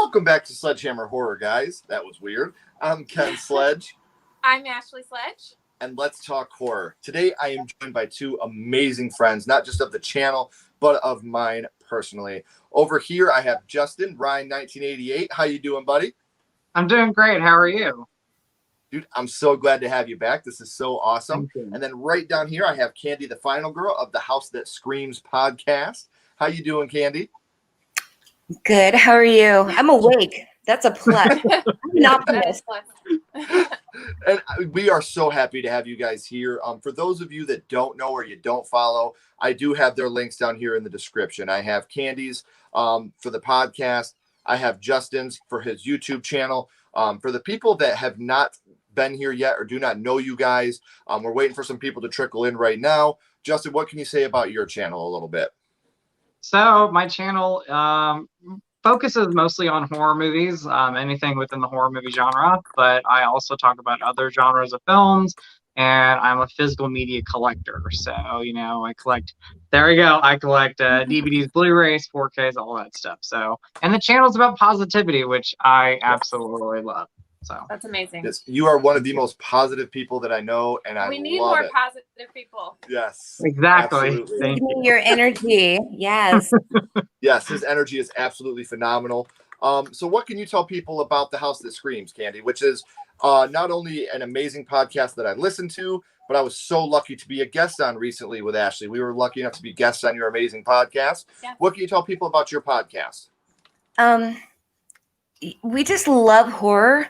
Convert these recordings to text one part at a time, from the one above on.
Welcome back to Sledgehammer Horror, guys. That was weird. I'm Ken Sledge. I'm Ashley Sledge. And let's talk horror. Today, I am joined by two amazing friends, not just of the channel, but of mine personally. Over here, I have Justin, Rhine1988. How you doing, buddy? I'm doing great. How are you? Dude, I'm so glad to have you back. This is so awesome. And then right down here, I have Candy, the final girl of the House That Screams podcast. How you doing, Candy? Good. How are you? I'm awake. That's a plus. I'm an optimist. And we are so happy to have you guys here. For those of you that don't know or you don't follow, I do have their links down here in the description. I have Candy's for the podcast. I have Justin's for his YouTube channel. For the people that have not been here yet or do not know you guys, we're waiting for some people to trickle in right now. Justin, what can you say about your channel a little bit? So my channel focuses mostly on horror movies, anything within the horror movie genre, but I also talk about other genres of films, and I'm a physical media collector. So, you know, I collect DVDs, Blu-rays, 4Ks, all that stuff. So, and the channel's about positivity, which I absolutely love. So that's amazing. Yes, you are one of the most positive people that I know, and we need more positive people. Yes, exactly. Absolutely. Thank you. Your energy, yes. Yes, his energy is absolutely phenomenal. So what can you tell people about the House That Screams, Candy, which is not only an amazing podcast that I listen to, but I was so lucky to be a guest on recently with Ashley. We were lucky enough to be guests on your amazing podcast. Yeah. What can you tell people about your podcast? We just love horror.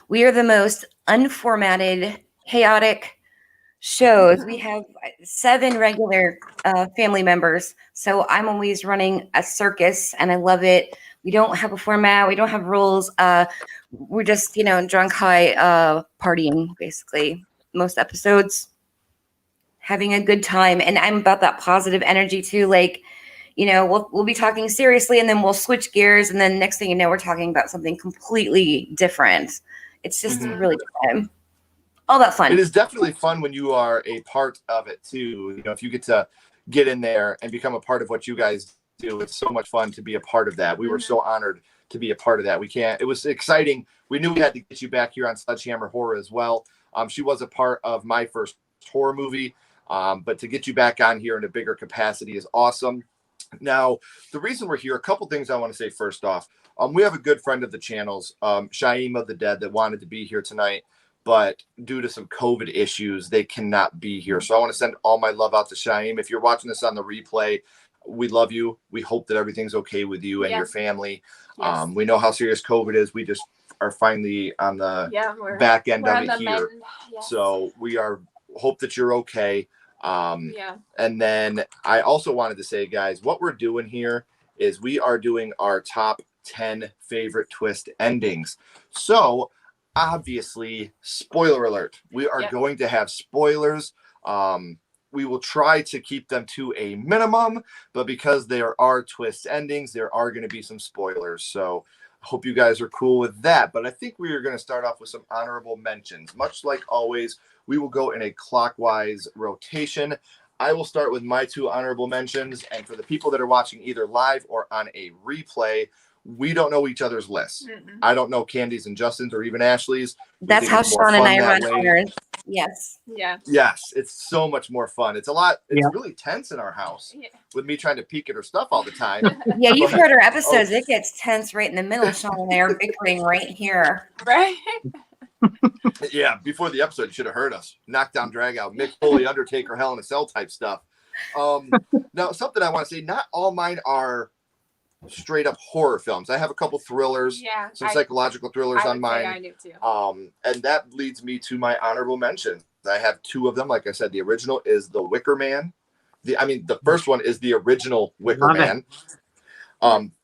We are the most unformatted, chaotic shows. We have 7 regular family members. So I'm always running a circus and I love it. We don't have a format. We don't have rules. We're just, drunk high partying, basically. Most episodes, having a good time. And I'm about that positive energy too. Like, we'll be talking seriously and then we'll switch gears. And then next thing you know, we're talking about something completely different. It's just really fun. All that fun. It is definitely fun when you are a part of it too. If you get to get in there and become a part of what you guys do, it's so much fun to be a part of that. We were so honored to be a part of that. It was exciting. We knew we had to get you back here on Sledgehammer Horror as well. She was a part of my first horror movie, but to get you back on here in a bigger capacity is awesome. Now, the reason we're here, a couple things I want to say first off. We have a good friend of the channel's, Shyamalan the Dead, that wanted to be here tonight, but due to some COVID issues, they cannot be here. So I want to send all my love out to Shyam. If you're watching this on the replay, we love you. We hope that everything's okay with you and your family. Yes. We know how serious COVID is. We just are finally on the back end of it here. Yes. So we hope that you're okay. And then I also wanted to say, guys, what we're doing here is we are doing our top 10 favorite twist endings. So obviously, spoiler alert, we are going to have spoilers. We will try to keep them to a minimum, but because there are twist endings, there are going to be some spoilers. So I hope you guys are cool with that. But I think we are going to start off with some honorable mentions. Much like always, we will go in a clockwise rotation. I will start with my 2 honorable mentions. And for the people that are watching either live or on a replay, we don't know each other's lists. I don't know Candy's and Justin's or even Ashley's. That's how Sean and I run ours. Yes. Yeah. Yes. It's so much more fun. It's really tense in our house with me trying to peek at her stuff all the time. Yeah, you've heard our episodes. It gets tense right in the middle. Sean and I are bickering right here. Right. Yeah. Before the episode, you should have heard us. Knockdown, drag out, Mick Foley, Undertaker, Hell in a Cell type stuff. Now, something I want to say, not all mine are straight up horror films. I have a couple thrillers, some psychological thrillers on mine. I do too. And that leads me to my honorable mention. I have 2 of them. Like I said, the original is The Wicker Man. The first one is the original Wicker Man.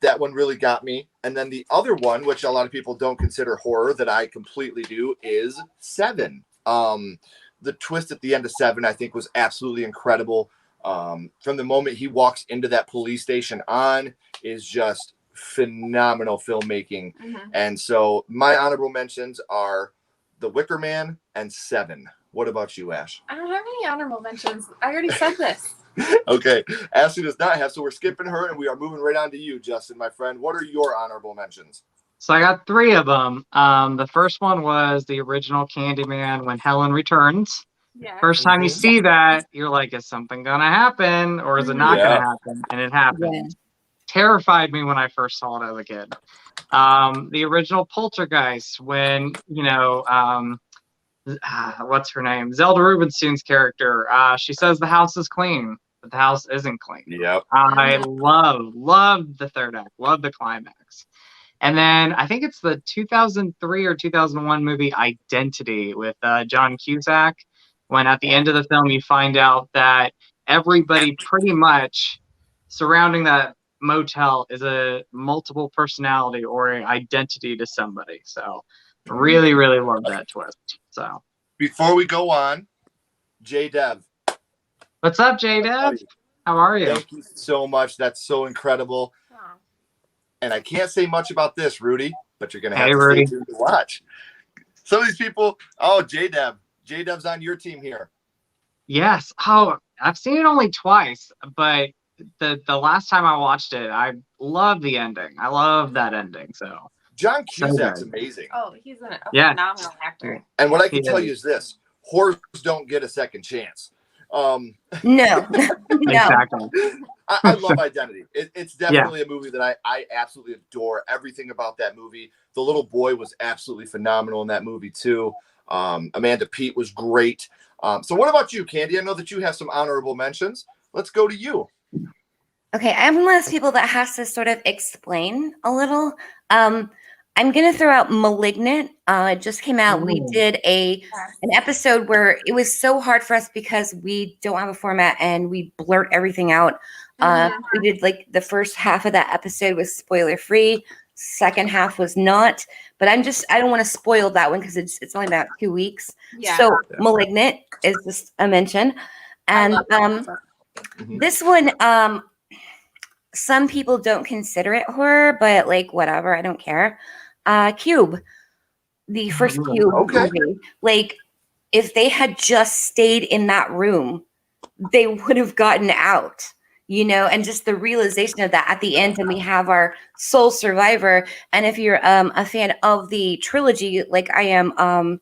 That one really got me. And then the other one, which a lot of people don't consider horror, that I completely do, is 7. The twist at the end of 7, I think, was absolutely incredible. From the moment he walks into that police station on is just phenomenal filmmaking. And so my honorable mentions are The Wicker Man and 7. What about you, Ash? I don't have any honorable mentions. I already said this. Okay, Ashley does not have, so we're skipping her and we are moving right on to you, Justin, my friend. What are your honorable mentions? So I got 3 of them. The first one was the original Candyman When Helen Returns. Yeah. First time you Mhm. see that, you're like, is something gonna happen or is it not Yeah. gonna happen? And it happened. Terrified me when I first saw it as a kid. The original Poltergeist, when, what's her name? Zelda Rubinstein's character. She says the house is clean, but the house isn't clean. Yep. I love the third act, love the climax. And then I think it's the 2003 or 2001 movie Identity with John Cusack, when at the end of the film you find out that everybody pretty much surrounding that motel is a multiple personality or an identity to somebody. So really, really love that twist. So Before we go on, J Dev. what's up, J-Dev? How are you? Thank you so much. That's so incredible. Oh. And I can't say much about this, Rudy, but you're going to have Hey, to Rudy. stay tuned to watch. Some of these people, J-Dev. J-Dev's on your team here. Yes. Oh, I've seen it only twice, but the last time I watched it, I love the ending. I love that ending. So John So Cusack's good. amazing. Oh, he's a Yeah. phenomenal actor. And what I can He tell is. you is this. Horrors don't get a second chance. No, no. exactly. I love Identity. It's definitely a movie that I absolutely adore. Everything about that movie. The little boy was absolutely phenomenal in that movie too. Amanda Peet was great. So what about you, Candy? I know that you have some honorable mentions. Let's go to you. Okay, I'm one of those people that has to sort of explain a little. I'm gonna throw out Malignant. It just came out. We Ooh. did an episode where it was so hard for us because we don't have a format and we blurt everything out. We did like the first half of that episode was spoiler free. Second half was not. But I don't want to spoil that one because it's only about 2 weeks. Yeah. So Malignant is just a mention, and this one some people don't consider it horror, but like whatever, I don't care. Cube, the first Cube movie. Like if they had just stayed in that room, they would have gotten out, and just the realization of that at the end, and we have our sole survivor. And if you're a fan of the trilogy, like I am,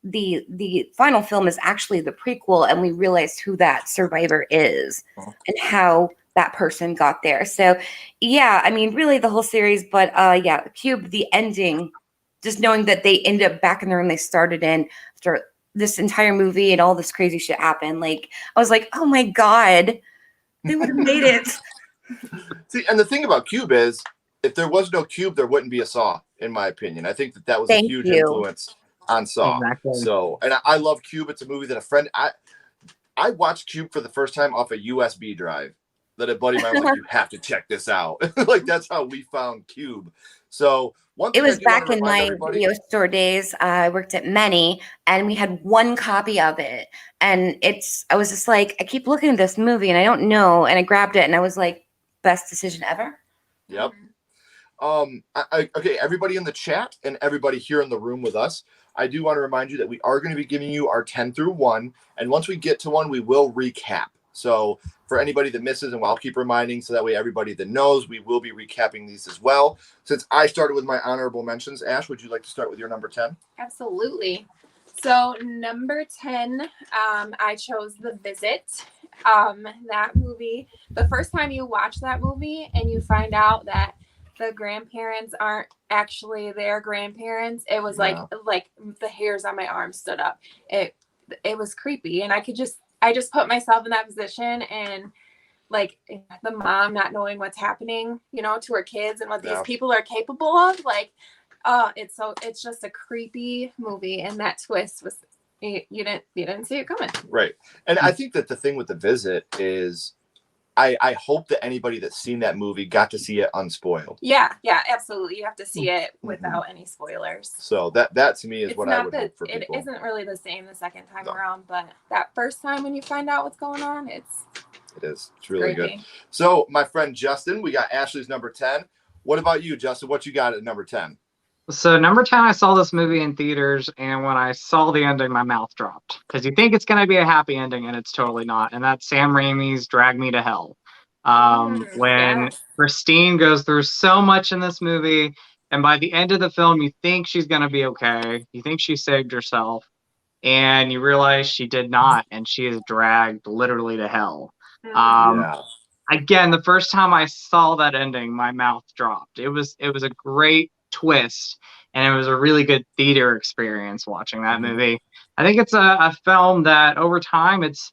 the final film is actually the prequel, and we realized who that survivor is and how that person got there. So yeah, I mean really the whole series, but Cube, the ending, just knowing that they ended up back in the room they started in after this entire movie and all this crazy shit happened. Like I was like, oh my God, they would have made it. See, and the thing about Cube is if there was no Cube, there wouldn't be a Saw, in my opinion. I think that was a huge influence on Saw. Exactly. So, and I love Cube. It's a movie that I watched Cube for the first time off a USB drive that a buddy of mine was like, you have to check this out. Like that's how we found Cube. So one thing It was I do wanna back in remind my everybody- video store days. I worked at many, and we had one copy of it. And I was just like, I keep looking at this movie and I don't know. And I grabbed it and I was like, best decision ever. Yep. Okay, everybody in the chat and everybody here in the room with us, I do want to remind you that we are going to be giving you our 10 through 1. And once we get to 1, we will recap. So for anybody that misses, and I'll keep reminding so that way everybody that knows, we will be recapping these as well. Since I started with my honorable mentions, Ash, would you like to start with your number 10? Absolutely. So number 10, I chose The Visit. That movie, the first time you watch that movie and you find out that the grandparents aren't actually their grandparents, it was like the hairs on my arm stood up. It was creepy, and I just put myself in that position, and like the mom not knowing what's happening, to her kids and what these people are capable of. Like, it's just a creepy movie, and that twist was you didn't see it coming. Right. And I think that the thing with The Visit is I hope that anybody that's seen that movie got to see it unspoiled. Yeah, absolutely. You have to see it without any spoilers. So that to me is what I would hope for people. It isn't really the same the second time around, but that first time when you find out what's going on, it is. It's really good. So my friend Justin, we got Ashley's number 10. What about you, Justin? What you got at number 10? So number 10, I saw this movie in theaters, and when I saw the ending, my mouth dropped. Because you think it's going to be a happy ending, and it's totally not. And that's Sam Raimi's Drag Me to Hell. When Yes. Christine goes through so much in this movie, and by the end of the film, you think she's going to be okay. You think she saved herself, and you realize she did not, and she is dragged literally to hell. Yeah. Again, the first time I saw that ending, my mouth dropped. It was a great twist, and it was a really good theater experience watching that movie. I think it's a film that over time it's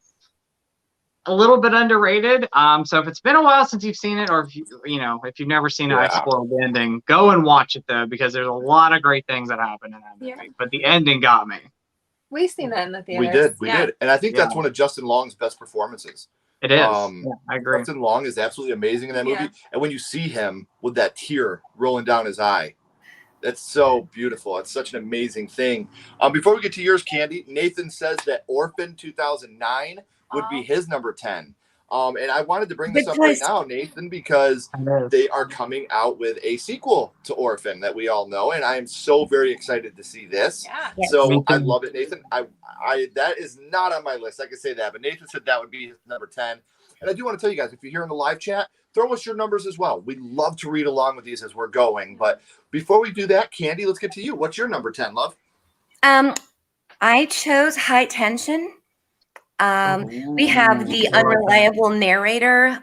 a little bit underrated. So if it's been a while since you've seen it, or if if you've never seen it, I spoiled the ending. Go and watch it though, because there's a lot of great things that happen in that movie. Yeah. But the ending got me. We've seen that in the theaters. We did. And I think that's one of Justin Long's best performances. It is. I agree. Justin Long is absolutely amazing in that movie. Yeah. And when you see him with that tear rolling down his eye, that's so beautiful. It's such an amazing thing. Before we get to yours, Candy, Nathan says that Orphan 2009 would be his number 10. And I wanted to bring this up right now, Nathan, because they are coming out with a sequel to Orphan that we all know, and I am so very excited to see this. Yeah. So I love it, Nathan. I that is not on my list. I can say that, but Nathan said that would be his number 10. And I do want to tell you guys, if you're here in the live chat, throw us your numbers as well. We'd love to read along with these as we're going. But before we do that, Candy, let's get to you. What's your number 10, love? I chose High Tension. We have the unreliable narrator.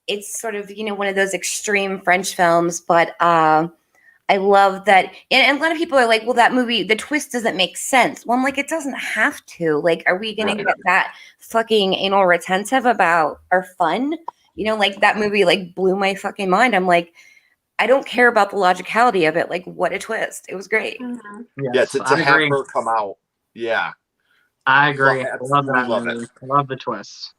It's sort of, one of those extreme French films, but I love that. And a lot of people are like, well, that movie, the twist doesn't make sense. Well, I'm like, it doesn't have to. Like, are we going to get that fucking anal retentive about our fun? Like that movie, like blew my fucking mind. I'm like, I don't care about the logicality of it. Like, what a twist. It was great. Mm-hmm. Yes, to have her come out. Yeah. I agree. I love that Love movie. it. I love the twist.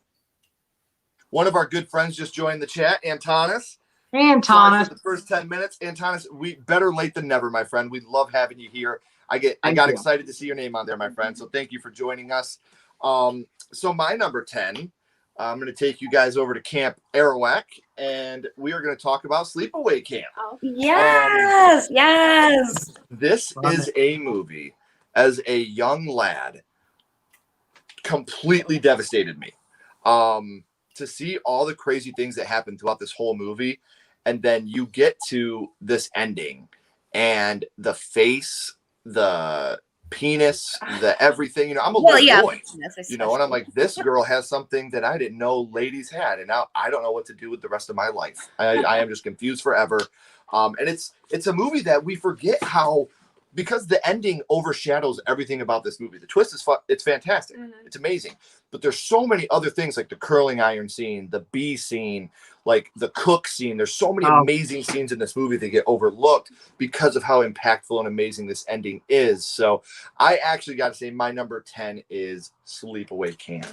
One of our good friends just joined the chat, Antonis. Hey, Sorry Antonis. for the first 10 minutes. Antonis, we better late than never, my friend. We love having you here. I got excited to see your name on there, my friend. So thank you for joining us. So my number 10, I'm going to take you guys over to Camp Arawak, and we are going to talk about Sleepaway Camp. Yes, yes. This is a movie, as a young lad, completely devastated me. To see all the crazy things that happen throughout this whole movie, and then you get to this ending, and the face, the penis, the everything. I'm a little boy, and I'm like, this girl has something that I didn't know ladies had, and now I don't know what to do with the rest of my life. I am just confused forever. And it's a movie that we forget how, because the ending overshadows everything about this movie. The twist is it's fantastic. It's amazing. But there's so many other things, like the curling iron scene, the bee scene, like the cook scene. There's so many amazing scenes in this movie that get overlooked because of how impactful and amazing this ending is. So I actually got to say my number 10 is Sleepaway Camp.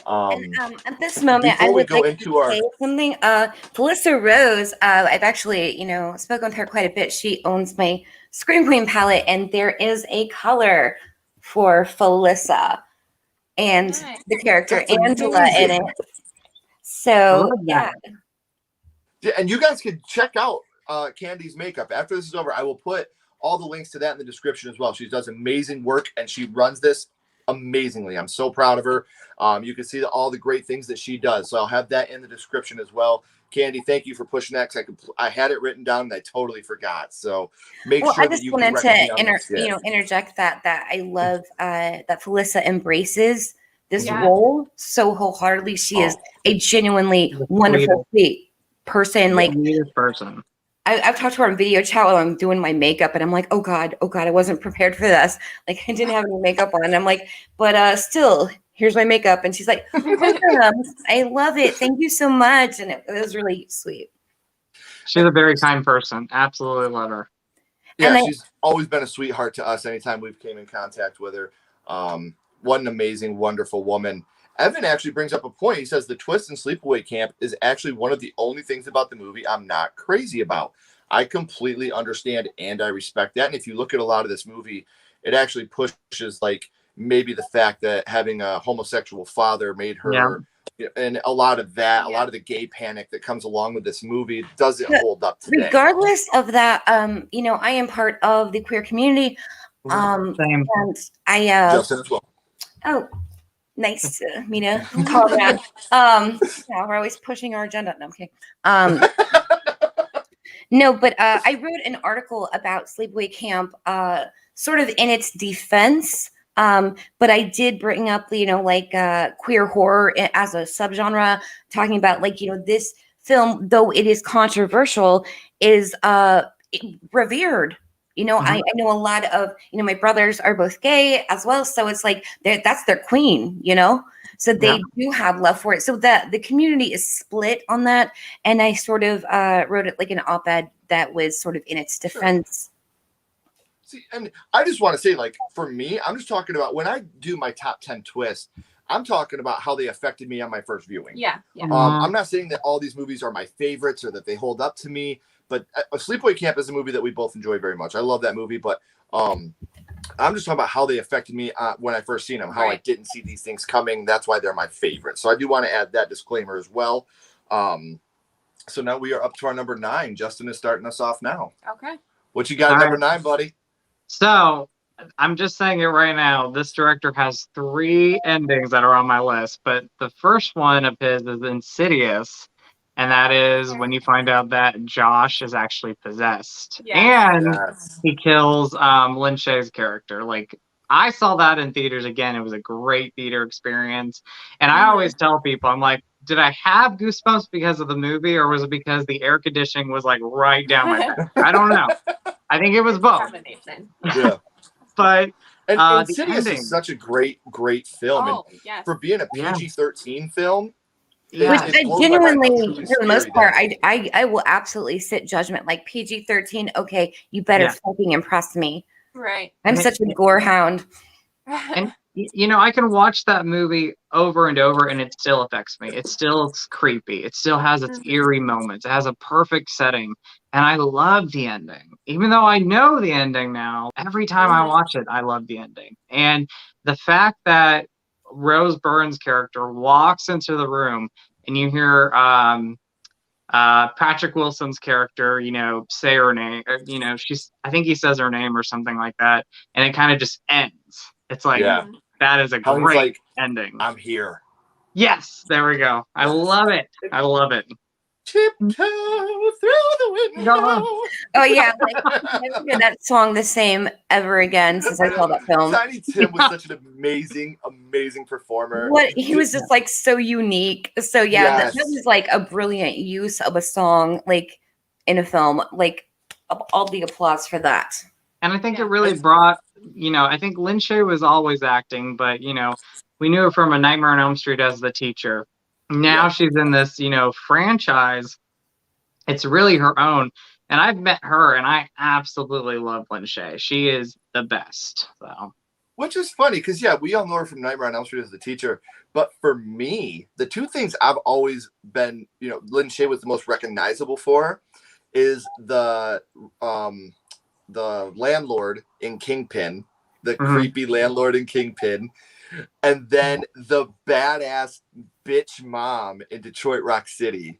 And, at this moment, I would like to say something. Felissa Rose, I've actually, spoken with her quite a bit. She owns my Scream Queen palette, and there is a color for Felissa and the character Angela in it. So yeah, and you guys can check out Candy's makeup after this is over. I will put all the links to that in the description as well. She does amazing work, and she runs this amazingly. I'm so proud of her. You can see all the great things that she does. So I'll have that in the description as well. Candy, thank you for pushing that, because I had it written down and I totally forgot. So make sure that you can interject that I love that Felissa embraces this role so wholeheartedly. She is a genuinely wonderful, sweet person. Like person. I've talked to her on video chat while I'm doing my makeup, and I'm like, oh God, I wasn't prepared for this. Like, I didn't have any makeup on. And I'm like, but still, here's my makeup. And she's like, I love it. Thank you so much. And it was really sweet. She's a very kind person. Absolutely love her. Yeah, she's always been a sweetheart to us anytime we've came in contact with her. What an amazing, wonderful woman. Evan actually brings up a point. He says the twist in Sleepaway Camp is actually one of the only things about the movie I'm not crazy about. I completely understand and I respect that. And if you look at a lot of this movie, it actually pushes like maybe the fact that having a homosexual father made her and a lot of that, a Yeah. lot of the gay panic that comes along with this movie doesn't hold up today. Regardless of that, you know, I am part of the queer community. Same. And I Justin as well. oh, nice to meet a comrade. Yeah, we're always pushing our agenda. No, I'm kidding. No, but I wrote an article about Sleepaway Camp, sort of in its defense. But I did bring up, you know, like queer horror as a subgenre, talking about like, you know, this film, though it is controversial, is revered. You know, I know a lot of, you know, my brothers are both gay as well. So it's like that's their queen, you know? So they do have love for it. So that the community is split on that. And I sort of wrote it like an op-ed that was sort of in its defense. See, and I just want to say, like, for me, I'm just talking about when I do my top 10 twists, I'm talking about how they affected me on my first viewing. Yeah. Yeah. I'm not saying that all these movies are my favorites or that they hold up to me, but Sleepaway Camp is a movie that we both enjoy very much. I love that movie, but I'm just talking about how they affected me when I first seen them, how I didn't see these things coming. That's why they're my favorite. So I do want to add that disclaimer as well. So now we are up to our number 9. Justin is starting us off now. Okay. What you got at number 9, buddy? So I'm just saying it right now. This director has 3 endings that are on my list, but the first one of his is Insidious, and that is when you find out that Josh is actually possessed, and he kills Lin Shaye's character. Like, I saw that in theaters again. It was a great theater experience, and I always tell people, I'm like, did I have goosebumps because of the movie, or was it because the air conditioning was like right down my back? I don't know. I think it was both. Combination. Yeah. But and the Insidious ending is such a great film. Oh, and yes. for being a PG-13 film, Yeah. Which it I blows my mind how genuinely, truly for the most scary part, that is. I will absolutely sit judgment. Like PG-13, okay, you better fucking impress me. Right. I'm such a gore hound. And you know, I can watch that movie over and over and it still affects me. It still is creepy. It still has its eerie moments. It has a perfect setting. And I love the ending. Even though I know the ending now, every time I watch it, I love the ending. And the fact that Rose Byrne's character walks into the room and you hear Patrick Wilson's character, you know, say her name, you know, I think he says her name or something like that. And it kind of just ends. It's like, that is a How he's great like, ending. I'm here. Yes, there we go. I love it. I love it. Tiptoe through the window. Oh yeah, like, I've never heard that song the same ever again since I saw that film. Tiny Tim was such an amazing performer. He was just like so unique. So yeah, that was like a brilliant use of a song, like in a film. Like all the applause for that. And I think it really brought, you know, I think Lin Shaye was always acting, but you know, we knew her from A Nightmare on Elm Street as the teacher. Now she's in this, you know, franchise. It's really her own. And I've met her and I absolutely love Lin Shaye. She is the best. So, which is funny because we all know her from Nightmare on Elm Street as the teacher. But for me, the 2 things I've always been, you know, Lin Shaye was the most recognizable for is the landlord in Kingpin, the creepy landlord in Kingpin, and then the badass bitch mom in Detroit Rock City.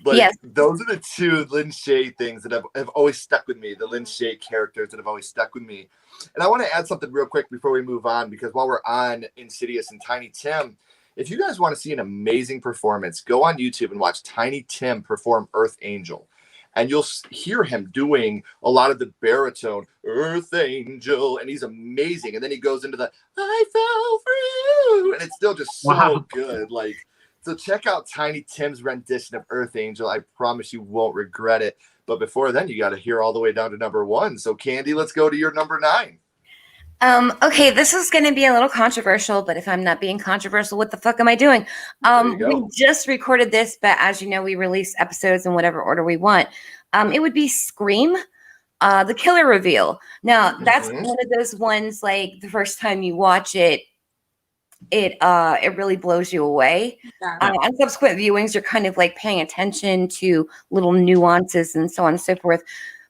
Like, those are the 2 Lin Shaye things that have always stuck with me, the Lin Shaye characters that have always stuck with me. And I want to add something real quick before we move on, because while we're on Insidious and Tiny Tim, if you guys want to see an amazing performance, go on YouTube and watch Tiny Tim perform Earth Angel. And you'll hear him doing a lot of the baritone, Earth Angel, and he's amazing. And then he goes into the, I fell for you, and it's still just so good. Like, so check out Tiny Tim's rendition of Earth Angel. I promise you won't regret it. But before then, you got to hear all the way down to number 1. So Candy, let's go to your number 9. Okay, this is going to be a little controversial, but if I'm not being controversial, what the fuck am I doing? We just recorded this, but as you know, we release episodes in whatever order we want. It would be Scream, the killer reveal. Now, that's one of those ones, like the first time you watch it, it really blows you away. On subsequent viewings, you're kind of like paying attention to little nuances and so on and so forth.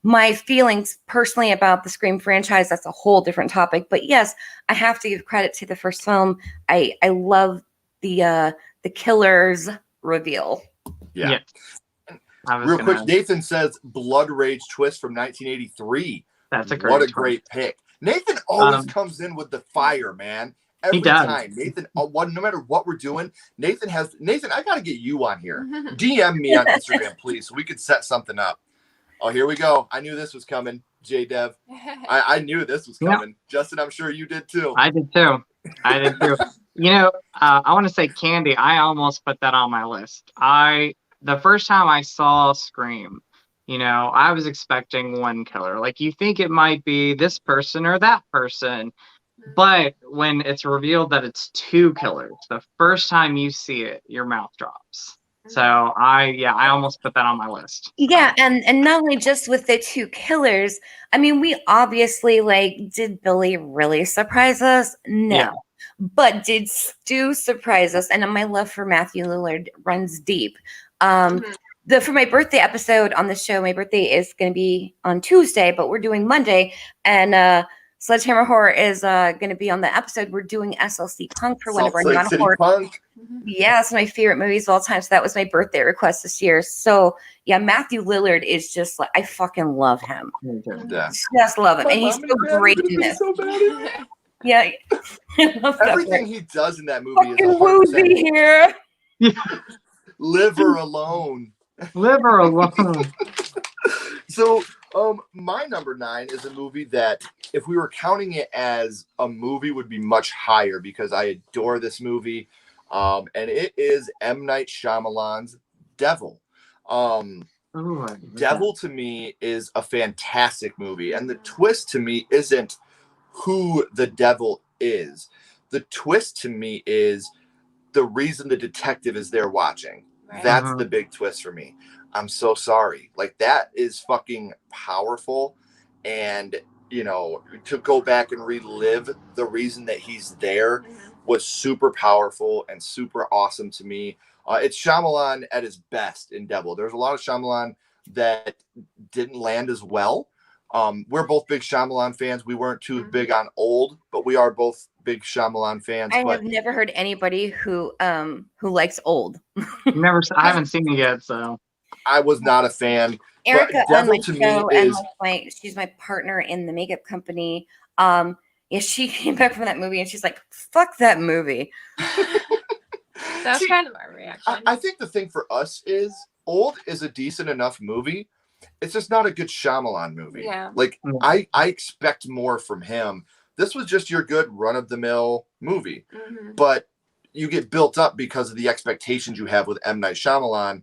My feelings personally about the Scream franchise, that's a whole different topic. But yes, I have to give credit to the first film. I love the the killer's reveal. Yeah. Yes. I was Real gonna- quick, Nathan says Blood Rage twist from 1983. That's a great What a choice. great pick. Nathan always Um, comes in with the fire, man. Every does. time. Nathan, no matter what we're doing, Nathan, I got to get you on here. DM me on Instagram, please, so we could set something up. Oh, here we go. I knew this was coming, J-Dev. I knew this was Yeah. coming. Justin, I'm sure you did too. I did too. You know, I want to say Candy. I almost put that on my list. The first time I saw Scream, you know, I was expecting one killer. Like, you think it might be this person or that person, but when it's revealed that it's two killers, the first time you see it, your mouth drops. So I almost put that on my list. Yeah, and not only just with the two killers. I mean, we obviously did Billy really surprise us? No. Yeah. But did Stu surprise us? And my love for Matthew Lillard runs deep. For my birthday episode on the show, my birthday is going to be on Tuesday, but we're doing Monday, and Sledgehammer Horror is going to be on the episode. We're doing SLC Punk for one of our Salt Lake City non-horror. Punk. Yeah, it's my favorite movies of all time. So that was my birthday request this year. So yeah, Matthew Lillard is just like, I fucking love him. Yeah. Just love him, and he's so great in this. Yeah, I love that Everything part. he does in that movie is Fucking 100%. woozy here. Liver alone. Live her alone. So, my number 9 is a movie that, if we were counting it as a movie, would be much higher because I adore this movie, and it is M. Night Shyamalan's Devil. Ooh, Devil to me is a fantastic movie, and the twist to me isn't who the devil is. The twist to me is the reason the detective is there watching. Right. That's the big twist for me. I'm so sorry. Like, that is fucking powerful. And, you know, to go back and relive the reason that he's there was super powerful and super awesome to me. It's Shyamalan at his best in Devil. There's a lot of Shyamalan that didn't land as well. We're both big Shyamalan fans. We weren't too big on Old, but we are both big Shyamalan fans. I But have never heard anybody who likes Old. I haven't seen it yet, so I was not a fan. Erica on Devil my to me show, and is- she's my partner in the makeup company. Yeah, she came back from that movie and she's like, "Fuck that movie." That's See, kind of our reaction. I think the thing for us is Old is a decent enough movie. It's just not a good Shyamalan movie. Yeah. Like, Mm. I expect more from him. This was just your good run-of-the-mill movie. Mhm. But you get built up because of the expectations you have with M. Night Shyamalan,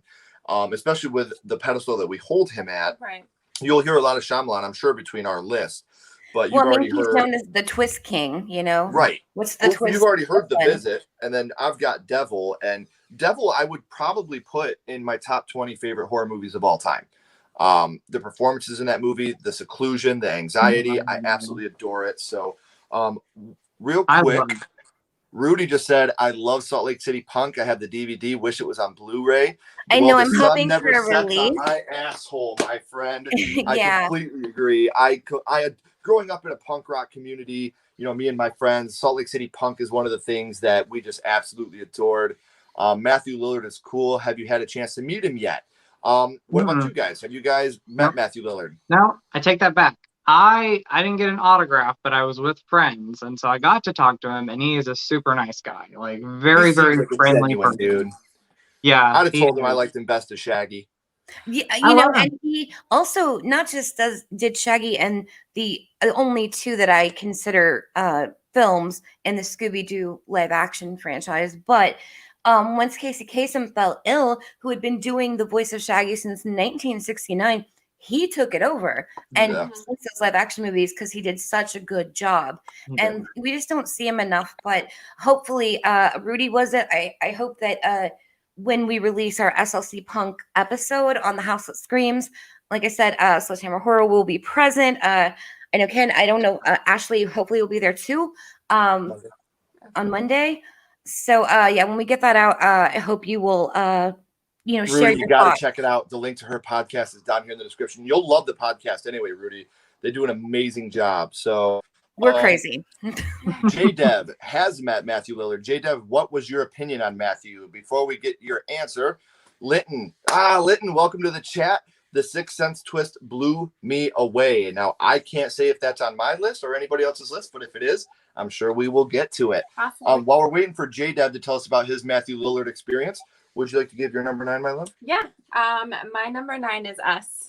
especially with the pedestal that we hold him at. Right. You'll hear a lot of Shyamalan, I'm sure, between our lists. But you've Well, I mean, already he's heard... known as the Twist King, you know? Right. What's the twist? You've already heard The one? Visit, and then I've got Devil. And Devil I would probably put in my top 20 favorite horror movies of all time. The performances in that movie, the seclusion, the anxiety, I absolutely adore it. So real I quick, love it. Rudy just said, I love Salt Lake City Punk. I have the DVD. Wish it was on Blu-ray. I know, the I'm sun hoping never for a sets on release. my asshole, my friend. Yeah. I completely agree. I had growing up in a punk rock community, you know, me and my friends, Salt Lake City Punk is one of the things that we just absolutely adored. Matthew Lillard is cool. Have you had a chance to meet him yet? What about you guys? Have you guys met Nope. Matthew Lillard? No, I take that back. I didn't get an autograph, but I was with friends, and so I got to talk to him, and he is a super nice guy, like very, He seems very like a friendly genuine person. dude. Yeah, I'd have he told him I is. liked him best as Shaggy. Yeah, I you know, love him. and he also not just did Shaggy and the only two that I consider films in the Scooby-Doo live action franchise, but once Casey Kasem fell ill, who had been doing the voice of Shaggy since 1969, he took it over and Yeah. since those live action movies because he did such a good job. He did. And we just don't see him enough. But hopefully, Rudy was it. I hope that when we release our SLC Punk episode on the House That Screams, like I said, Sledgehammer Horror will be present. I know Ken. I don't know. Ashley hopefully will be there too on Monday. So yeah, when we get that out, I hope you will share Rudy, you your got to thoughts. check it out. The link to her podcast is down here in the description. You'll love the podcast anyway, Rudy. They do an amazing job. So We're crazy. J-Dev has met Matthew Lillard. J-Dev, what was your opinion on Matthew? Before we get your answer, Linton. Linton, welcome to the chat. The Sixth Sense twist blew me away. Now, I can't say if that's on my list or anybody else's list, but if it is, I'm sure we will get to it. Awesome. While we're waiting for J-Dev to tell us about his Matthew Lillard experience, would you like to give your number 9, my love? Yeah. My number 9 is Us.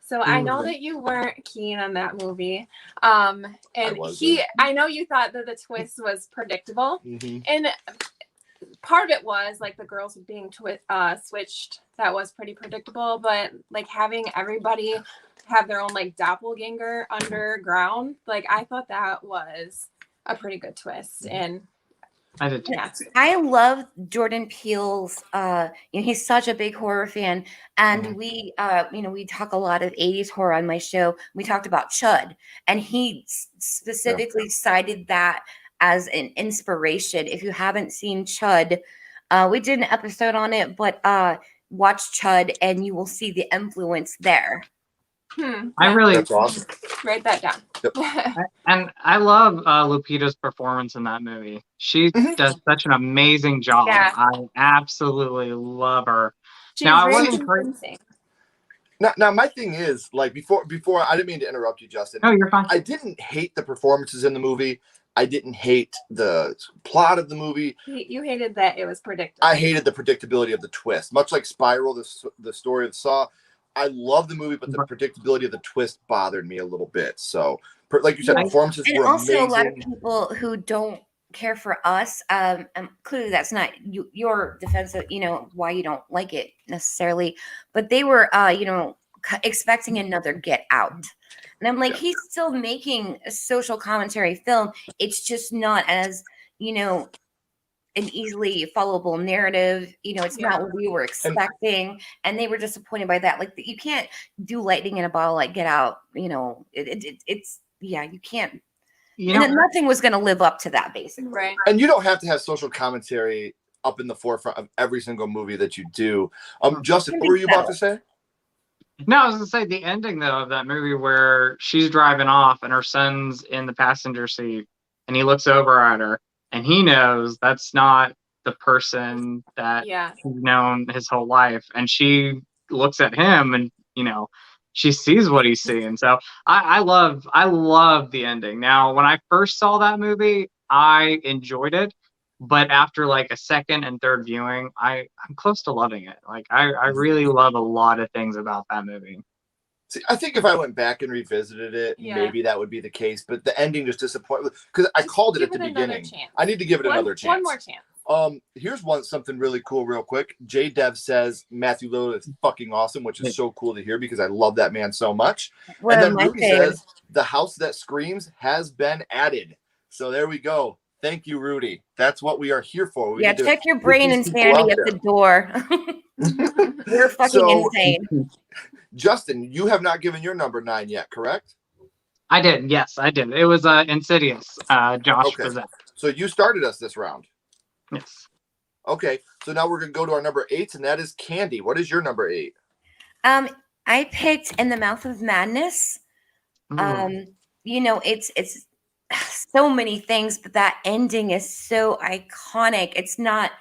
So I know that you weren't keen on that movie. And I know you thought that the twist was predictable. Mm-hmm. And part of it was like the girls being switched. That was pretty predictable. But like having everybody have their own like doppelganger underground, like I thought that was a pretty good twist. And I did too. yeah. I love Jordan Peele's. He's such a big horror fan, and we talk a lot of '80s horror on my show. We talked about Chud, and he specifically cited that as an inspiration. If you haven't seen Chud, we did an episode on it, but watch Chud, and you will see the influence there. That's awesome. Write that down. Yep. And I love Lupita's performance in that movie. She does such an amazing job. Yeah. I absolutely love her. She's Now, I really wasn't convincing. Now, my thing is, like, before, I didn't mean to interrupt you, Justin. No, you're fine. I didn't hate the performances in the movie. I didn't hate the plot of the movie. You hated that it was predictable. I hated the predictability of the twist. Much like Spiral, the story of Saw, I love the movie, but the predictability of the twist bothered me a little bit. So, like you said, performances And were also amazing. a lot of people who don't care for Us, clearly that's not your defense of, why you don't like it necessarily, but they were, expecting another Get Out. And I'm like, he's still making a social commentary film. It's just not as, an easily followable narrative. It's not what we were expecting. And they were disappointed by that. Like, you can't do lightning in a bottle like Get Out. It's you can't. And nothing was going to live up to that, basically. Right. And you don't have to have social commentary up in the forefront of every single movie that you do. Justin, what were you about to say? No, I was going to say the ending, though, of that movie where she's driving off and her son's in the passenger seat and he looks over at her and he knows that's not the person that he's known his whole life. And she looks at him and, she sees what he's seeing. So I love the ending. Now, when I first saw that movie, I enjoyed it. But after like a second and third viewing, I'm close to loving it. Like I really love a lot of things about that movie. See, I think if I went back and revisited it, maybe that would be the case. But the ending just disappointed because I called it at the beginning. I need to give it another chance. One more chance. Here's something really cool, real quick. J-Dev says Matthew Lillard is fucking awesome, which is so cool to hear because I love that man so much. And then Ruby says the house that screams has been added. So there we go. Thank you, Rudy. That's what we are here for. We check your brain insanity at the door. You're fucking insane. Justin, you have not given your number 9 yet, correct? I did. Yes, I did. It was Insidious. Josh was that. So you started us this round. Yes. Okay. So now we're going to go to our number 8, and that is Candy. What is your number 8? I picked In the Mouth of Madness. It's so many things, but that ending is so iconic. It's not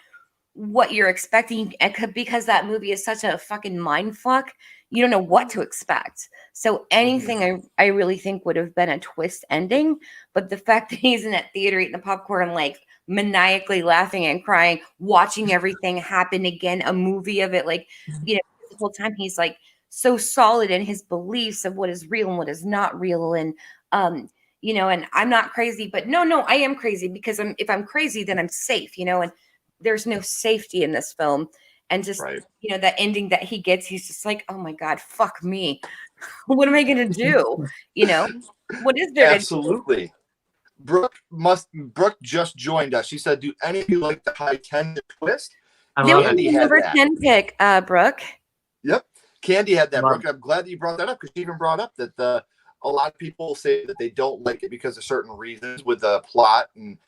what you're expecting because that movie is such a fucking mind fuck. You don't know what to expect. So anything I really think would have been a twist ending, but the fact that he's in that theater eating the popcorn, like maniacally laughing and crying, watching everything happen again, a movie of it, like, the whole time he's like so solid in his beliefs of what is real and what is not real. And, and I'm not crazy, but no, I am crazy because if I'm crazy, then I'm safe, and there's no safety in this film. And just, that ending that he gets, he's just like, oh my God, fuck me. What am I going to do? What is there? Absolutely. Brooke just joined us. She said, do any of you like the high 10 twist? Candy had number 10 pick, Brooke. Yep. Candy had that, Brooke. I'm glad that you brought that up because she even brought up that a lot of people say that they don't like it because of certain reasons with the plot and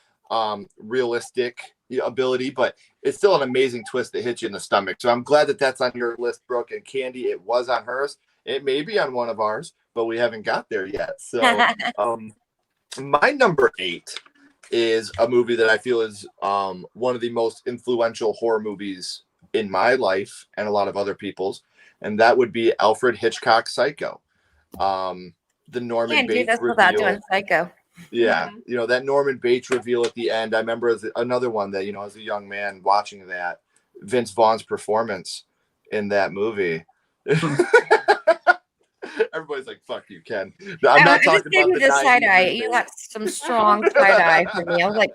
realistic ability, but it's still an amazing twist that hits you in the stomach. So I'm glad that that's on your list, Brooke. And Candy, it was on hers. It may be on one of ours, but we haven't got there yet. So My number 8 is a movie that I feel is one of the most influential horror movies in my life and a lot of other people's, and that would be Alfred Hitchcock's Psycho. The Norman Can't do Bates this without reveal. doing Psycho. Yeah, you know, that Norman Bates reveal at the end. I remember as another one that, you know, as a young man watching that, Vince Vaughn's performance in that movie. Everybody's like, "Fuck you, Ken." No, I'm not talking about the side 90s eye. movie. You got some strong side eye for me. I was like,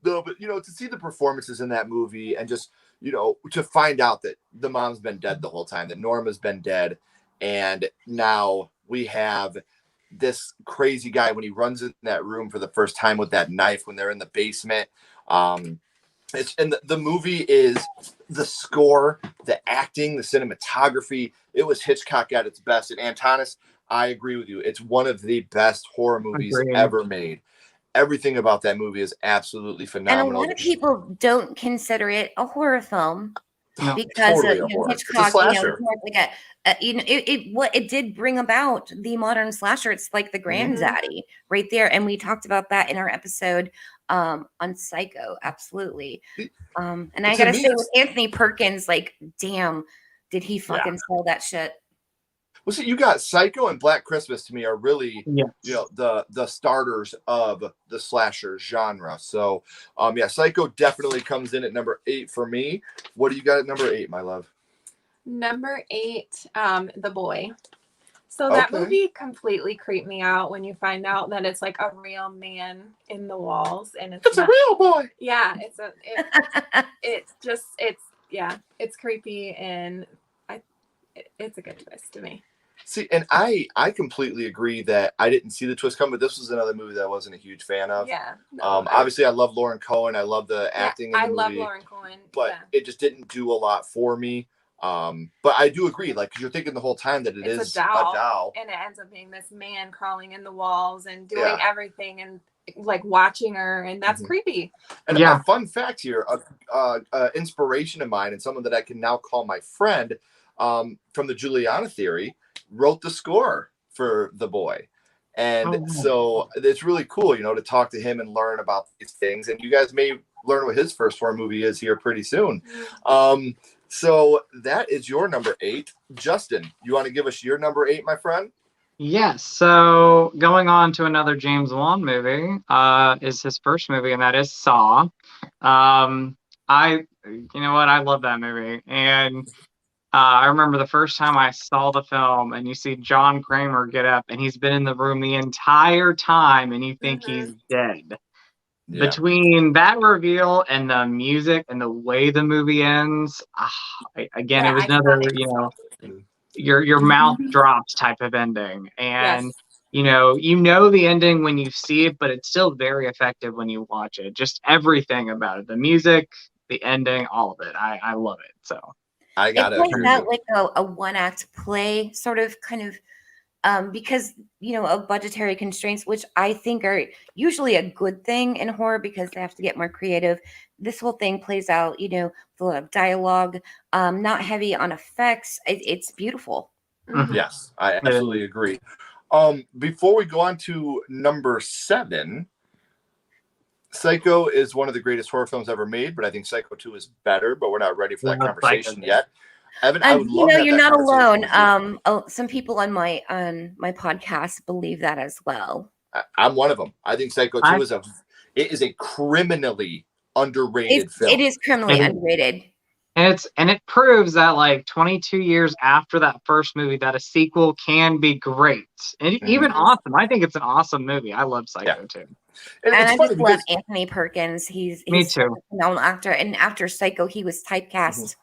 No, but you know, to see the performances in that movie and just, you know, to find out that the mom's been dead the whole time, that Norma's been dead, and now we have this crazy guy when he runs in that room for the first time with that knife when they're in the basement. The movie is the score, the acting, the cinematography. It was Hitchcock at its best. And Antonis, I agree with you. It's one of the best horror movies ever made. Everything about that movie is absolutely phenomenal. and a lot of people don't consider it a horror film because totally you know, Hitchcock, it's a slasher. you know, it's like you know, it did bring about the modern slasher. It's like the granddaddy right there, and we talked about that in our episode on Psycho. Absolutely. And I gotta say, with Anthony Perkins, like, damn, did he fucking sell that shit? Well, see, you got Psycho and Black Christmas to me are really, you know, the starters of the slasher genre. So, yeah, Psycho definitely comes in at number 8 for me. What do you got at number 8, my love? Number 8, The Boy. So that movie completely creeped me out when you find out that it's like a real man in the walls, and it's a real boy. Yeah, it's creepy, and it's a good twist to me. See, and I completely agree that I didn't see the twist come, but this was another movie that I wasn't a huge fan of. Yeah. Obviously, I love Lauren Cohen. I love the acting in the movie. I love Lauren Cohen. But it just didn't do a lot for me. But I do agree, like, because you're thinking the whole time that it's a doll. And it ends up being this man crawling in the walls and doing everything and, like, watching her, and that's creepy. And a fun fact here, inspiration of mine and someone that I can now call my friend from the Juliana theory, wrote the score for The Boy. And so it's really cool, you know, to talk to him and learn about these things. And you guys may learn what his first horror movie is here pretty soon. So that is your number 8. Justin, you want to give us your number 8, my friend? Yes. So going on to another James Wan movie is his first movie, and that is Saw. You know what? I love that movie. And I remember the first time I saw the film, and you see John Kramer get up, and he's been in the room the entire time, and you think he's dead. Yeah. Between that reveal and the music and the way the movie ends, it was another, you know, your mouth drops type of ending. And you know the ending when you see it, but it's still very effective when you watch it. Just everything about it, the music, the ending, all of it. I love it. So I got it. It plays out like a one-act play, sort of, kind of, because, you know, of budgetary constraints, which I think are usually a good thing in horror because they have to get more creative. This whole thing plays out, you know, with a lot of dialogue, not heavy on effects. It's beautiful. Yes, I absolutely agree. Before we go on to number 7, Psycho is one of the greatest horror films ever made, but I think Psycho 2 is better, but we're not ready for that conversation yet. Evan, I would love you're not alone. Some people on my podcast believe that as well. I'm one of them. I think Psycho 2 is a criminally underrated film. It is criminally underrated. And it proves that, like, 22 years after that first movie, that a sequel can be great and even awesome. I think it's an awesome movie. I love Psycho too. And I just love Anthony Perkins. He's me too. A phenomenal actor. And after Psycho, he was typecast.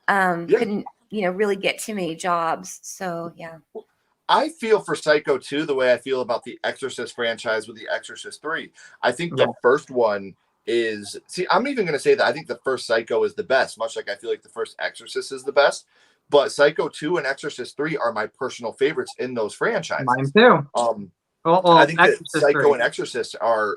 Couldn't, you know, really get too many jobs. So yeah. I feel for Psycho 2 the way I feel about the Exorcist franchise with the Exorcist 3. I think the first one I'm even going to say that I think the first Psycho is the best, much like I feel like the first Exorcist is the best. But Psycho 2 and Exorcist 3 are my personal favorites in those franchises. Mine too. I think that Psycho and Exorcist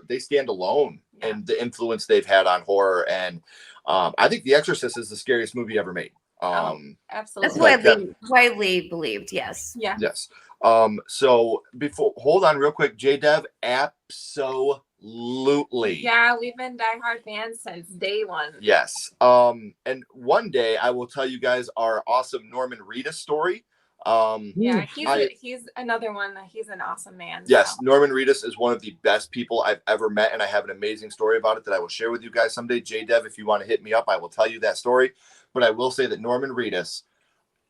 they stand alone in the influence they've had on horror. And I think The Exorcist is the scariest movie ever made. Absolutely. That's widely believed. Yes. Yeah. Yes. So before, hold on real quick, J-Dev, absolutely. Yeah, we've been diehard fans since day one. Yes. And one day I will tell you guys our awesome Norman Reedus story. Yeah, he's another one. He's an awesome man. Yes, so. Norman Reedus is one of the best people I've ever met, and I have an amazing story about it that I will share with you guys someday. J-Dev, if you want to hit me up, I will tell you that story. But I will say that Norman Reedus,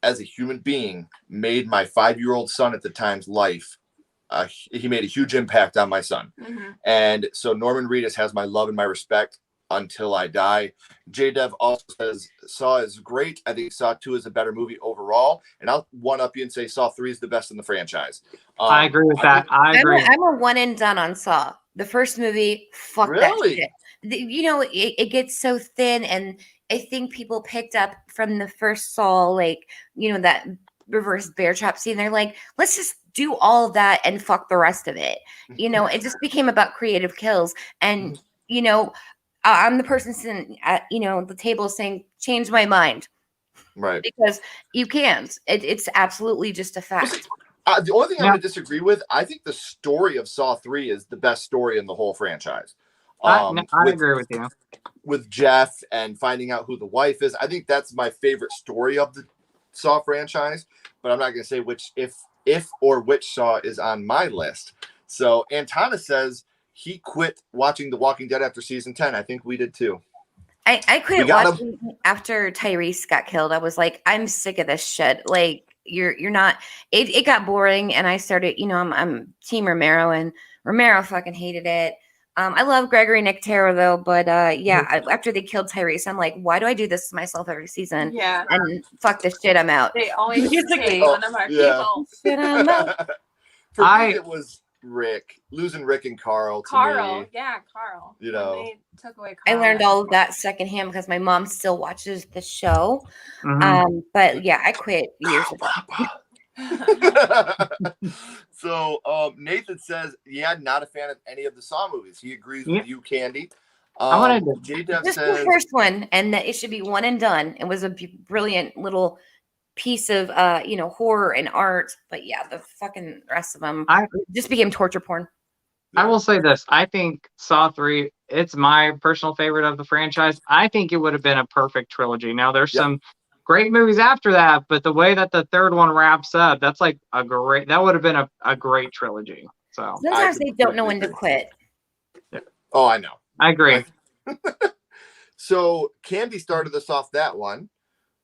as a human being, made my 5-year-old son at the time's life. He made a huge impact on my son. Mm-hmm. And so Norman Reedus has my love and my respect until I die. J-Dev also says Saw is great. I think Saw 2 is a better movie overall. And I'll one up you and say Saw 3 is the best in the franchise. I agree with that. I agree. I'm a one and done on Saw. The first movie, fuck Really? that shit. You know, it gets so thin, and I think people picked up from the first Saw, like, you know, that reverse bear trap scene. They're like, let's just do all of that and fuck the rest of it. You know, it just became about creative kills. And, you know, I'm the person sitting at, you know, the table saying, change my mind. Right. Because you can't. It's absolutely just a fact. The only thing I'm going to disagree with, I think the story of Saw 3 is the best story in the whole franchise. I agree with you. With Jeff and finding out who the wife is. I think that's my favorite story of the Saw franchise, but I'm not going to say which, if or which Saw is on my list. So Antana says he quit watching The Walking Dead after season 10. I think we did too. I quit watching after Tyrese got killed. I was like, I'm sick of this shit. Like, you're not. It got boring, and I started. You know, I'm Team Romero, and Romero fucking hated it. I love Gregory Nicotero though, but after they killed Tyrese, I'm like, why do I do this to myself every season? Yeah, and fuck this shit. I'm out. They always take one of our people. Shit, I'm out. For me, it was Rick, losing Rick and Carl. Carl. You know, they took away Carl. I learned all of that secondhand because my mom still watches the show. Mhm. But yeah, I quit years ago. So Nathan says, not a fan of any of the Saw movies. He agrees with you, Candy. J-Dev Just says the first one, and that it should be one and done. It was a brilliant little piece of horror and art, but yeah, the fucking rest of them just became torture porn. I will say this. I think Saw 3, it's my personal favorite of the franchise. I think it would have been a perfect trilogy. Now, there's some great movies after that, but the way that the third one wraps up, that would have been a great trilogy. So sometimes they don't know when to quit. Yeah. Oh, I know. I agree. So Candy started us off that one.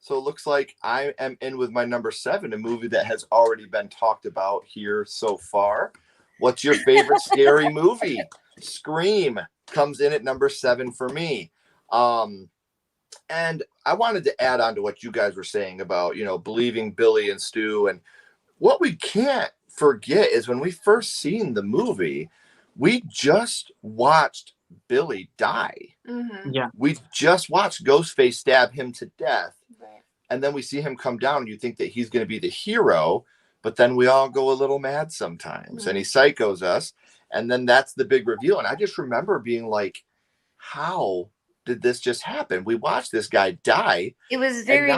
So it looks like I am in with my number 7, a movie that has already been talked about here so far. What's your favorite scary movie? Scream comes in at number 7 for me. And I wanted to add on to what you guys were saying about, believing Billy and Stu. And what we can't forget is when we first seen the movie, we just watched Billy die. Mm-hmm. Yeah. We just watched Ghostface stab him to death. Right. And then we see him come down and you think that he's going to be the hero, but then we all go a little mad sometimes and he psychos us. And then that's the big reveal. And I just remember being like, how did this just happen? We watched this guy die. It was very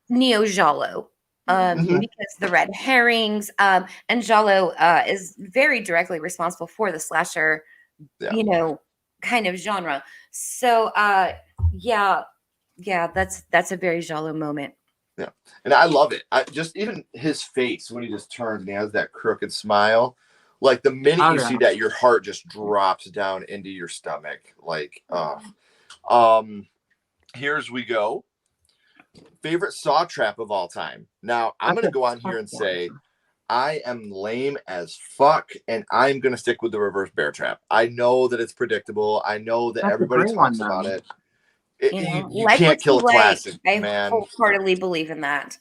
neo-giallo because the red herrings and giallo is very directly responsible for the slasher, kind of genre. So that's a very giallo moment. Yeah, and I love it. Even his face when he just turns and he has that crooked smile. Like the minute you see that, your heart just drops down into your stomach. Like, here's we go. Favorite Saw trap of all time. Now, I'm going to go on here and say I am lame as fuck, and I'm going to stick with the reverse bear trap. I know that it's predictable. I know that everybody talks about it. You can't kill a classic, man. I wholeheartedly believe in that.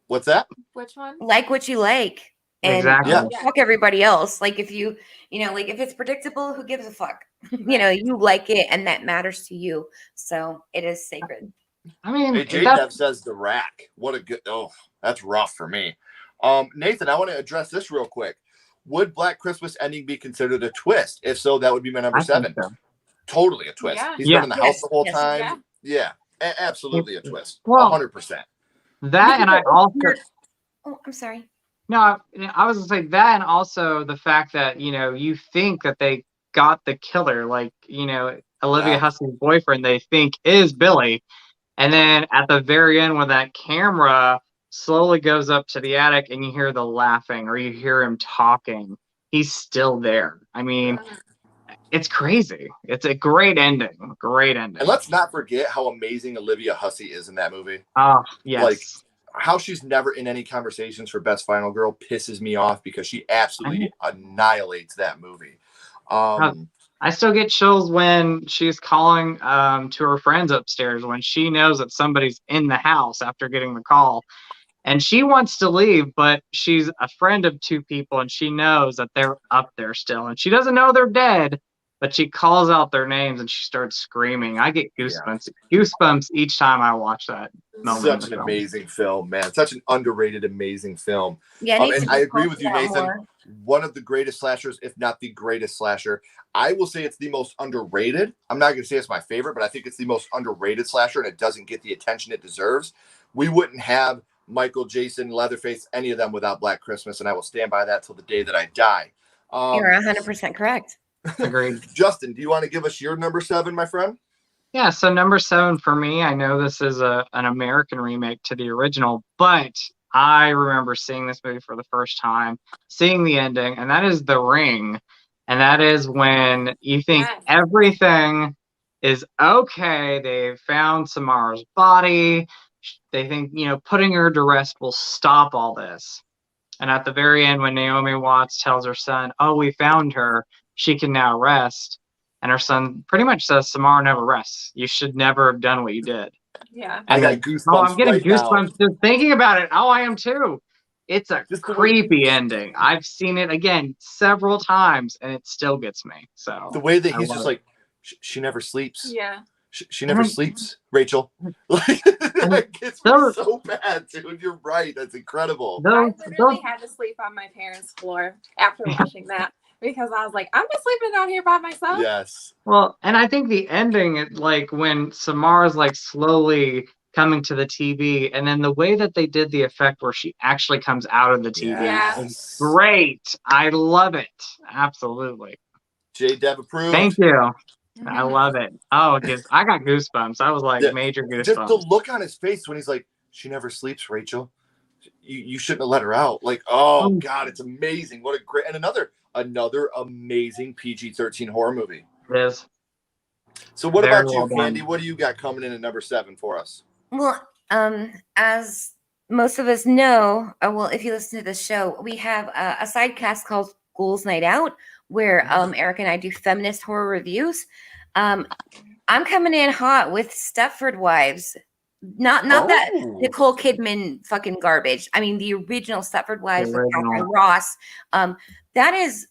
What's that? Which one? Like what you like. And fuck everybody else. Like if if it's predictable, who gives a fuck? You like it and that matters to you. So it is sacred. I mean, hey, J-Dev says the rack. What a good, that's rough for me. Nathan, I want to address this real quick. Would Black Christmas ending be considered a twist? If so, that would be my number 7. So. Totally a twist. Yeah. He's been in the house the whole time. Yeah, absolutely a twist. 100%. That and I also. Oh, I'm sorry. No, I was gonna say that, and also the fact that, you think that they got the killer, like, Olivia Yeah. Hussey's boyfriend, they think is Billy. And then at the very end, when that camera slowly goes up to the attic and you hear the laughing or you hear him talking, he's still there. I mean, it's crazy. It's a great ending. Great ending. And let's not forget how amazing Olivia Hussey is in that movie. Oh, yes. Like, how she's never in any conversations for Best Final Girl pisses me off because she absolutely annihilates that movie. I still get chills when she's calling to her friends upstairs when she knows that somebody's in the house after getting the call. And she wants to leave, but she's a friend of two people and she knows that they're up there still. And she doesn't know they're dead, but she calls out their names and she starts screaming. I get goosebumps each time I watch that moment. Such an amazing film, man. Such an underrated, amazing film. Yeah, and I agree with you, Nathan. More. One of the greatest slashers, if not the greatest slasher. I will say it's the most underrated. I'm not going to say it's my favorite, but I think it's the most underrated slasher, and it doesn't get the attention it deserves. We wouldn't have Michael, Jason, Leatherface, any of them without Black Christmas, and I will stand by that till the day that I die. You're 100% correct. Agreed. Justin, do you want to give us your number 7, my friend? Yeah, so number 7 for me, I know this is an American remake to the original, but I remember seeing this movie for the first time, seeing the ending, and that is The Ring. And that is when you think everything is okay. They found Samara's body. They think, putting her to rest will stop all this. And at the very end, when Naomi Watts tells her son, "Oh, we found her. She can now rest." And her son pretty much says, "Samara never rests. You should never have done what you did." Yeah. I got goosebumps. Oh, I'm getting right goosebumps now. just thinking about it. Oh, I am too. It's a Just creepy ending. I've seen it again several times, and it still gets me. So The way that I he's love just it. like, she never sleeps. Yeah. She never sleeps, Rachel. Like, that gets me so bad, dude. You're right. That's incredible. I literally had to sleep on my parents' floor after watching that because I was like, I'm just sleeping down here by myself. Yes. Well, and I think the ending, like when Samara's like slowly coming to the TV, and then the way that they did the effect where she actually comes out of the TV is great. I love it. Absolutely. J-Deb approved. Thank you. I love it. Oh, I got goosebumps. I was like major goosebumps. Just the look on his face when he's like, "She never sleeps, Rachel. You shouldn't have let her out." Like, oh God, it's amazing. What a great, and another amazing PG-13 horror movie. It is. So what Very about you, well done. Candy? What do you got coming in at number 7 for us? Well, as most of us know, well, if you listen to the show, we have a side cast called Ghouls Night Out, where Eric and I do feminist horror reviews. I'm coming in hot with Stepford Wives. Not that Nicole Kidman fucking garbage. I mean, the original Stepford Wives with Catherine Ross. That is,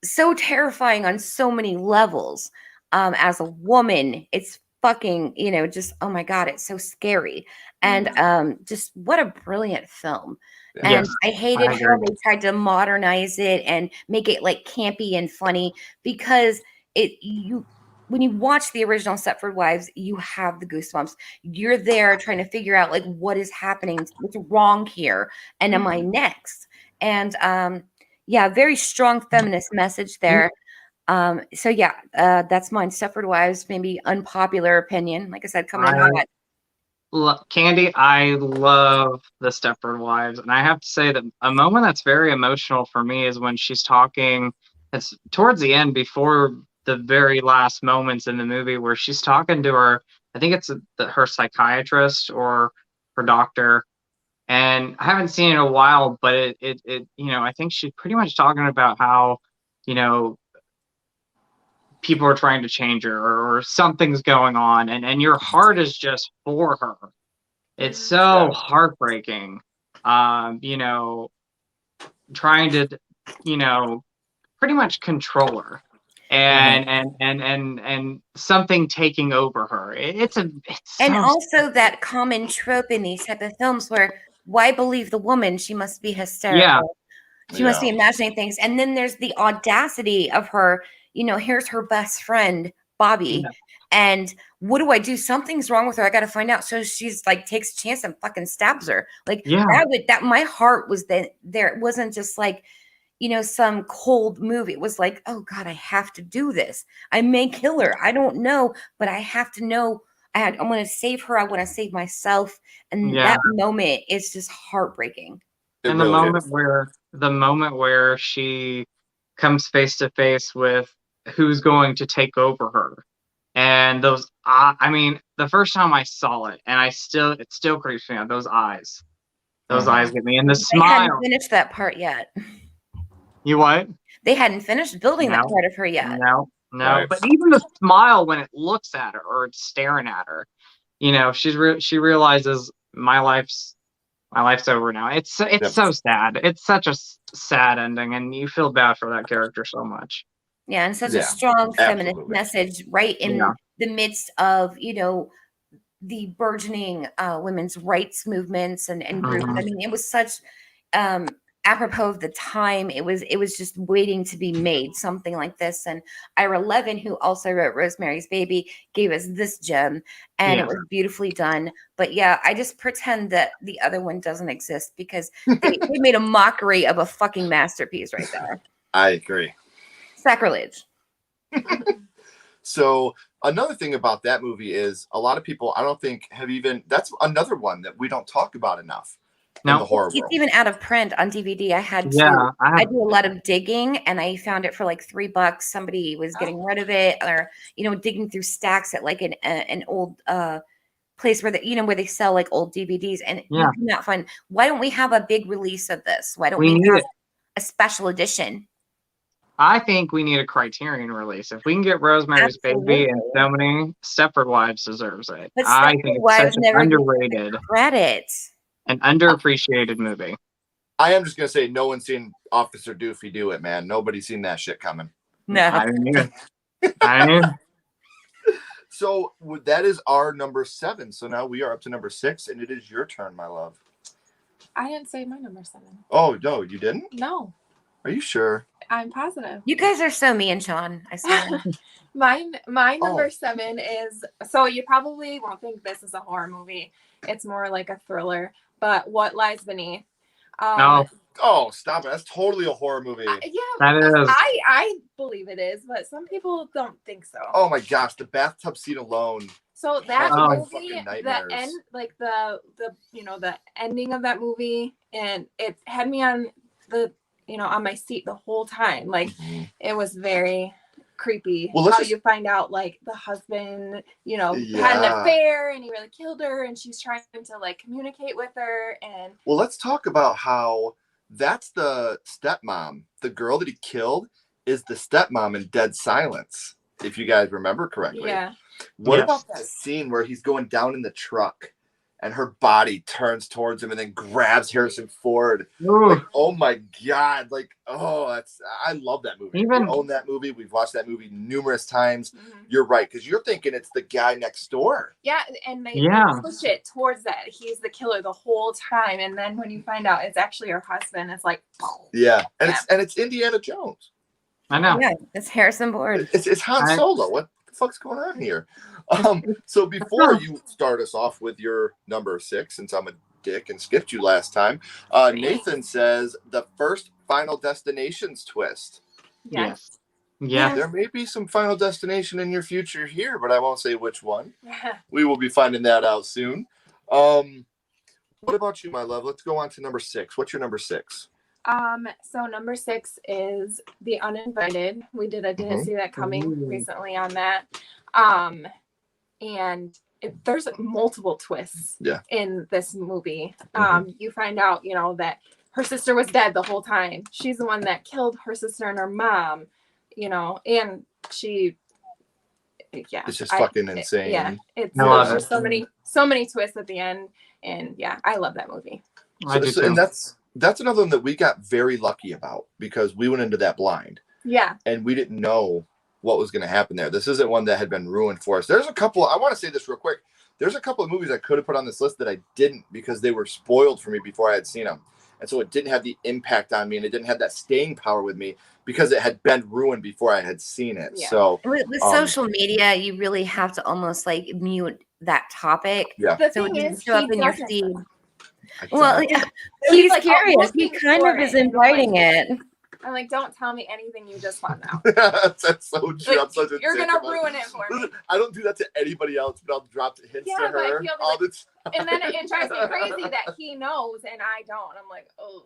so terrifying on so many levels. As a woman, it's fucking, just, oh my God, it's so scary. And just what a brilliant film. And I hated how they tried to modernize it and make it like campy and funny because when you watch the original Stepford Wives, you have the goosebumps. You're there trying to figure out like what is happening, what's wrong here, and am I next? And very strong feminist message there. That's mine. Stepford Wives, maybe unpopular opinion. Like I said, coming in hot. Candy, I love the Stepford Wives, and I have to say that a moment that's very emotional for me is when she's talking. It's towards the end, before the very last moments in the movie, where she's talking to her. I think it's her psychiatrist or her doctor, and I haven't seen it in a while. But it I think she's pretty much talking about how people are trying to change her or something's going on, and your heart is just for her. It's so heartbreaking. Trying to pretty much control her and something taking over her. Also that common trope in these type of films where why believe the woman? She must be hysterical. She must be imagining things. And then there's the audacity of her. Here's her best friend, Bobby, And what do I do? Something's wrong with her. I got to find out. So she's like, takes a chance and fucking stabs her. Like that my heart was there. It wasn't just like, some cold movie. It was like, oh God, I have to do this. I may kill her. I don't know, but I have to know. I'm going to save her. I want to save myself. And that moment is just heartbreaking. And the moment where she comes face to face with who's going to take over her. And those, the first time I saw it, and it still creeps me out. Those eyes get me. And the smile. They hadn't finished that part yet. You what? They hadn't finished building that part of her yet. No. Right. But even the smile when it looks at her or it's staring at her, she realizes my life's over now. It's so sad. It's such a sad ending, and you feel bad for that character so much. Yeah, and such a strong feminist message right in the midst of, the burgeoning women's rights movements and groups. I mean, it was such apropos of the time. It was just waiting to be made, something like this. And Ira Levin, who also wrote Rosemary's Baby, gave us this gem, and it was beautifully done. But yeah, I just pretend that the other one doesn't exist because they made a mockery of a fucking masterpiece right there. I agree. Sacrilege. So another thing about that movie is a lot of people, I don't think that's another one that we don't talk about enough. In the horror world. Even out of print on DVD. I do a lot of digging, and I found it for like $3. Somebody was getting rid of it, or digging through stacks at like an old place where where they sell like old DVDs, and you cannot find. Why don't we have a big release of this? Why don't we have a special edition? I think we need a Criterion release. If we can get Rosemary's Baby, and so many Stepford Wives deserves it. But I think it's such an underrated credits. An underappreciated movie. I am just gonna say, no one's seen Officer Doofy do it, man. Nobody's seen that shit coming. No, I didn't either. So that is our number 7. So now we are up to number 6, and it is your turn, my love. I didn't say my number 7. Oh no, you didn't? No. Are you sure? I'm positive. You guys are so mean, Sean. I swear. My number 7 is, so you probably won't think this is a horror movie. It's more like a thriller. But What Lies Beneath. No. Oh, stop it. That's totally a horror movie. That is. I believe it is, but some people don't think so. Oh my gosh, the bathtub scene alone. So that movie, the end, like the ending of that movie, and it had me on on my seat the whole time. Like it was very creepy. Well, how you find out like the husband, had an affair and he really killed her, and she's trying to like communicate with her. And well, let's talk about how that's the stepmom. The girl that he killed is the stepmom in Dead Silence, if you guys remember correctly. Yeah. What about that scene where he's going down in the truck and her body turns towards him and then grabs Harrison Ford? Like, oh my God. Like, I love that movie. We own that movie. We've watched that movie numerous times. Mm-hmm. You're right, because you're thinking it's the guy next door. Yeah, and they push it towards that. He's the killer the whole time. And then when you find out it's actually her husband, it's like, yeah. And it's Indiana Jones. I know. Yeah, it's Harrison Ford. It's Han Solo. What the fuck's going on here? So before you start us off with your number 6, since I'm a dick and skipped you last time, Nathan says the first Final Destinations twist. Yes. Yeah. There may be some Final Destination in your future here, but I won't say which one. We will be finding that out soon. What about you, my love? Let's go on to number 6. What's your number 6? So number 6 is The Uninvited. We didn't see that coming recently on that. And there's multiple twists in this movie. You find out, that her sister was dead the whole time. She's the one that killed her sister and her mom, and she, it's just fucking insane. There's so many twists at the end, and I love that movie. And that's another one that we got very lucky about, because we went into that blind. Yeah. And we didn't know what was going to happen there. This isn't one that had been ruined for us. There's a couple, I want to say this real quick. There's a couple of movies I could have put on this list that I didn't, because they were spoiled for me before I had seen them. and so it didn't have the impact on me, and it didn't have that staying power with me because it had been ruined before I had seen it. Yeah. So With social media, you really have to almost like mute that topic. yeah, The So it thing doesn't is, show up he in your doesn't. feed. I Well, don't. yeah, He's he's like, curious. He looking kind for of is it, and I'm like- inviting it. I'm like, don't tell me anything you just found out. That's so true. Like, I'm such a you're dick gonna about ruin it for me. Listen, I don't do that to anybody else, but I'll drop hints Yeah, to but her he'll be all the time. And then it drives me crazy that he knows and I don't. I'm like, oh.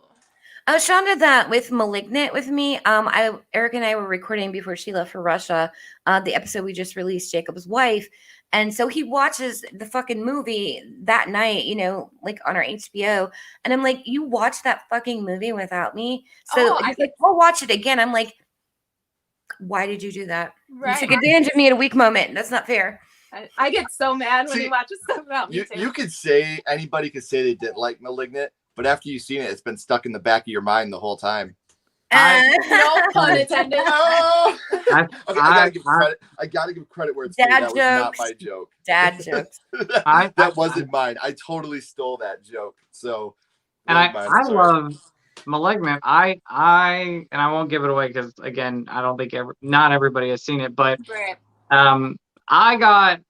Sean did that with Malignant with me. Eric and I were recording before she left for Russia. The episode we just released, Jacob's wife, and so he watches the fucking movie that night. You know, like on our HBO, and I'm like, "You watched that fucking movie without me?" So he's like, "We'll watch it again." I'm like, "Why did you do that? Right. You took advantage of me at a weak moment. That's not fair." I get so mad when See, he watches stuff about me too. You could say, anybody could say they didn't like Malignant, but after you've seen it, it's been stuck in the back of your mind the whole time. No pun intended. Oh! I- Okay, I gotta give credit. I gotta give credit where it's due. Dad That was not jokes. my joke. Dad jokes. That wasn't mine. I totally stole that joke. So, And really mine, I sorry. love Malignant. And I won't give it away because again, I don't think not everybody has seen it, but Right. I got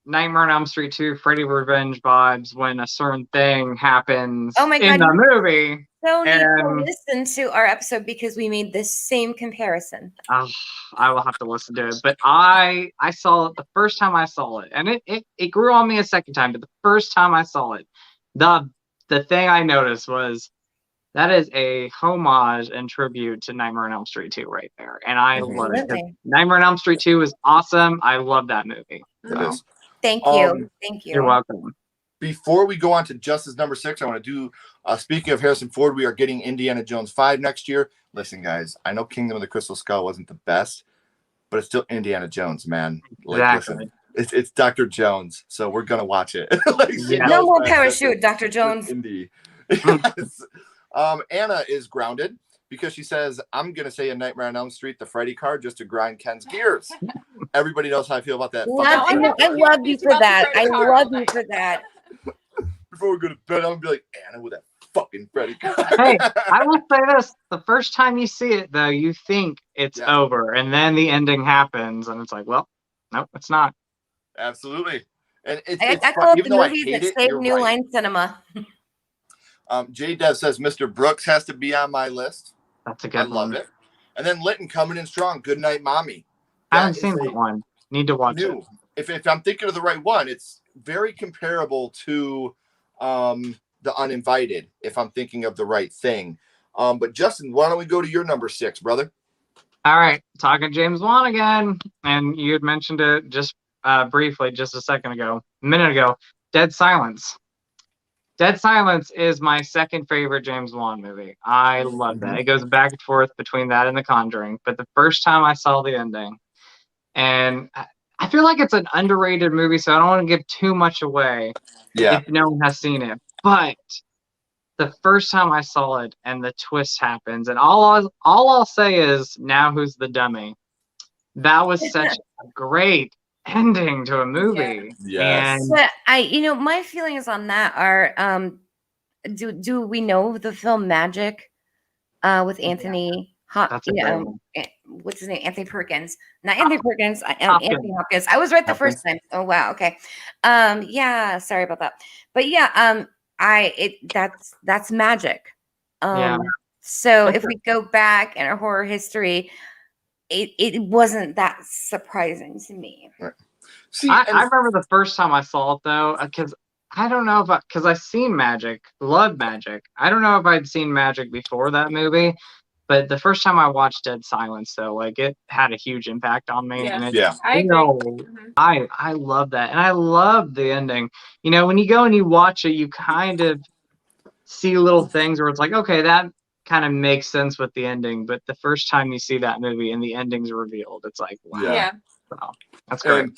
Nightmare on Elm Street 2, Freddy Revenge vibes when a certain thing happens Oh my in God. the movie. So need to And- listen to our episode because we made the same comparison. I will have to listen to it. But I saw it the first time I saw it, and it grew on me a second time. But the first time I saw it, the thing I noticed was that is a homage and tribute to Nightmare on Elm Street 2 right there, and I love it. 'Cause Absolutely. Nightmare on Elm Street 2 is awesome. I love that movie. It So, is. Thank you. Thank you. you're welcome. Before we go on to Justice number 6, I want to do, speaking of Harrison Ford, we are getting Indiana Jones 5 next year. Listen, guys, I know Kingdom of the Crystal Skull wasn't the best, but it's still Indiana Jones, man. Like, Exactly. listen, it's Dr. Jones, so we're going to watch it. Like, she Yeah. No knows more that. parachute, Dr. It's Jones. Indy. Yes. Anna is grounded because she says, I'm going to say a Nightmare on Elm Street, the Freddy card, just to grind Ken's gears. Everybody knows how I feel about that. I love you for that. I love you for that. Before we go to bed, I'm going to be like, Anna with that fucking Freddy card. Hey, I will say this: the first time you see it, though, you think it's over, and then the ending happens, and it's like, well, nope, it's not. Absolutely. And I fun. call it Even the though I movies hate that it, save you're New right. Line Cinema. J. Dev says Mr. Brooks has to be on my list. That's a good I one. love it. And then Litton coming in strong. Good night, mommy. I haven't That seen is that one. Need to watch new. it. If I'm thinking of the right one, it's very comparable to The Uninvited, if I'm thinking of the right thing. But Justin, why don't we go to your number 6, brother? All right, talking James Wan again, and you had mentioned it just briefly just a minute ago. Dead Silence. Dead Silence is my second favorite James Wan movie. I love that. It goes back and forth between that and The Conjuring. But the first time I saw the ending, and I feel like it's an underrated movie, so I don't want to give too much away if no one has seen it. But the first time I saw it and the twist happens, and all I'll say is, now who's the dummy? That was such a great ending to a movie. Yes. And But my feelings on that are, do we know the film Magic, with Anthony? That's a great one. What's his name? Anthony Perkins. Not Anthony Perkins. Anthony Hopkins. I was right the first time. Oh wow. Okay. Yeah. Sorry about that. But yeah. That's Magic. Yeah. So if we go back in our horror history, it wasn't that surprising to me. Right. See, I remember the first time I saw it though, because I don't know if because I've seen Magic, love Magic. I don't know if I'd seen Magic before that movie, but the first time I watched Dead Silence, though, like it had a huge impact on me. Yeah. And I agree. I love that, and I love the ending. You know, when you go and you watch it, you kind of see little things where it's like, okay, that kind of makes sense with the ending. But the first time you see that movie and the ending's revealed, it's like, wow, Yeah. So, that's great. And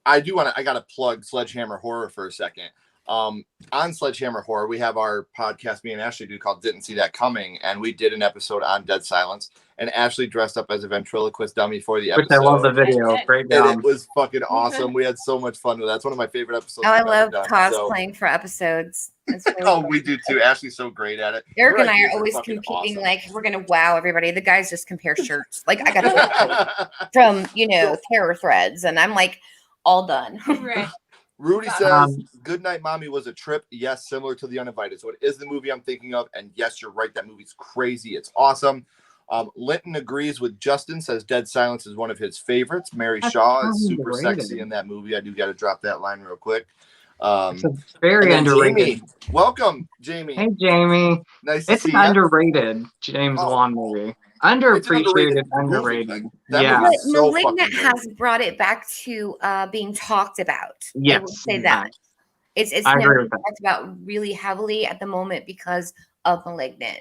I got to plug Sledgehammer Horror for a second. on Sledgehammer Horror, we have our podcast me and Ashley do called Didn't See That Coming, and we did an episode on Dead Silence, and Ashley dressed up as a ventriloquist dummy for the episode. Which I love the video. Great job. And it was fucking awesome. We had so much fun with that. That's one of my favorite episodes. Oh, I we've love ever done, cosplaying for episodes. It's really Oh, fun. we do too. Ashley's so great at it. Eric Her and I ideas are always fucking competing, awesome. like, we're going to wow everybody. The guys just compare shirts. Like, I got to from, terror threads, and I'm like, all done. Right. Rudy says, Good Night Mommy was a trip. Yes, similar to The Uninvited. So it is the movie I'm thinking of. And yes, you're right. That movie's crazy. It's awesome. Linton agrees with Justin, says Dead Silence is one of his favorites. Mary Shaw is super sexy in that movie. I do got to drop that line real quick. It's a very underrated. Jamie, welcome, Jamie. Hey, Jamie. Nice to It's see an you. underrated James Wan movie. Underappreciated, underrated. That movie is so Malignant fucking good. has brought it back to being talked about. I Yes. will say that. It's I agree never with that. talked about really heavily at the moment because of Malignant.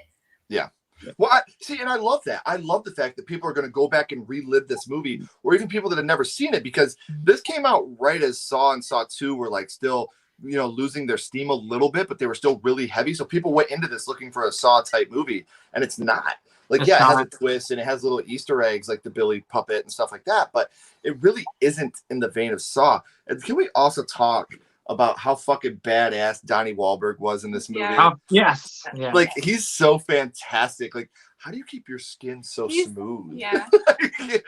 Well, and I love that. I love the fact that people are going to go back and relive this movie, or even people that have never seen it, because this came out right as Saw and Saw 2 were like still, losing their steam a little bit, but they were still really heavy. So people went into this looking for a Saw type movie, and it's not. Like, It's it has a not. twist and it has little Easter eggs like the Billy puppet and stuff like that, but it really isn't in the vein of Saw. And can we also talk about how fucking badass Donnie Wahlberg was in this movie? Yeah. Oh, yes. Yeah. Like, he's so fantastic. Like, how do you keep your skin so smooth? Yeah. And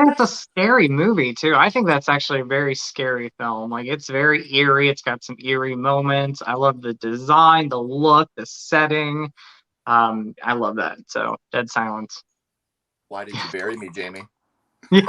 it's a scary movie too. I think that's actually a very scary film. Like, it's very eerie. It's got some eerie moments. I love the design, the look, the setting. I love that. So, Dead Silence. Why did you bury me, Jamie? Yeah.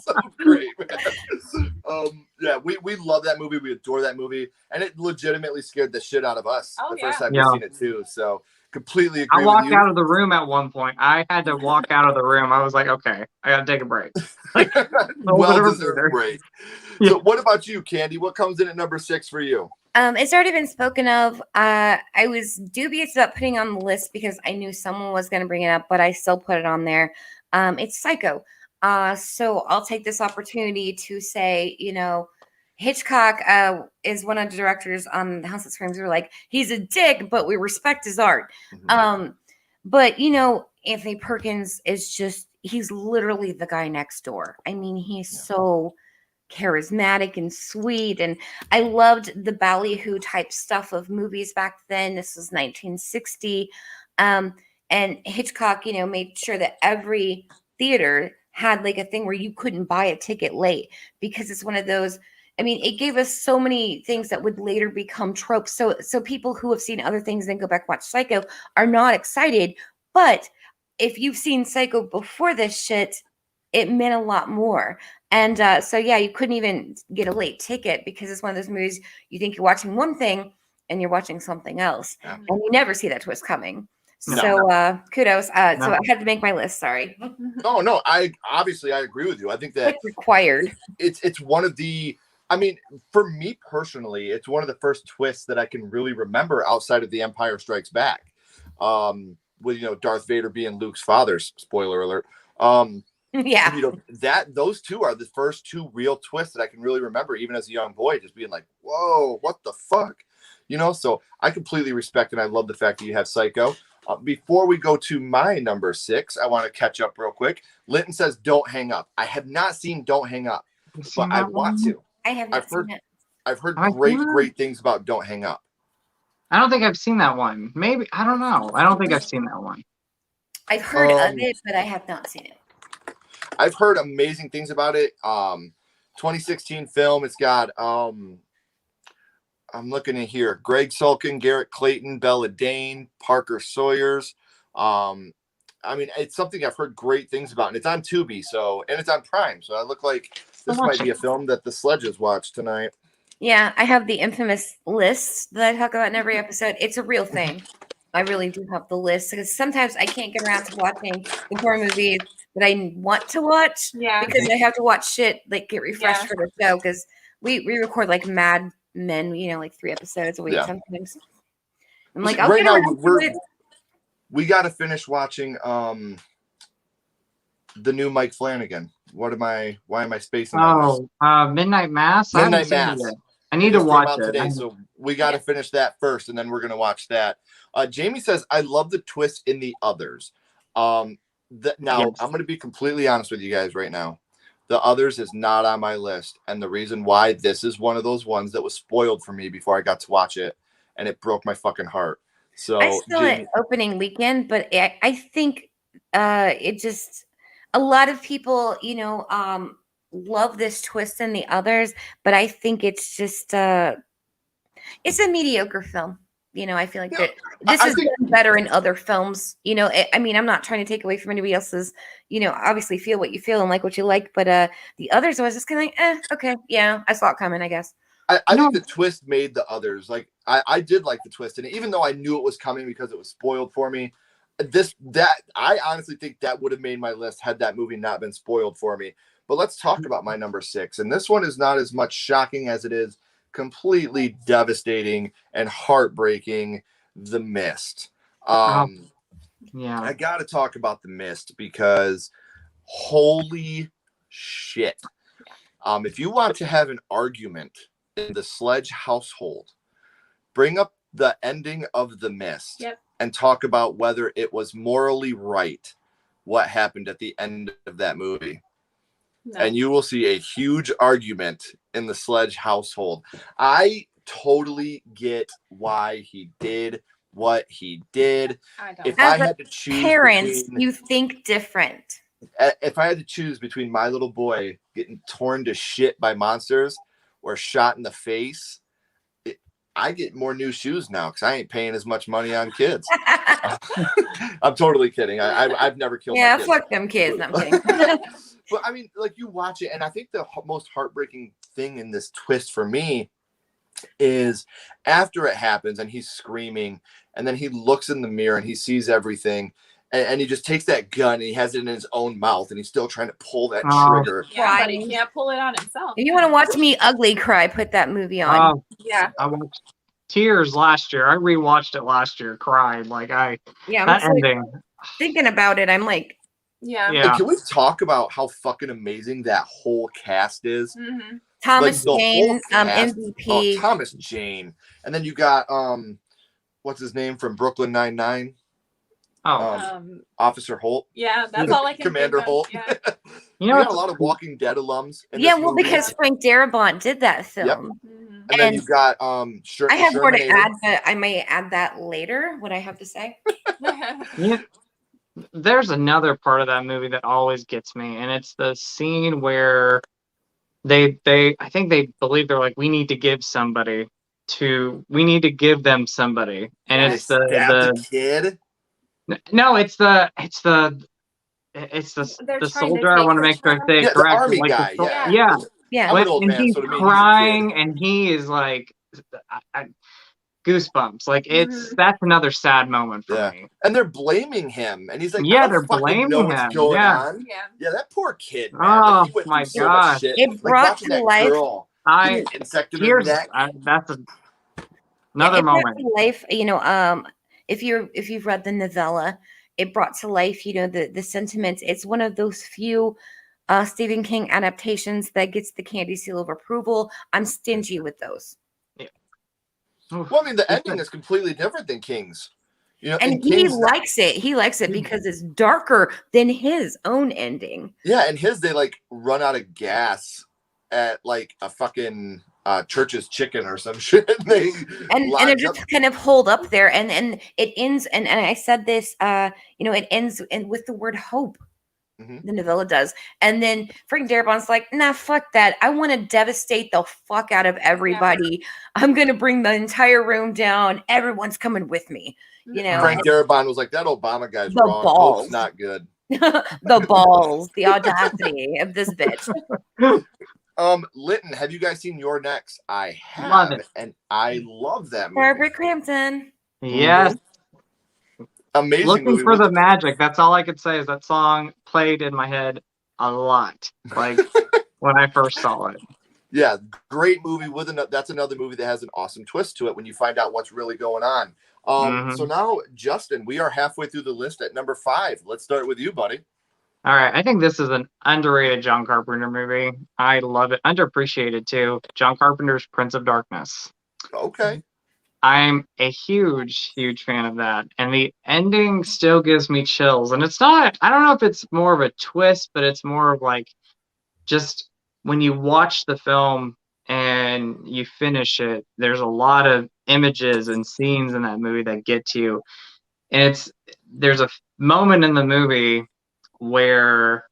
So great, man. Yeah, we love that movie. We adore that movie, and it legitimately scared the shit out of us Oh, the first yeah. time Yeah. we've seen it too. So completely agree I with walked you. out of the room at one point. I had to walk out of the room. I was like, okay, I gotta take a break. Like, Well deserved break. Yeah. So what about you, Candy? What comes in at number 6 for you? It's already been spoken of. I was dubious about putting on the list because I knew someone was going to bring it up, but I still put it on there. It's Psycho. So I'll take this opportunity to say, Hitchcock is one of the directors on The House That Screams. We're like, he's a dick, but we respect his art. But Anthony Perkins is he's literally the guy next door. I mean, he's so charismatic and sweet, and I loved the ballyhoo type stuff of movies back then. This was 1960, and Hitchcock made sure that every theater had like a thing where you couldn't buy a ticket late, because it's one of those, it gave us so many things that would later become tropes. So people who have seen other things and go back and watch Psycho are not excited, but if you've seen Psycho before this shit, it meant a lot more. And you couldn't even get a late ticket, because it's one of those movies you think you're watching one thing and you're watching something else. Yeah. And you never see that twist coming. No. So kudos. So No. I had to make my list. Sorry. No, I agree with you. I think that It's required. it's one of the, for me personally, it's one of the first twists that I can really remember outside of The Empire Strikes Back. With Darth Vader being Luke's father, spoiler alert. Yeah. Those two are the first two real twists that I can really remember, even as a young boy, just being like, whoa, what the fuck? So I completely respect, and I love the fact that you have Psycho. Before we go to my number 6, I want to catch up real quick. Linton says, Don't Hang Up. I have not seen Don't Hang Up, but I want to. I have not seen it. I've heard I great things about Don't Hang Up. I don't think I've seen that one. Maybe, I don't know. I don't think I've seen that one. I've heard of it, but I have not seen it. I've heard amazing things about it. 2016 film. It's got I'm looking in here. Greg Sulkin, Garrett Clayton, Bella Dane, Parker Sawyers. It's something I've heard great things about, and it's on Tubi, and it's on Prime. So I look like this might be a film that the Sledges watch tonight. Yeah, I have the infamous list that I talk about in every episode. It's a real thing. I really do have the list, because sometimes I can't get around to watching the horror movies that I want to watch, Yeah. because I have to watch shit, like get refreshed Yeah. for the show, because we record like Mad Men, like 3 episodes a week sometimes. I'm like, I'll right get now around to it. we got to finish watching the new Mike Flanagan. Why am I spacing on this? Midnight Mass? I haven't Midnight seen it Mass. yet. I need It to just came watch out it. today, so we got to finish that first, and then we're gonna watch that. Jamie says, "I love the twist in the others." Now Yes. I'm gonna be completely honest with you guys right now. The others is not on my list, and the reason why, this is one of those ones that was spoiled for me before I got to watch it, and it broke my fucking heart. So I saw it Jamie, opening weekend, but I think it just a lot of people, love this twist and the others, but I think it's just it's a mediocre film. I feel like Yeah, that this I is think- done better in other films. I mean, I'm not trying to take away from anybody else's. Obviously feel what you feel and like what you like, but the others I was just kind of like, okay, yeah, I saw it coming, I guess. I think the twist made the others. Like I did like the twist, and even though I knew it was coming because it was spoiled for me, I honestly think that would have made my list had that movie not been spoiled for me. But let's talk about my number 6, and this one is not as much shocking as it is completely devastating and heartbreaking. The Mist. Yeah. I got to talk about The Mist because holy shit. If you want to have an argument in the Sledge household, bring up the ending of The Mist and talk about whether it was morally right what happened at the end of that movie. No. And you will see a huge argument in the Sledge household. I totally get why he did what he did. If I had to choose parents, you think different. If I had to choose between my little boy getting torn to shit by monsters or shot in the face, I get more new shoes now because I ain't paying as much money on kids. I'm totally kidding. I've never killed my kids. Fuck them kids. No, I'm kidding. But I mean, like, you watch it, and I think the most heartbreaking thing in this twist for me is after it happens and he's screaming, and then he looks in the mirror and he sees everything, and he just takes that gun and he has it in his own mouth and he's still trying to pull that trigger. Yeah, but he can't pull it on himself. If you want to watch me ugly cry, put that movie on. Yeah. I watched Tears last year. I rewatched it last year, cried. That ending. Thinking about it, I'm like, yeah. Hey, can we talk about how fucking amazing that whole cast is? Mm-hmm. Thomas Jane, MVP. Thomas Jane. And then you got what's his name from Brooklyn Nine-Nine? Officer Holt. Yeah, that's all I can Commander think of. Holt. Yeah. We got a lot of Walking Dead alums. Because Frank Darabont did that film. Yep. Mm-hmm. And then you've got I have more to add, but I may add that later. What I have to say. There's another part of that movie that always gets me, and it's the scene where I think they believe they're like, we need to give them somebody, and it's the kid. No, it's the soldier. I want to make sure I say it correct. The army guy. Yeah. And he's crying, and he is like, goosebumps. Like that's another sad moment for me. And they're blaming him, and he's like, they're blaming him. What's going on. Yeah, that poor kid. Man. Oh my god! It brought to life. Tears. That's another moment. To life, if you've read the novella, it brought to life, the sentiments. It's one of those few Stephen King adaptations that gets the candy seal of approval. I'm stingy with those. Well, I mean, the ending is completely different than King's. And he likes it. He likes it because it's darker than his own ending. Yeah, and they like run out of gas at like a fucking Church's Chicken or some shit. And they're just kind of holed up there, and it ends. And I said this, it ends with the word hope. Mm-hmm. The novella does. And then Frank Darabont's like, nah, fuck that. I want to devastate the fuck out of everybody. Yeah. I'm going to bring the entire room down. Everyone's coming with me. Frank Darabont was like, that Obama guy's wrong. Balls. Hope's not good. The balls, the audacity of this bitch. Lytton, have you guys seen Your Next? I have. Love it. And I love that movie. Barbara Crampton. Yes. Amazing Looking movie. for the magic. That's all I could say is that song played in my head a lot. Like when I first saw it. Yeah, great movie. That's another movie that has an awesome twist to it when you find out what's really going on. So now, Justin, we are halfway through the list at number 5. Let's start with you, buddy. All right, I think this is an underrated John Carpenter movie. I love it. Underappreciated too. John Carpenter's Prince of Darkness. Okay. I'm a huge, huge fan of that. And the ending still gives me chills. And it's not, I don't know if it's more of a twist, but it's more of like just when you watch the film and you finish it, there's a lot of images and scenes in that movie that get to you. And there's a moment in the movie where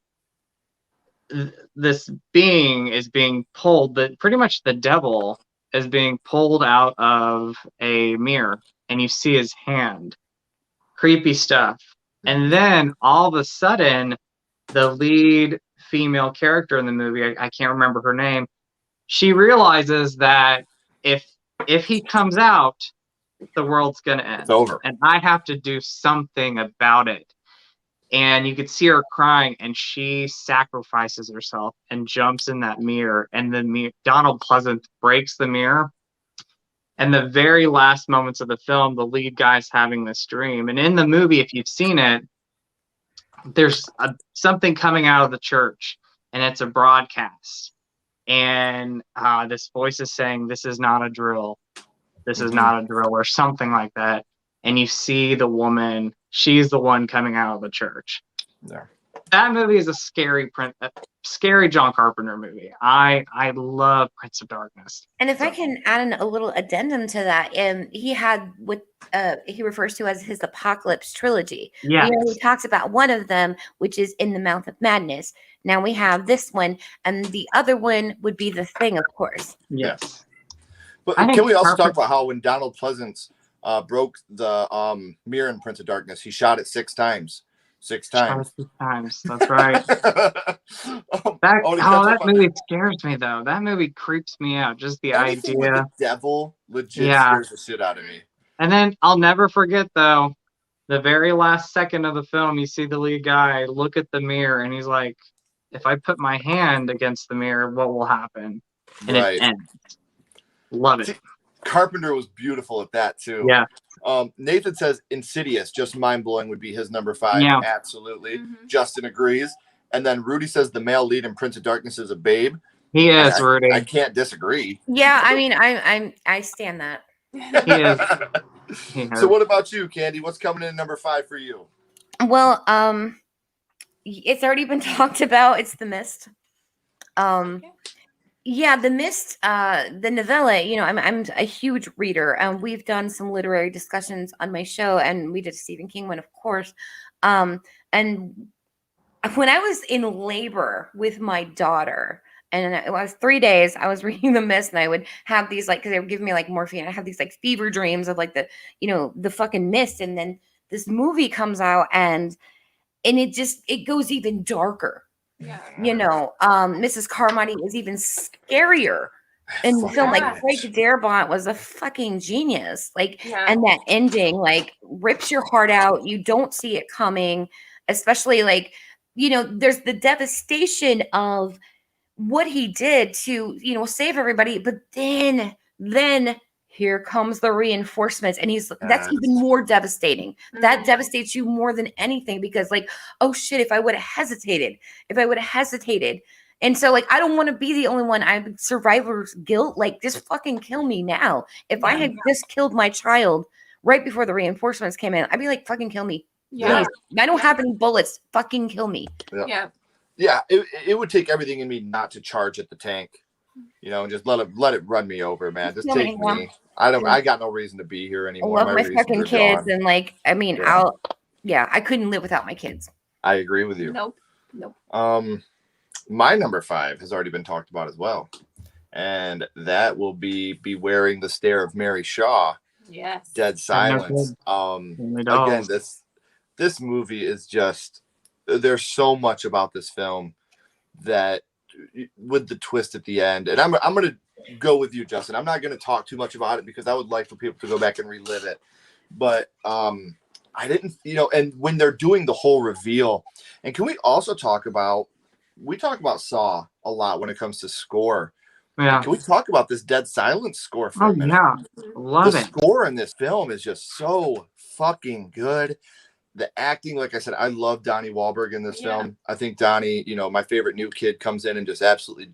this being is being pulled, pretty much the devil is being pulled out of a mirror, and you see his hand. Creepy stuff. And then all of a sudden, the lead female character in the movie, I can't remember her name, she realizes that if he comes out, the world's gonna end. It's over. And I have to do something about it. And you could see her crying, and she sacrifices herself and jumps in that mirror. And Donald Pleasance breaks the mirror. And the very last moments of the film, the lead guy's having this dream. And in the movie, if you've seen it, there's something coming out of the church, and it's a broadcast. And this voice is saying, "This is not a drill. This is not a drill," or something like that. And you see the woman, she's the one coming out of the church. Yeah. That movie is a scary John Carpenter movie. I love Prince of Darkness. And if I can add in a little addendum to that, he had what he refers to as his Apocalypse trilogy. Yeah. He talks about one of them, which is In the Mouth of Madness. Now we have this one, and the other one would be The Thing, of course. Yes. But can we also talk about how when Donald Pleasance broke the mirror in Prince of Darkness, he shot it 6 times. 6 times. 6 times. That's right. That movie scares me though. That movie creeps me out. Just the Anything with idea. the devil legit scares the shit out of me. And then I'll never forget though, the very last second of the film, you see the lead guy look at the mirror, and he's like, "If I put my hand against the mirror, what will happen?" And it ends. Love it. See, Carpenter was beautiful at that too. Yeah. Nathan says Insidious, just mind blowing, would be his number 5. Yeah. Absolutely. Justin agrees. And then Rudy says the male lead in Prince of Darkness is a babe. He is, Rudy. I can't disagree. Yeah, I mean, I stand that. He is. So what about you, Candy? What's coming in number 5 for you? Well, it's already been talked about. It's The Mist. Yeah, The Mist, the novella, I'm a huge reader. We've done some literary discussions on my show, and we did a Stephen King one, of course. And when I was in labor with my daughter, and it was 3 days, I was reading The Mist, and I would have these, because they would give me morphine. I have these fever dreams of the fucking mist. And then this movie comes out, and it goes even darker. Yeah. Mrs. Carmody is even scarier in the film. Craig Darabont was a fucking genius. And that ending, rips your heart out. You don't see it coming, especially there's the devastation of what he did to, save everybody. But then here comes the reinforcements, and that's even more devastating. That devastates you more than anything, because oh shit, if I would have hesitated. And so I don't want to be the only one. I'm survivor's guilt. Just fucking kill me now. If I had just killed my child right before the reinforcements came in, I'd be fucking kill me. Yeah. Please. I don't have any bullets. Fucking kill me. Yeah. It would take everything in me not to charge at the tank. Just let it run me over, man. Just take me. I got no reason to be here anymore. I love my fucking kids, gone. and I couldn't live without my kids. I agree with you. Nope. My number 5 has already been talked about as well, and that will be Bewaring the Stare of Mary Shaw. Yes. Dead Silence. Again, this movie is just, there's so much about this film that, with the twist at the end, and I'm going to go with you, Justin. I'm not going to talk too much about it, because I would like for people to go back and relive it. But I didn't, and when they're doing the whole reveal, and can we also talk about Saw a lot when it comes to score. Yeah. Can we talk about this Dead Silence score for a minute? Yeah. Love the it. score in this film is just so fucking good. the acting, like I said, I love Donnie Wahlberg in this film. I think Donnie, you know, my favorite new kid, comes in and just absolutely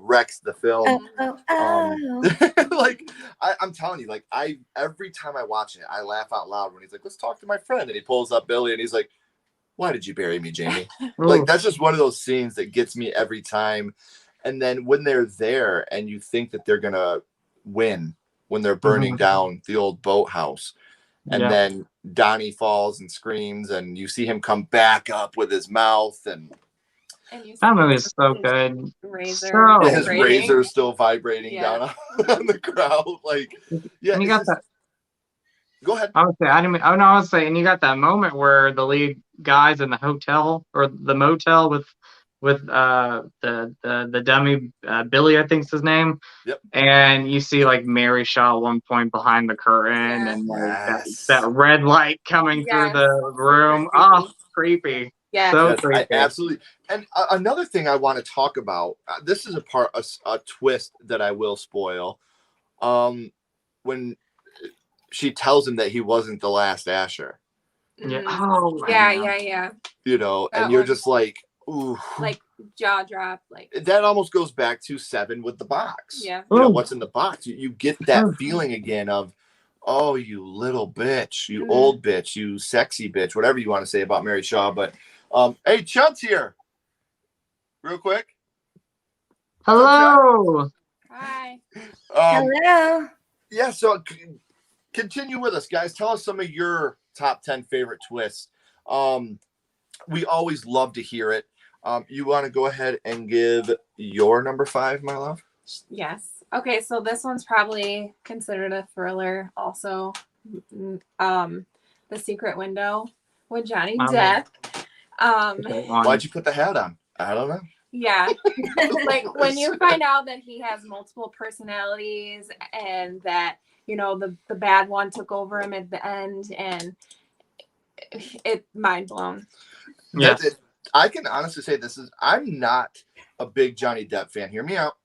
wrecks the film. Like I'm telling you, like every time I watch it, I laugh out loud when he's like, let's talk to my friend, and he pulls up Billy and he's like, why did you bury me, Jamie? Like, that's just one of those scenes that gets me every time. And then when they're there and you think that they're gonna win when they're burning down the old boathouse, and then Donnie falls and screams, and you see him come back up with his mouth, and that movie is so good. His razor still vibrating down on the crowd. Like, and you got that. Go ahead. I would say, I would say, and you got that moment where the lead guy's in the hotel or the motel with the dummy Billy, I think's his name. Yep. And you see like Mary Shaw at one point behind the curtain, and like that red light coming through the room. Oh, creepy. Yeah, so creepy. Absolutely. And another thing I want to talk about. This is a twist that I will spoil. When she tells him that he wasn't the last Asher. Yeah. Oh, yeah. You know, and you're just like, ooh. Like jaw drop. Like that almost goes back to 7 with the box. Yeah. You know, what's in the box? You get that feeling again of, oh, you little bitch, you old bitch, you sexy bitch, whatever you want to say about Mary Shaw. But hey, Chud's here. Real quick. Hello. Hi. Hello. Yeah, so continue with us, guys. Tell us some of your top 10 favorite twists. We always love to hear it. You want to go ahead and give your number 5, my love? Yes. Okay, so this one's probably considered a thriller also. The Secret Window with Johnny Depp. Why'd you put the hat on? I don't know. Yeah. Like when you find out that he has multiple personalities and that, you know, the bad one took over him at the end, and it mind blown. Yeah. I can honestly say I'm not a big Johnny Depp fan. Hear me out.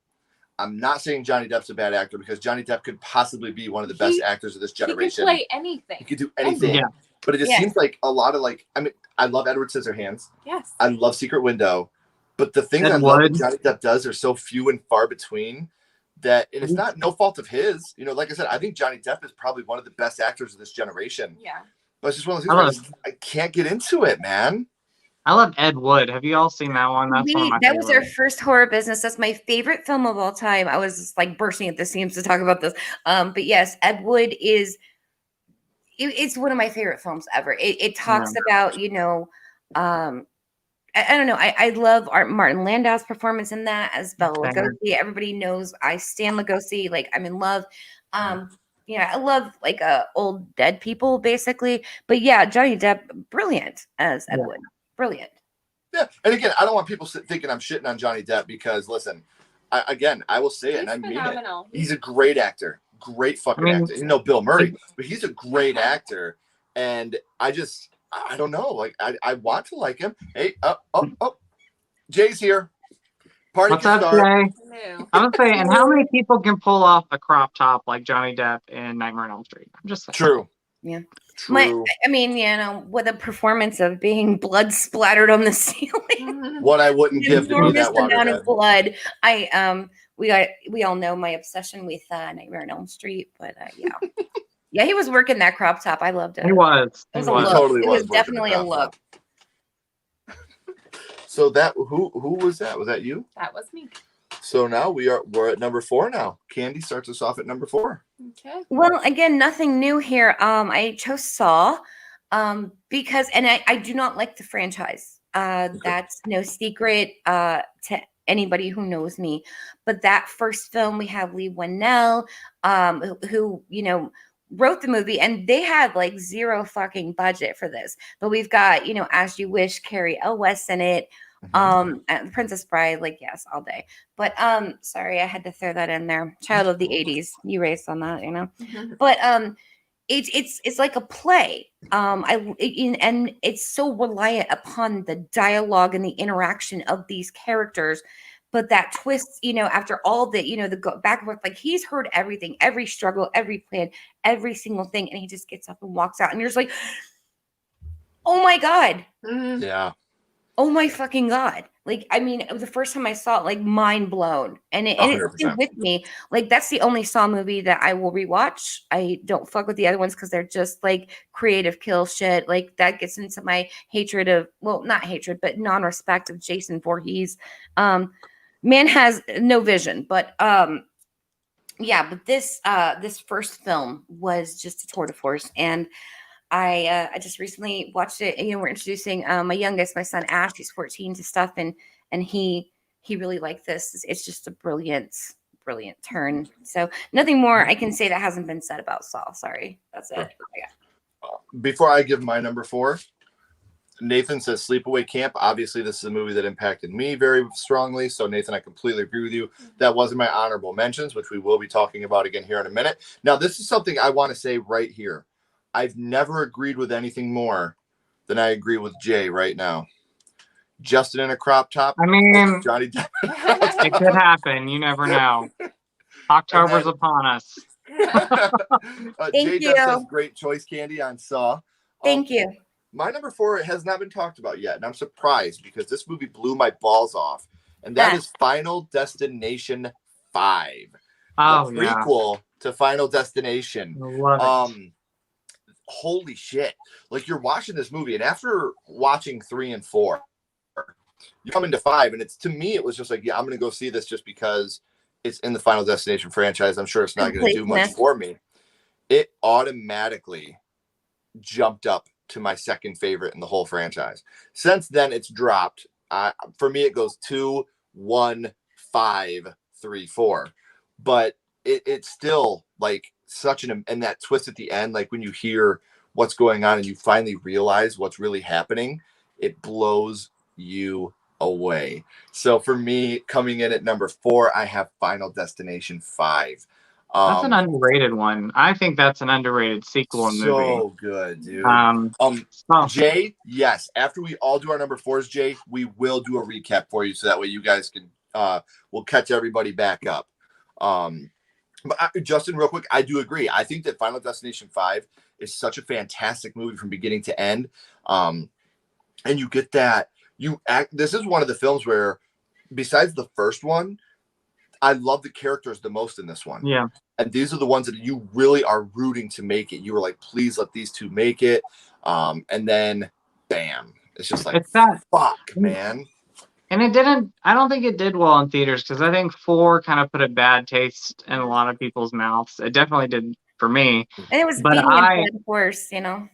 I'm not saying Johnny Depp's a bad actor, because Johnny Depp could possibly be one of the best actors of this generation. He could play anything. He could do anything. Yeah. But it just seems like a lot of I love Edward Scissorhands. Yes. I love Secret Window. But the things I love that Johnny Depp does are so few and far between that, and it's not no fault of his. You know, like I said, I think Johnny Depp is probably one of the best actors of this generation. Yeah. But it's just one of those things I can't get into it, man. I love Ed Wood. Have you all seen that one? That's one of my That was our first horror business. That's my favorite film of all time. I was just like bursting at the seams to talk about this. But yes, Ed Wood it's one of my favorite films ever. It talks about, you know, I don't know. I love Martin Landau's performance in that as Bela Lugosi. Everybody knows I stan Lugosi. Like, I'm in love. Yeah, I love like old dead people basically. But yeah, Johnny Depp, brilliant as Ed Wood. Brilliant. Yeah, and again, I don't want people thinking I'm shitting on Johnny Depp, because listen, I will say it, and I mean it. He's a great actor, great fucking actor. You know, Bill Murray, but he's a great actor, and I don't know, like I want to like him. Hey, Jay's here. Party What's up, Jay? I'm gonna say, and how many people can pull off a crop top like Johnny Depp in Nightmare on Elm Street? I'm just saying. True. Yeah. I mean, you know, with a performance of being blood splattered on the ceiling. What I wouldn't give to be that amount of blood. We all know my obsession with Nightmare on Elm Street, but yeah, he was working that crop top. I loved it. He was. It was a look. It was definitely a look. So that who was that? Was that you? That was me. So now we're at number 4 now. Candy starts us off at number 4. Okay. Well, again, nothing new here. I chose Saw because, and I do not like the franchise. That's no secret to anybody who knows me. But that first film, we have Lee Winnell, who you know wrote the movie, and they had like zero fucking budget for this. But we've got, you know, As You Wish, Carrie Elwes in it. Princess Bride, like, yes, all day. But sorry, I had to throw that in there. Child of the 80s. You raised on that, you know. But it's like a play. And it's so reliant upon the dialogue and the interaction of these characters. But that twist, you know, after all the, you know, the go back and forth, like he's heard everything, every struggle, every plan, every single thing, and he just gets up and walks out, and you're just like, Oh my God. Mhm. Yeah. Oh my fucking God. Like, I mean, the first time I saw it, like mind blown. And it stayed 100%. with me. Like, that's the only Saw movie that I will rewatch. I don't fuck with the other ones because they're just like creative kill shit. Like, that gets into my hatred of, well, not hatred, but non-respect of Jason Voorhees. Man has no vision. But yeah, but this first film was just a tour de force. And I just recently watched it. You know, we're introducing my youngest, my son Ash, he's 14, to stuff, and he really liked this. It's just a brilliant turn. So nothing more I can say that hasn't been said about Saul. Sorry, that's it. Before I give my number 4, Nathan says Sleepaway Camp. Obviously, this is a movie that impacted me very strongly. So, Nathan, I completely agree with you. That wasn't my honorable mentions, which we will be talking about again here in a minute. Now, this is something I want to say right here. I've never agreed with anything more than I agree with Jay right now. Justin in a crop top. I mean, Johnny Depp. it could happen. You never know. October's upon us. Jay you. says great choice, Candy, on Saw. Thank you. My number 4 has not been talked about yet, and I'm surprised because this movie blew my balls off, and that is Final Destination 5. Oh, the yeah. prequel to Final Destination. I love it. Holy shit. Like, you're watching this movie, and after watching 3 and 4, you come into 5, and it's, to me, it was just like, yeah, I'm going to go see this just because it's in the Final Destination franchise. I'm sure it's not going to do much for me. It automatically jumped up to my second favorite in the whole franchise. Since then, it's dropped. For me, it goes 2, 1, 5, 3, 4. But it's still like such and that twist at the end, like when you hear what's going on and you finally realize what's really happening, it blows you away. So for me, coming in at number 4, I have Final Destination 5. That's an underrated one. I think that's an underrated sequel movie. So good, dude. Jay, yes. After we all do our number 4s, Jay, we will do a recap for you so that way you guys can we'll catch everybody back up. But Justin, real quick, I do agree. I think that Final Destination 5 is such a fantastic movie from beginning to end. And you get that this is one of the films where, besides the first one, I love the characters the most in this one. Yeah. And these are the ones that you really are rooting to make it. You were like, please let these two make it. And then, bam. It's just like, fuck, man. And I don't think it did well in theaters because I think 4 kind of put a bad taste in a lot of people's mouths. It definitely did for me. And it was beating a dead horse, you know?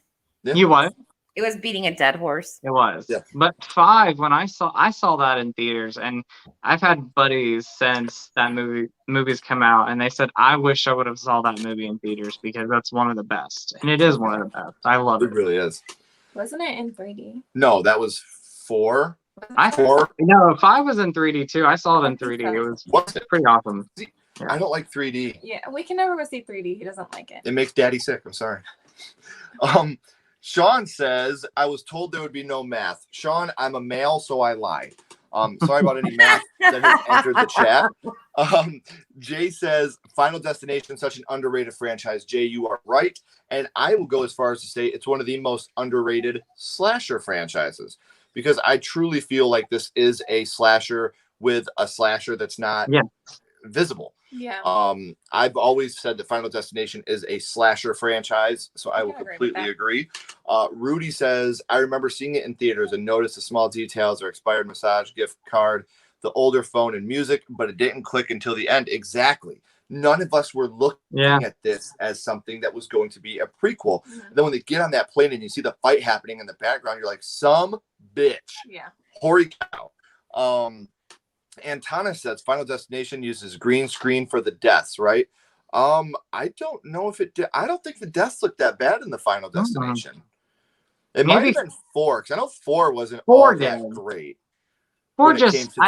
Yeah. You what? It was beating a dead horse. It was. Yeah. But 5, when I saw that in theaters, and I've had buddies since that movie's come out, and they said, I wish I would have saw that movie in theaters because that's one of the best. And it is one of the best. I love it. It really is. Wasn't it in 3D? No, that was 4. 4? No, 5 was in 3D too. I saw it in 3D. It was pretty awesome. Yeah. I don't like 3D. Yeah, we can never go see 3D. He doesn't like it. It makes Daddy sick. I'm sorry. Sean says, I was told there would be no math. Sean, I'm a male, so I lie. Sorry about any math that has entered the chat. Jay says, Final Destination, such an underrated franchise. Jay, you are right. And I will go as far as to say it's one of the most underrated slasher franchises because I truly feel like this is a slasher with a slasher that's not visible. Yeah. I've always said that Final Destination is a slasher franchise, so I will completely agree. Rudy says, I remember seeing it in theaters and noticed the small details or expired massage gift card, the older phone and music, but it didn't click until the end. Exactly. None of us were looking at this as something that was going to be a prequel. Mm-hmm. And then when they get on that plane and you see the fight happening in the background, you're like, some bitch. Yeah. Holy cow. Antana says Final Destination uses green screen for the deaths, right? I don't know if it did. I don't think the deaths looked that bad in the Final Destination. It might have been 4, because I know 4 wasn't all that great. 4 just...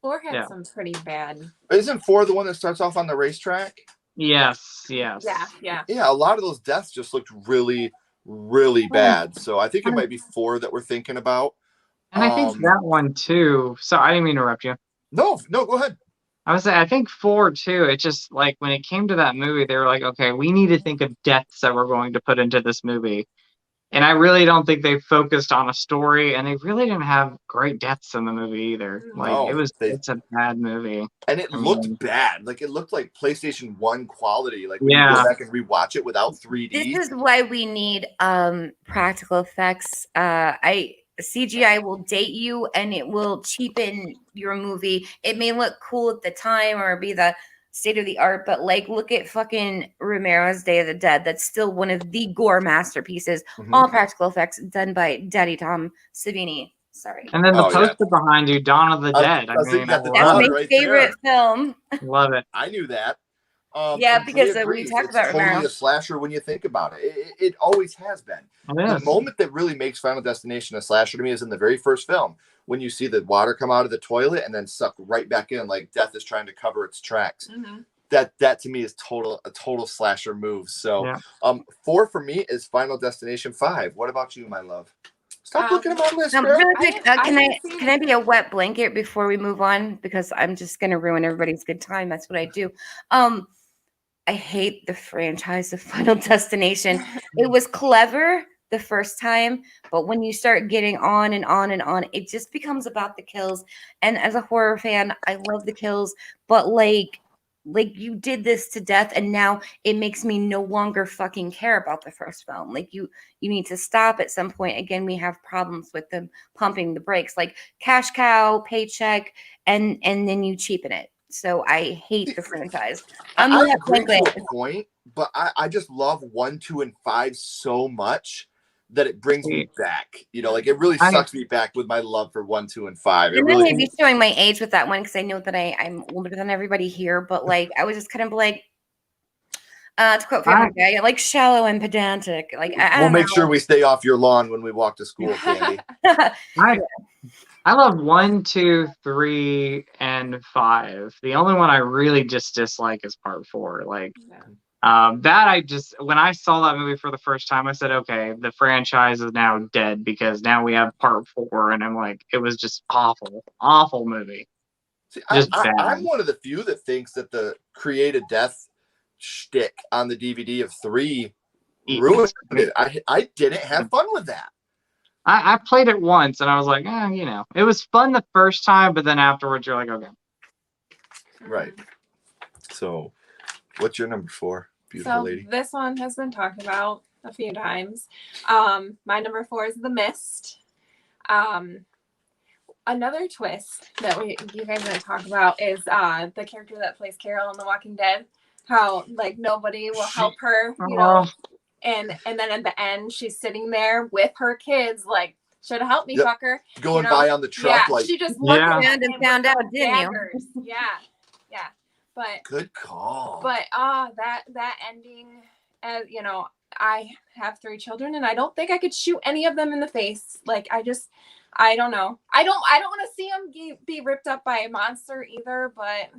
4 had some pretty bad. Isn't 4 the one that starts off on the racetrack? Yes. Yeah. Yeah, a lot of those deaths just looked really, really bad. So I think it might be 4 that we're thinking about. And I think that one too. So I didn't mean to interrupt you. No, go ahead. I was saying, I think 4 too. It just like when it came to that movie, they were like, okay, we need to think of deaths that we're going to put into this movie. And I really don't think they focused on a story, and they really didn't have great deaths in the movie either. Like No, it's a bad movie. And it I looked mean, bad. Like it looked like PlayStation 1 quality. Like when you Yeah. go back and rewatch it without 3D. This is why we need practical effects. CGI will date you and it will cheapen your movie. It may look cool at the time or be the state of the art, but like look at fucking Romero's Day of the Dead. That's still one of the gore masterpieces. Mhm. All practical effects done by Daddy Tom Savini. Sorry. And then the Oh, yeah. poster behind you, Dawn of the Dead. I was thinking that the That's dog my right favorite film. Love it. I knew that. Yeah, and because Dre we agrees. talked It's about totally Romero. a slasher when you think about it. It always has been. It The is. moment that really makes Final Destination a slasher to me is in the very first film when you see the water come out of the toilet and then suck right back in like death is trying to cover its tracks. Mm-hmm. That to me is a total slasher move. So Yeah. 4 for me is Final Destination 5. What about you, my love? Stop looking at my list, girl. Really quick, can haven't I be a wet blanket before we move on? Because I'm just gonna ruin everybody's good time. That's what I do. I hate the franchise of Final Destination. It was clever the first time, but when you start getting on and on and on, it just becomes about the kills. And as a horror fan, I love the kills, but like you did this to death, and now it makes me no longer fucking care about the first film. Like you need to stop at some point. Again, we have problems with them pumping the brakes, like cash cow, paycheck, and then you cheapen it. So I hate the franchise. I agree to a point, but I just love 1, 2, and 5 so much that it brings me back. You know, like it really sucks me back with my love for 1, 2, and 5. It And really may be showing my age with that one because I know that I'm older than everybody here. But like, I was just kind of like, to quote Family Guy, like shallow and pedantic. Like we'll make sure we stay off your lawn when we walk to school, Candy. I love 1, 2, 3, and 5. The only one I really just dislike is part 4. Like that, when I saw that movie for the first time, I said, okay, the franchise is now dead because now we have part 4, and I'm like, it was just awful movie. See, Just bad. I'm one of the few that thinks that the created death shtick on the DVD of 3 ruined it. I didn't have fun with that. I played it once and I was like, you know, it was fun the first time, but then afterwards you're like, okay. Right. So, what's your number 4, beautiful lady? This one has been talked about a few times. My number 4 is The Mist. Another twist that you guys didn't talk about is the character that plays Carol in The Walking Dead. How like nobody will help her, you know. And then at the end, she's sitting there with her kids, like, should have helped me, fucker. Going by on the truck, like she just looked around and found out, didn't you? Yeah. But good call. But that ending, as you know, I have 3 children, and I don't think I could shoot any of them in the face. Like I don't know. I don't want to see them be ripped up by a monster either. But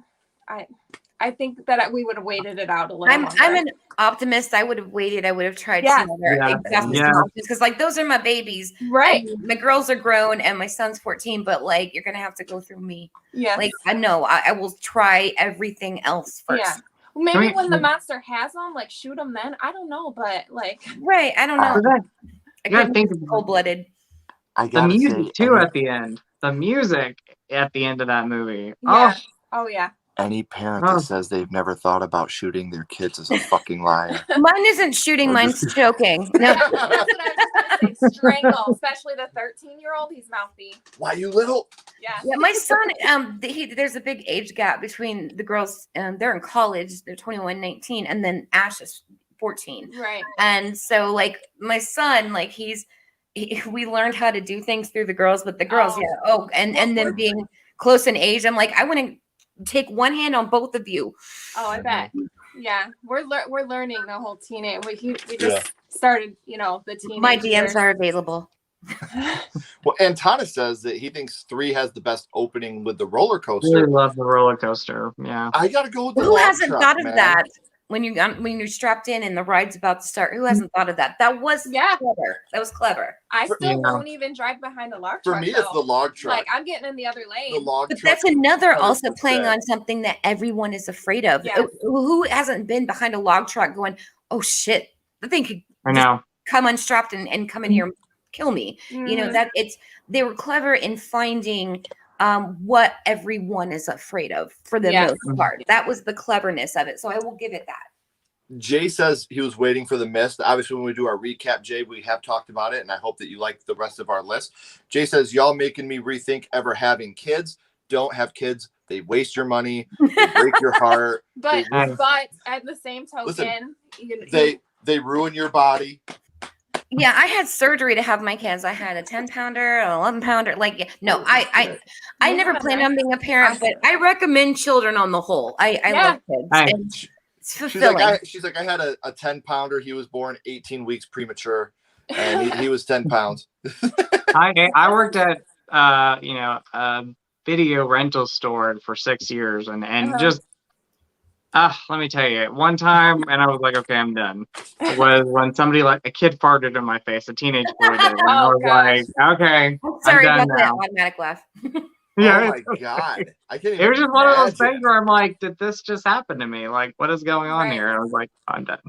I think that we would have waited it out a little longer. I'm an optimist. I would have waited. I would have tried some other because like those are my babies. Right. My girls are grown and my son's 14, but like you're gonna have to go through me. Yeah. Like I know I will try everything else first. Yeah. Maybe when the monster has them, like shoot them then. I don't know, but like right. I don't know. I gotta think cold blooded. The music too at the end. The music at the end of that movie. Yeah. Oh yeah. Any parent that says they've never thought about shooting their kids is a fucking liar. Mine isn't shooting, mine's choking. No. That's what I was saying. Strangle, especially the 13-year-old. He's mouthy. Why, you little? Yeah. My son, there's a big age gap between the girls. They're in college. They're 21, 19, and then Ash is 14. Right. And so, like, my son, like, we learned how to do things through the girls, but the girls, and then being close in age, I'm like, I wouldn't take one hand on both of you. Oh, I bet. Yeah, we're learning the whole teenage. We just started, you know, the teenage. My DMs are available. Well, and Thomas says that he thinks 3 has the best opening with the roller I coaster. really love the roller coaster. Yeah, I gotta go with the. Who hasn't truck, thought of man. that when you're strapped in and the ride's about to start? Who hasn't thought of that? That was clever. That was clever. I still won't even drive behind a log truck. For me, it's the log truck. Like I'm getting in the other lane. The log But truck. that's another also 100%. playing on something that everyone is afraid of. Yes. Who hasn't been behind a log truck going, oh shit, the thing could I know. come unstrapped and come in here and kill me. You know, that they were clever in finding what everyone is afraid of for the most part. That was the cleverness of it. So I will give it that. Jay says he was waiting for the mist. Obviously, when we do our recap, Jay, we have talked about it, and I hope that you like the rest of our list. Jay says, y'all making me rethink ever having kids. Don't have kids. They waste your money. They break your heart. But at the same token, listen, they ruin your body. Yeah, I had surgery to have my kids. I had a 10-pounder, an 11-pounder. Like, no, I never planned on being a parent, but I recommend children on the whole. I love kids. And it's fulfilling. She's like, I had a 10-pounder. He was born 18 weeks premature, and he was 10 pounds. I worked at a video rental store for 6 years, and just let me tell you, one time, and I was like, okay, I'm done. It was when somebody, like a kid farted in my face, a teenage boy did, and I was like, okay, sorry I'm done about now. that automatic laugh. Yeah, oh my God. I can't even it was just one of those things where I'm like, did this just happen to me? Like, what is going on here? And I was like, I'm done.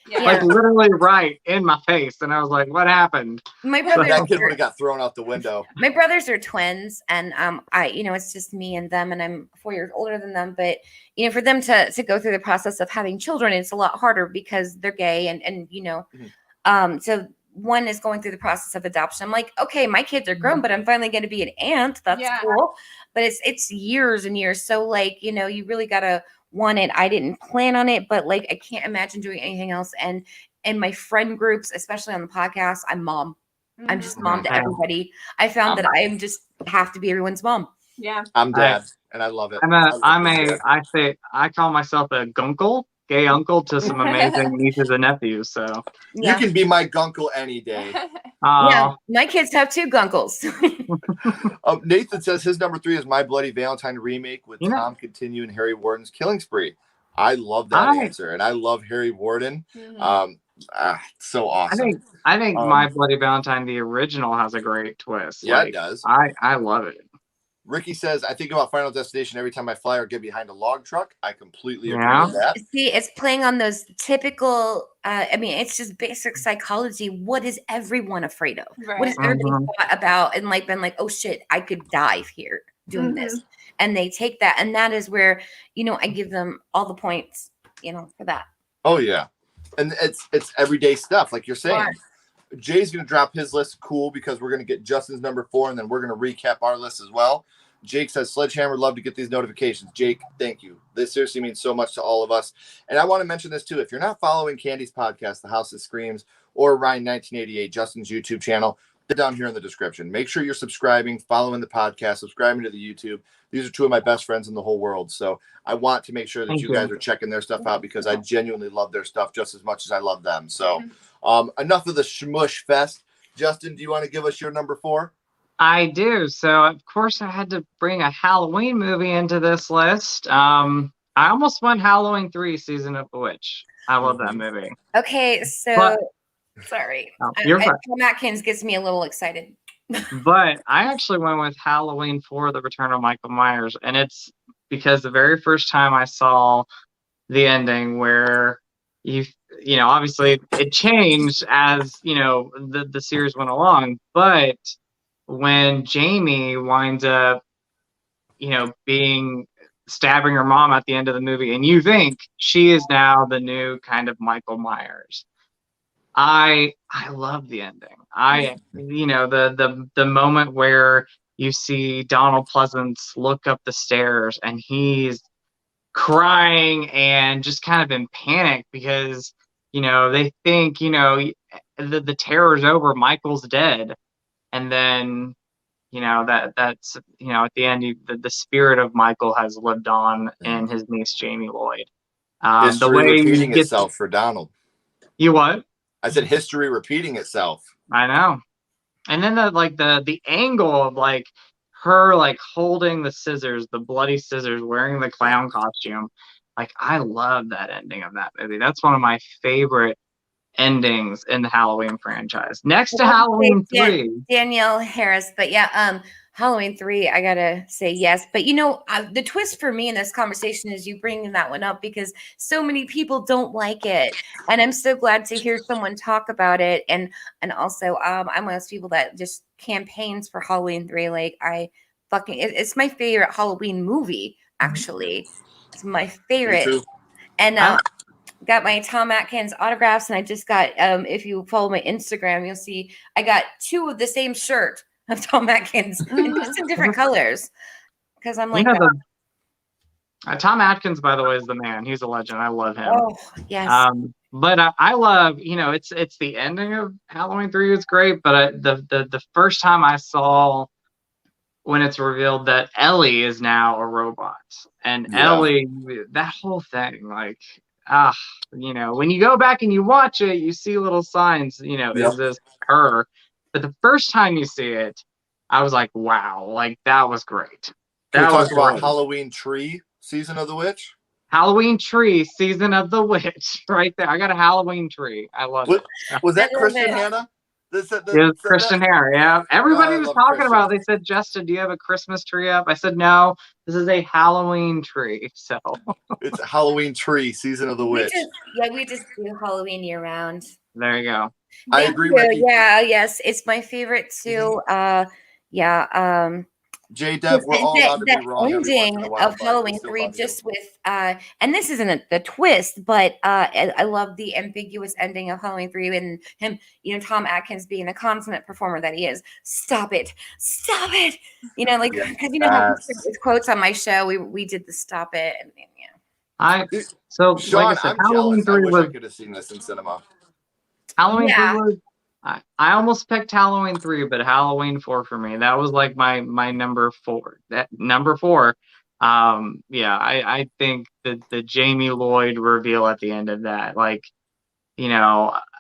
Yeah. Like literally right in my face. And I was like, what happened? My brothers that kid would have got thrown out the window. My brothers are twins, and it's just me and them, and I'm 4 years older than them. But for them to go through the process of having children, it's a lot harder because they're gay, and so one is going through the process of adoption. I'm like, okay, my kids are grown, but I'm finally going to be an aunt. That's cool. But it's years and years. So like, you really got to want it. I didn't plan on it, but like, I can't imagine doing anything else. And in my friend groups, especially on the podcast, I'm mom. I'm just mom to everybody. I found that I just have to be everyone's mom. Yeah. I'm dad, and I love it. I call myself a gunkle. Gay uncle to some amazing nieces and nephews. So you can be my gunkle any day. Yeah, my kids have 2 gunkles. Nathan says his number 3 is My Bloody Valentine remake with Tom continuing Harry Warden's killing spree. I love that answer, and I love Harry Warden. So awesome. I think My Bloody Valentine, the original, has a great twist. Yeah, it does. I love it. Ricky says, I think about Final Destination every time I fly or get behind a log truck. I completely agree with that. See, it's playing on those typical, it's just basic psychology. What is everyone afraid of? Right. What is everybody thought about and like been like, oh shit, I could die here doing this. And they take that. And that is where, I give them all the points, for that. Oh, yeah. And it's everyday stuff, like you're saying. Yeah. Jay's going to drop his list, cool, because we're going to get Justin's number 4, and then we're going to recap our list as well. Jake says, Sledgehammer, love to get these notifications. Jake, thank you. This seriously means so much to all of us. And I want to mention this, too. If you're not following Candy's podcast, The House That Screams, or Rhine1988, Justin's YouTube channel, they're down here in the description. Make sure you're subscribing, following the podcast, subscribing to the YouTube. These are 2 of my best friends in the whole world. So I want to make sure that you guys are checking their stuff out because I genuinely love their stuff just as much as I love them. So enough of the schmush fest. Justin, do you want to give us your number 4? I do. So, of course, I had to bring a Halloween movie into this list. I almost went Halloween 3, Season of the Witch. I love that movie. Okay, so sorry. Tom Atkins gets me a little excited. But I actually went with Halloween 4, The Return of Michael Myers. And it's because the very first time I saw the ending where obviously it changed as, the series went along. But when Jamie winds up, stabbing her mom at the end of the movie, and you think she is now the new kind of Michael Myers. I love the ending. The moment where you see Donald Pleasance look up the stairs and he's crying and just kind of in panic because, they think, the terror's over, Michael's dead. And then, that's at the end, the spirit of Michael has lived on in his niece, Jamie Lloyd. History the way repeating itself for Donald. You what? I said history repeating itself. I know. And then the angle of her holding the scissors, the bloody scissors, wearing the clown costume. I love that ending of that movie. That's one of my favorite endings in the Halloween franchise. Next to Halloween 3. Danielle Harris, but Halloween 3, I gotta say yes. But the twist for me in this conversation is you bringing that one up because so many people don't like it, and I'm so glad to hear someone talk about it. And also, I'm one of those people that just campaigns for Halloween 3. Like it's my favorite Halloween movie. Actually, it's my Me favorite. too. And got my Tom Atkins autographs, and I just got. If you follow my Instagram, you'll see I got 2 of the same shirt of Tom Atkins, just in different colors. Because I'm like, Tom Atkins, by the way, is the man. He's a legend. I love him. oh yes. But I love, it's the ending of Halloween 3 is great. But the first time I saw when it's revealed that Ellie is now a robot, and Ellie, that whole thing, like, when you go back and you watch it, you see little signs, is this her? But the first time you see it, I was like, wow, like that was great. Can we talk about Halloween Tree, Season of the Witch? Halloween Tree, Season of the Witch, right there. I got a Halloween tree. I love it. Was that Christian Hannah? Christian Hair, yeah. Everybody was talking about it. They said, Justin, do you have a Christmas tree up? I said, no, this is a Halloween tree. So it's a Halloween Tree, Season of the Witch. We just do Halloween year round. There you go. I agree with you. Yeah, yes. It's my favorite too. J-Dev, we're all allowed to be wrong. The ending of Halloween 3 just with and this isn't the twist, but I love the ambiguous ending of Halloween 3 and him, Tom Atkins being the consummate performer that he is. Stop it. Because how his quotes on my show, we did the stop it and Sean, like I said, I'm Halloween jealous. 3 I wish I could have seen this in cinema. Halloween 3 was I almost picked Halloween 3, but Halloween 4 for me. That was like my number 4. That number 4. I think that the Jamie Lloyd reveal at the end of that, like,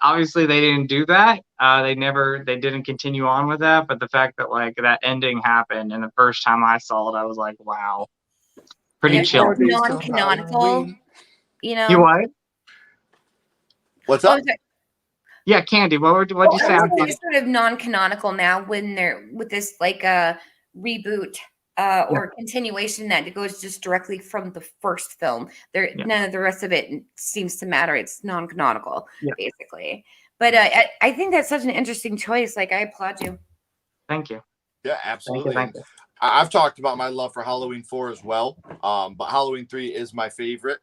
obviously they didn't do that. They didn't continue on with that. But the fact that like that ending happened, and the first time I saw it, I was like, wow, pretty chill. Non-canonical, You what? What's up? Yeah, Candy, what'd you say? It's sort of non-canonical now when they're with this like reboot or continuation that goes just directly from the first film. None of the rest of it seems to matter. It's non-canonical, basically. But I think that's such an interesting choice. Like, I applaud you. Thank you. Yeah, absolutely. Thank you. I've talked about my love for Halloween 4 as well, but Halloween 3 is my favorite.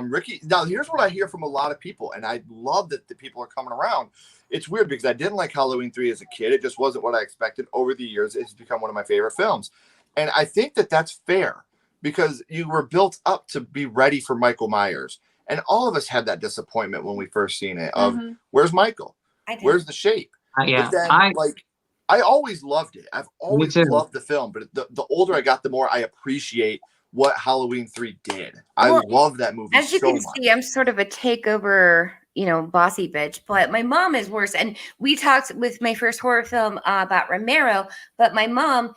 Ricky, now here's what I hear from a lot of people, and I love that the people are coming around. It's weird because I didn't like Halloween 3 as a kid. It just wasn't what I expected. Over the years, it's become one of my favorite films. And I think that that's fair because you were built up to be ready for Michael Myers. And all of us had that disappointment when we first seen it of where's Michael? Where's the shape? Yeah. But then, I always loved it. I've always loved the film, but the older I got, the more I appreciate what Halloween 3 did. I love that movie. As you can see, I'm sort of a takeover, bossy bitch, but my mom is worse. And we talked with my first horror film about Romero, but my mom,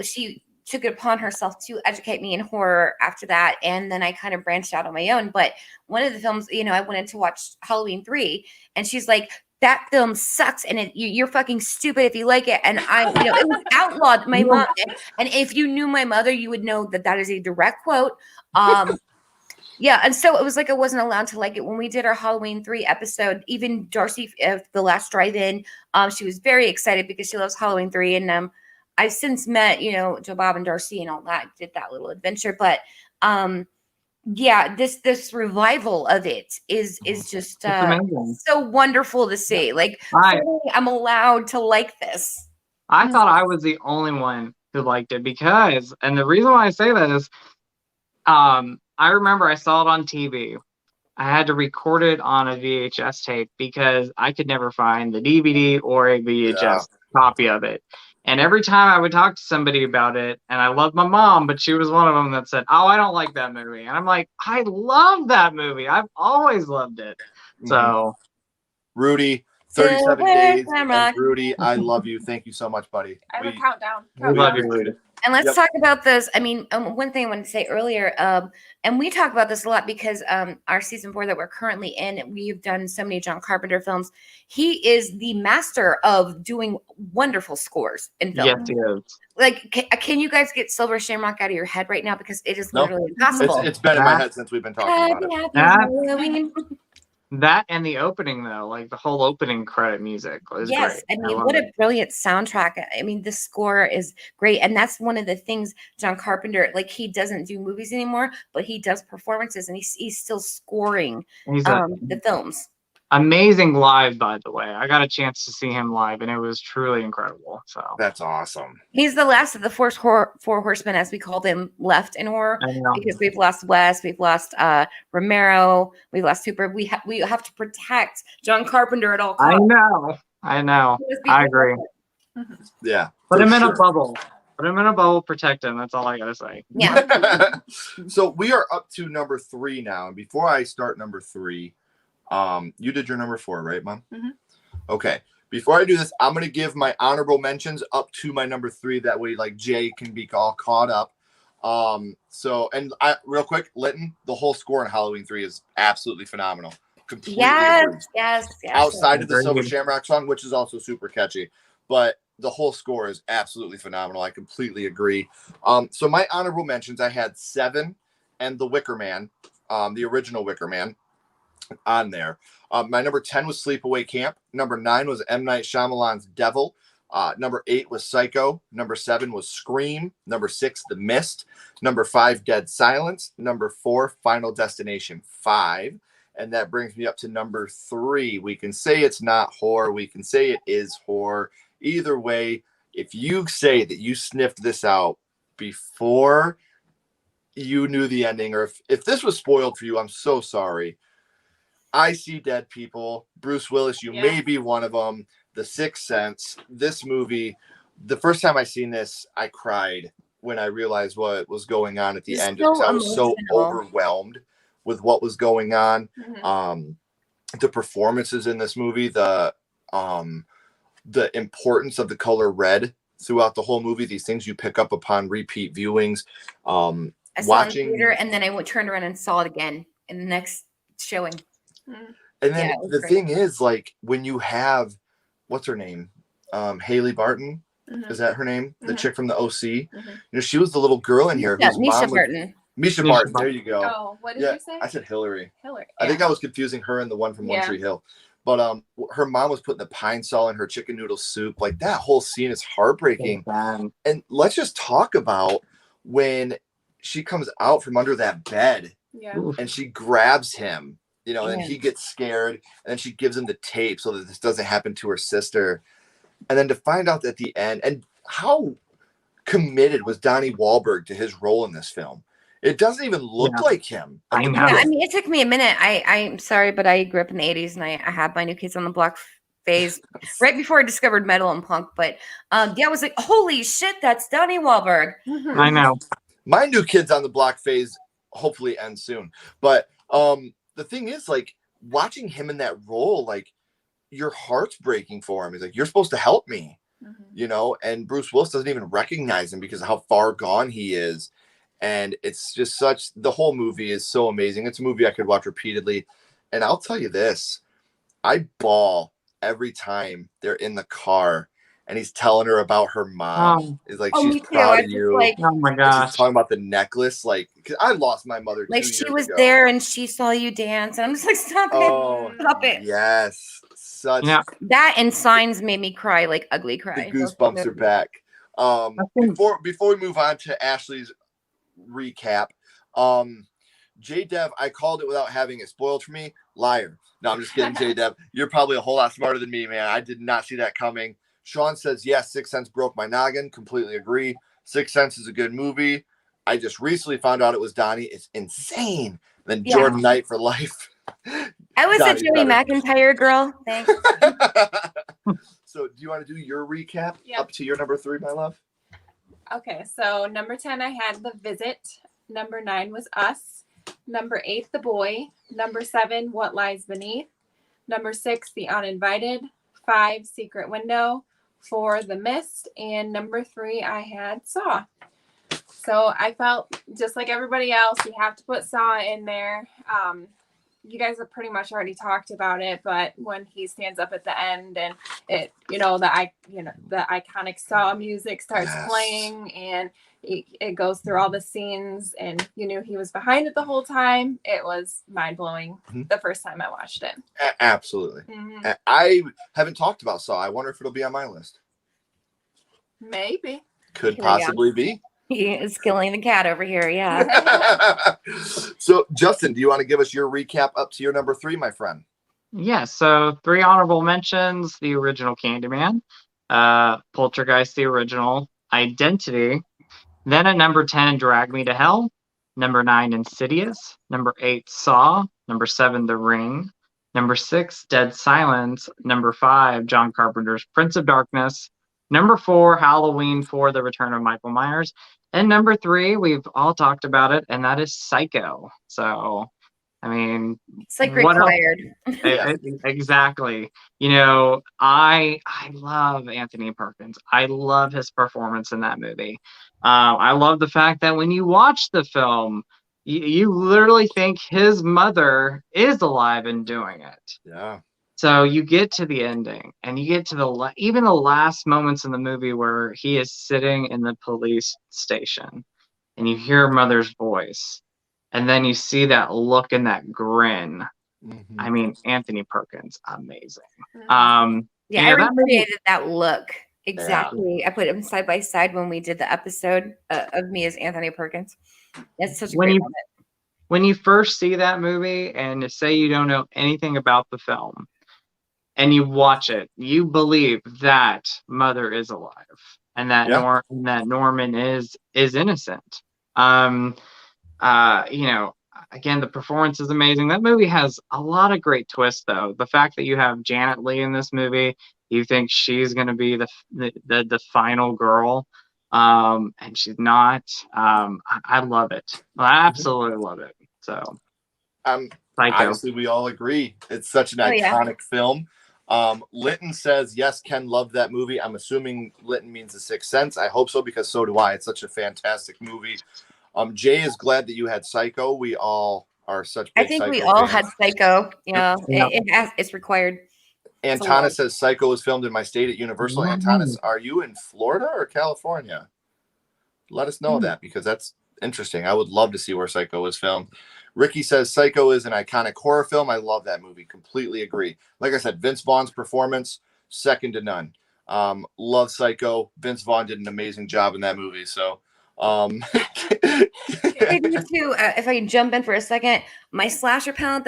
she took it upon herself to educate me in horror after that. And then I kind of branched out on my own. But one of the films, I wanted to watch Halloween 3, and she's like, that film sucks, and you're fucking stupid if you like it. And it was outlawed. My mom, and if you knew my mother, you would know that is a direct quote. And so it was like I wasn't allowed to like it. When we did our Halloween 3 episode, even Darcy of The Last Drive-In, she was very excited because she loves Halloween 3, and I've since met Joe Bob and Darcy and all that, did that little adventure, but this revival of it is just so wonderful to see. Like, I'm allowed to like this. I thought I was the only one who liked it because, and the reason why I say that is, I remember I saw it on TV. I had to record it on a VHS tape because I could never find the DVD or a VHS copy of it. And every time I would talk to somebody about it, and I love my mom, but she was one of them that said, oh, I don't like that movie. And I'm like, I love that movie. I've always loved it. So, Rudy, 37 days. And Rudy, I love you. Thank you so much, buddy. I have a countdown. We love you, Rudy. And let's Yep. talk about this. I mean, one thing I wanted to say earlier, and we talk about this a lot because our season 4 that we're currently in, we've done so many John Carpenter films. He is the master of doing wonderful scores in film. Yes, he is. Like, can you guys get Silver Shamrock out of your head right now? Because it is No. literally impossible. It's been in my head since we've been talking about it. That- Halloween. That and the opening, though, like the whole opening credit music was Yes, great. I mean, love what it. a brilliant soundtrack. I mean, the score is great. And that's one of the things John Carpenter, like, he doesn't do movies anymore, but he does performances, and he's still scoring He's the films. amazing live, by the way. I got a chance to see him live, and it was truly incredible. So That's awesome. He's the last of the four horsemen, as we call them, left in horror, I know. because we've lost Wes, we've lost Romero, we've lost Hooper. We have to protect John Carpenter at all costs. I know. He must be I agree. protected. Yeah. Put for him in a sure. bubble. Put him in a bubble. Protect him. That's all I gotta say. Yeah. So we are up to number 3 now. And before I start number 3, you did your number 4, right, Mom? Mhm. Okay. Before I do this, I'm gonna give my honorable mentions up to my number 3. That way, like, Jay can be all caught up. So, and real quick, Linton, the whole score in Halloween 3 is absolutely phenomenal. Completely agree. Yes. Outside of the Silver Agreed. Shamrock song, which is also super catchy, but the whole score is absolutely phenomenal. I completely agree. So my honorable mentions, I had 7 and The Wicker Man, the original Wicker Man, on there. My number 10 was Sleepaway Camp. Number 9 was M. Night Shyamalan's Devil. Number 8 was Psycho. Number 7 was Scream. Number 6, The Mist. Number 5, Dead Silence. Number 4, Final Destination 5. And that brings me up to number 3. We can say it's not horror. We can say it is horror. Either way, if you say that you sniffed this out before you knew the ending, or if this was spoiled for you, I'm so sorry. I See Dead People. Bruce Willis, you may be one of them. The Sixth Sense. This movie, the first time I seen this, I cried when I realized what was going on at the end. So Because I was so emotional. overwhelmed with what was going on. Mhm. The performances in this movie, the importance of the color red throughout the whole movie, these things you pick up upon repeat viewings. I saw it Watching, in theater, and then I turned around and saw it again in the next showing. Mhm. and then Yeah, it was the great. thing is, like, when you have, what's her name? Haley Barton, Mhm. is that her name? The Mhm. chick from the OC. Mhm. You know, she was the little girl in here Yeah, whose Misha mom was Barton. Misha Misha Barton. There Barton. you go. Oh, what did Yeah, you say? I said Hillary. Hillary. I think I was confusing her and the one from One Yeah. Tree Hill. But her mom was putting the pine sol in her chicken noodle soup. Like, that whole scene is heartbreaking. And And let's just talk about when she comes out from under that bed Yeah. oof. and she grabs him, you know, and Yeah. he gets scared, and then she gives him the tape so that this doesn't happen to her sister. And then to find out at the end, and how committed was Donnie Wahlberg to his role in this film? It doesn't even look Yeah. like him. I And know. Yeah, I mean, it took me a minute. I'm sorry, but I grew up in the 80s, and I had my New Kids on the Block phase right before I discovered metal and punk. But yeah, I was like, holy shit, that's Donnie Wahlberg. Mhm. I know. My New Kids on the Block phase hopefully ends soon. But the thing is, like, watching him in that role, like, your heart's breaking for him. He's like, you're supposed to help me, Mhm. you know? And Bruce Willis doesn't even recognize him because of how far gone he is. And it's just the whole movie is so amazing. It's a movie I could watch repeatedly. And I'll tell you this, I bawl every time they're in the car and he's telling her about her mom. He's like, Oh, she's me too. proud I of just you. like Oh my And gosh. she's talking about the necklace, like, 'cause I lost my mother 2 she years was ago. there and she saw you dance, and I'm just like, stop Oh, it, stop it. yes, such Yeah. That and Signs made me cry, like ugly the cry. goosebumps are back. think- Before we move on to Ashley's recap, J Dev, I called it without having it spoiled for me. Liar. No, I'm just kidding, J Dev. You're probably a whole lot smarter than me, man. I did not see that coming. Sean says, yes, Sixth Sense broke my noggin. Completely agree. Sixth Sense is a good movie. I just recently found out it was Donnie. It's insane. Then Yeah. Jordan Knight for life. I was a Donnie's Joey better. McIntyre girl. Thanks. So do you want to do your recap Yep. up to your number 3, my love? Okay, so number 10, I had The Visit. Number 9 was Us. Number 8, The Boy. Number 7, What Lies Beneath. Number 6, The Uninvited. 5, Secret Window. 4, The Mist. And number 3, I had Saw. So I felt just like everybody else, we have to put Saw in there. You guys have pretty much already talked about it, but when he stands up at the end and it, the iconic Saw music starts playing and it goes through all the scenes and you knew he was behind it the whole time. It was mind blowing the first time I watched it. Absolutely. I haven't talked about Saw. I wonder if it'll be on my list. Maybe. Could possibly be. He is killing the cat over here. Yeah. So, Justin, do you want to give us your recap up to your number 3, my friend? Yeah, so 3 honorable mentions: the original Candyman, Poltergeist, the original, Identity. Then at number 10, Drag Me to Hell. Number 9, Insidious. Number 8, Saw. Number 7, The Ring. Number 6, Dead Silence. Number 5, John Carpenter's Prince of Darkness. Number 4, Halloween 4, The Return of Michael Myers. And number 3, we've all talked about it, and that is Psycho. So, I mean, it's like required. Exactly. I love Anthony Perkins. I love his performance in that movie. I love the fact that when you watch the film, you literally think his mother is alive and doing it. Yeah. So you get to the ending, and you get to even the last moments in the movie where he is sitting in the police station, and you hear mother's voice, and then you see that look and that grin. I mean, Anthony Perkins, amazing. I recreated that look exactly. Yeah. I put him side by side when we did the episode of me as Anthony Perkins. It's such a great moment. When you first see that movie, and to say you don't know anything about the film, and you watch it, you believe that mother is alive and that Norman is innocent. Again, the performance is amazing. That movie has a lot of great twists, though. The fact that you have Janet Leigh in this movie, you think she's going to be the final girl, and she's not. I love it. I absolutely love it. So, obviously, we all agree it's such an iconic film. Linton says, yes, Ken loved that movie. I'm assuming Linton means The Sixth Sense. I hope so, because so do I. It's such a fantastic movie. Jay is glad that you had Psycho. We all are such big Psycho we all fans. had Psycho. It's required. Antana says Psycho was filmed in my state at Universal. Antana, are you in Florida or California? Let us know that, because that's interesting. I would love to see where Psycho was filmed. Ricky says Psycho is an iconic horror film. I love that movie. Completely agree. Like I said, Vince Vaughn's performance, second to none. Love Psycho. Vince Vaughn did an amazing job in that movie. So, if I can jump in for a second, my slasher palette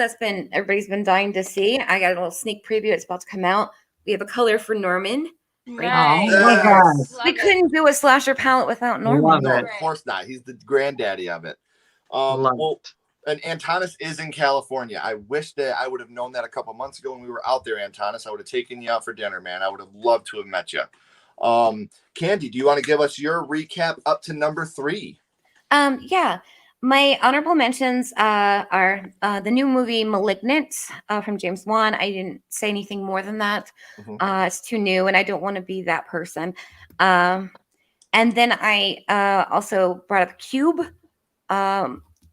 everybody's been dying to see. I got a little sneak preview. It's about to come out. We have a color for Norman. Nice. Oh my God. We couldn't do a slasher palette without Norman. No, of course not. He's the granddaddy of it. And Antanas is in California. I wish that I would have known that a couple months ago when we were out there, Antanas. I would have taken you out for dinner, man. I would have loved to have met you. Candy, do you want to give us your recap up to number 3? Yeah. My honorable mentions are the new movie Malignant from James Wan. I didn't say anything more than that. It's too new, and I don't want to be that person. And then I also brought up Cube.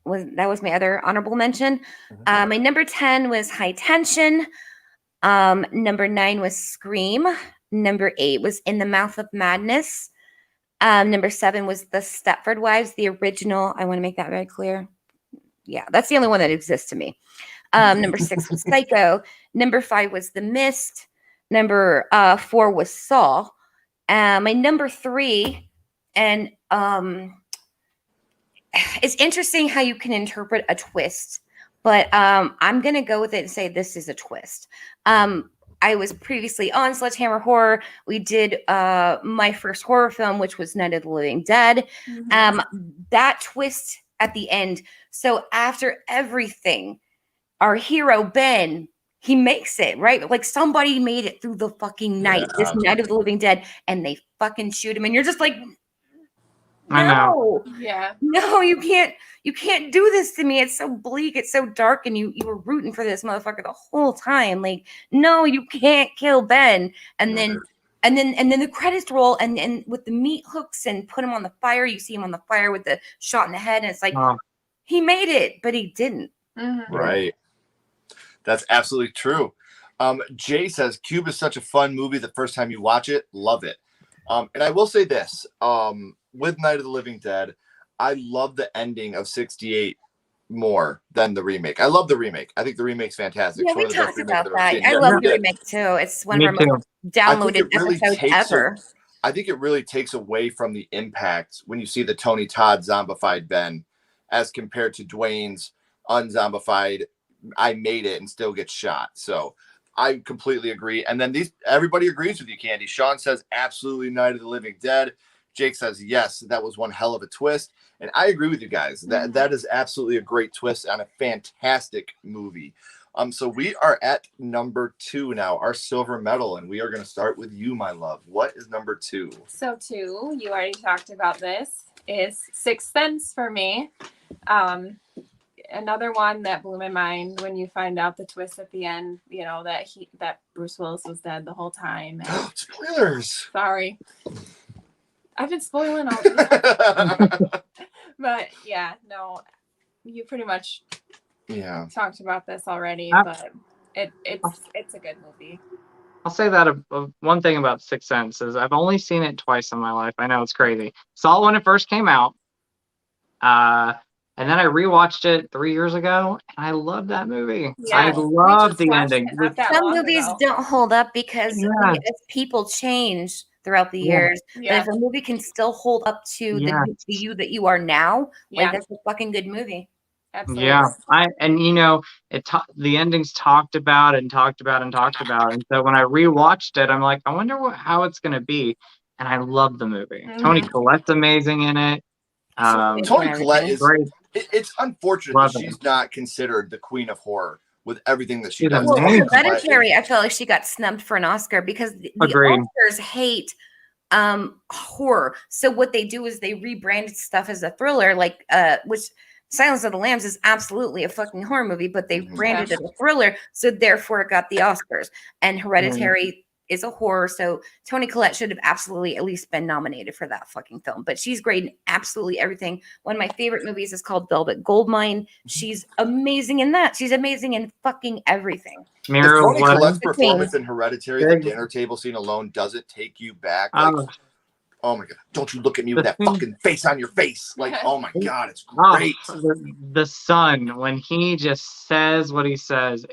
That was my other honorable mention. My number 10 was High Tension. Number 9 was Scream. Number 8 was In the Mouth of Madness. Number 7 was The Stepford Wives, the original. I want to make that very clear. Yeah, that's the only one that exists to me. Number 6 was Psycho. Number 5 was The Mist. Number 4 was Saw. My number 3, and it's interesting how you can interpret a twist, but I'm going to go with it and say this is a twist. I was previously on Sledgehammer Horror. We did my first horror film, which was Night of the Living Dead. That twist at the end. So after everything, our hero, Ben, he makes it, right? Like somebody made it through the fucking night, this Night of the Living Dead, and they fucking shoot him. And you're just like, no, you can't do this to me. It's so bleak, it's so dark, and you were rooting for this motherfucker the whole time. Like, no, you can't kill Ben. And then And then the credits roll, and with the meat hooks and put him on the fire. You see him on the fire with the shot in the head, and it's like he made it, but he didn't. Right. That's absolutely true. Jay says Cube is such a fun movie. The first time you watch it, love it. And I will say this: with Night of the Living Dead, I love the ending of '68 more than the remake. I love the remake. I think the remake's fantastic. Yeah, It's one we of the best talked remakes about I've that. ever seen. I Yeah, love we the did. remake too. It's one Me of our too. most downloaded episodes ever. I think it really takes away from the impact when you see the Tony Todd zombified Ben as compared to Dwayne's unzombified I made it and still gets shot. So I completely agree. And then everybody agrees with you, Candy. Sean says absolutely Night of the Living Dead. Jake says yes, that was one hell of a twist. And I agree with you guys. That is absolutely a great twist on a fantastic movie. So we are at number 2 now, our silver medal, and we are going to start with you, my love. What is number 2? So 2, you already talked about this, is Sixth Sense for me. Another one that blew my mind when you find out the twist at the end, you know, that Bruce Willis was dead the whole time. And, Spoilers. sorry. I've been spoiling all but yeah, no, you pretty much talked about this already, but it's a good movie. I'll say that one thing about Sixth Sense is I've only seen it twice in my life. I know it's crazy. Saw it when it first came out. And then I rewatched it 3 years ago, and I love that movie. Yeah, I love the ending. Some movies don't hold up because as people change throughout the years. But if a movie can still hold up to the you that you are now, like that's a fucking good movie. Absolutely. Yeah, the ending's talked about. And so when I rewatched it, I'm like, I wonder how it's gonna be. And I love the movie. Toni Collette's amazing in it. Toni Collette is great. It's unfortunate that she's not considered the queen of horror with everything that she does. Well, Hereditary, I felt like she got snubbed for an Oscar because the Oscars hate horror. So what they do is they rebranded stuff as a thriller, like which Silence of the Lambs is absolutely a fucking horror movie, but they branded it a thriller, so therefore it got the Oscars. And Hereditary is a horror, so Toni Collette should have absolutely at least been nominated for that fucking film. But she's great in absolutely everything. One of my favorite movies is called Velvet Goldmine. She's amazing in that. She's amazing in fucking everything. Toni Collette's performance in Hereditary, the dinner table scene alone, doesn't take you back. Like, oh my god! Don't you look at me with that fucking face on your face? Like, oh my god, it's great. The son, when he just says what he says,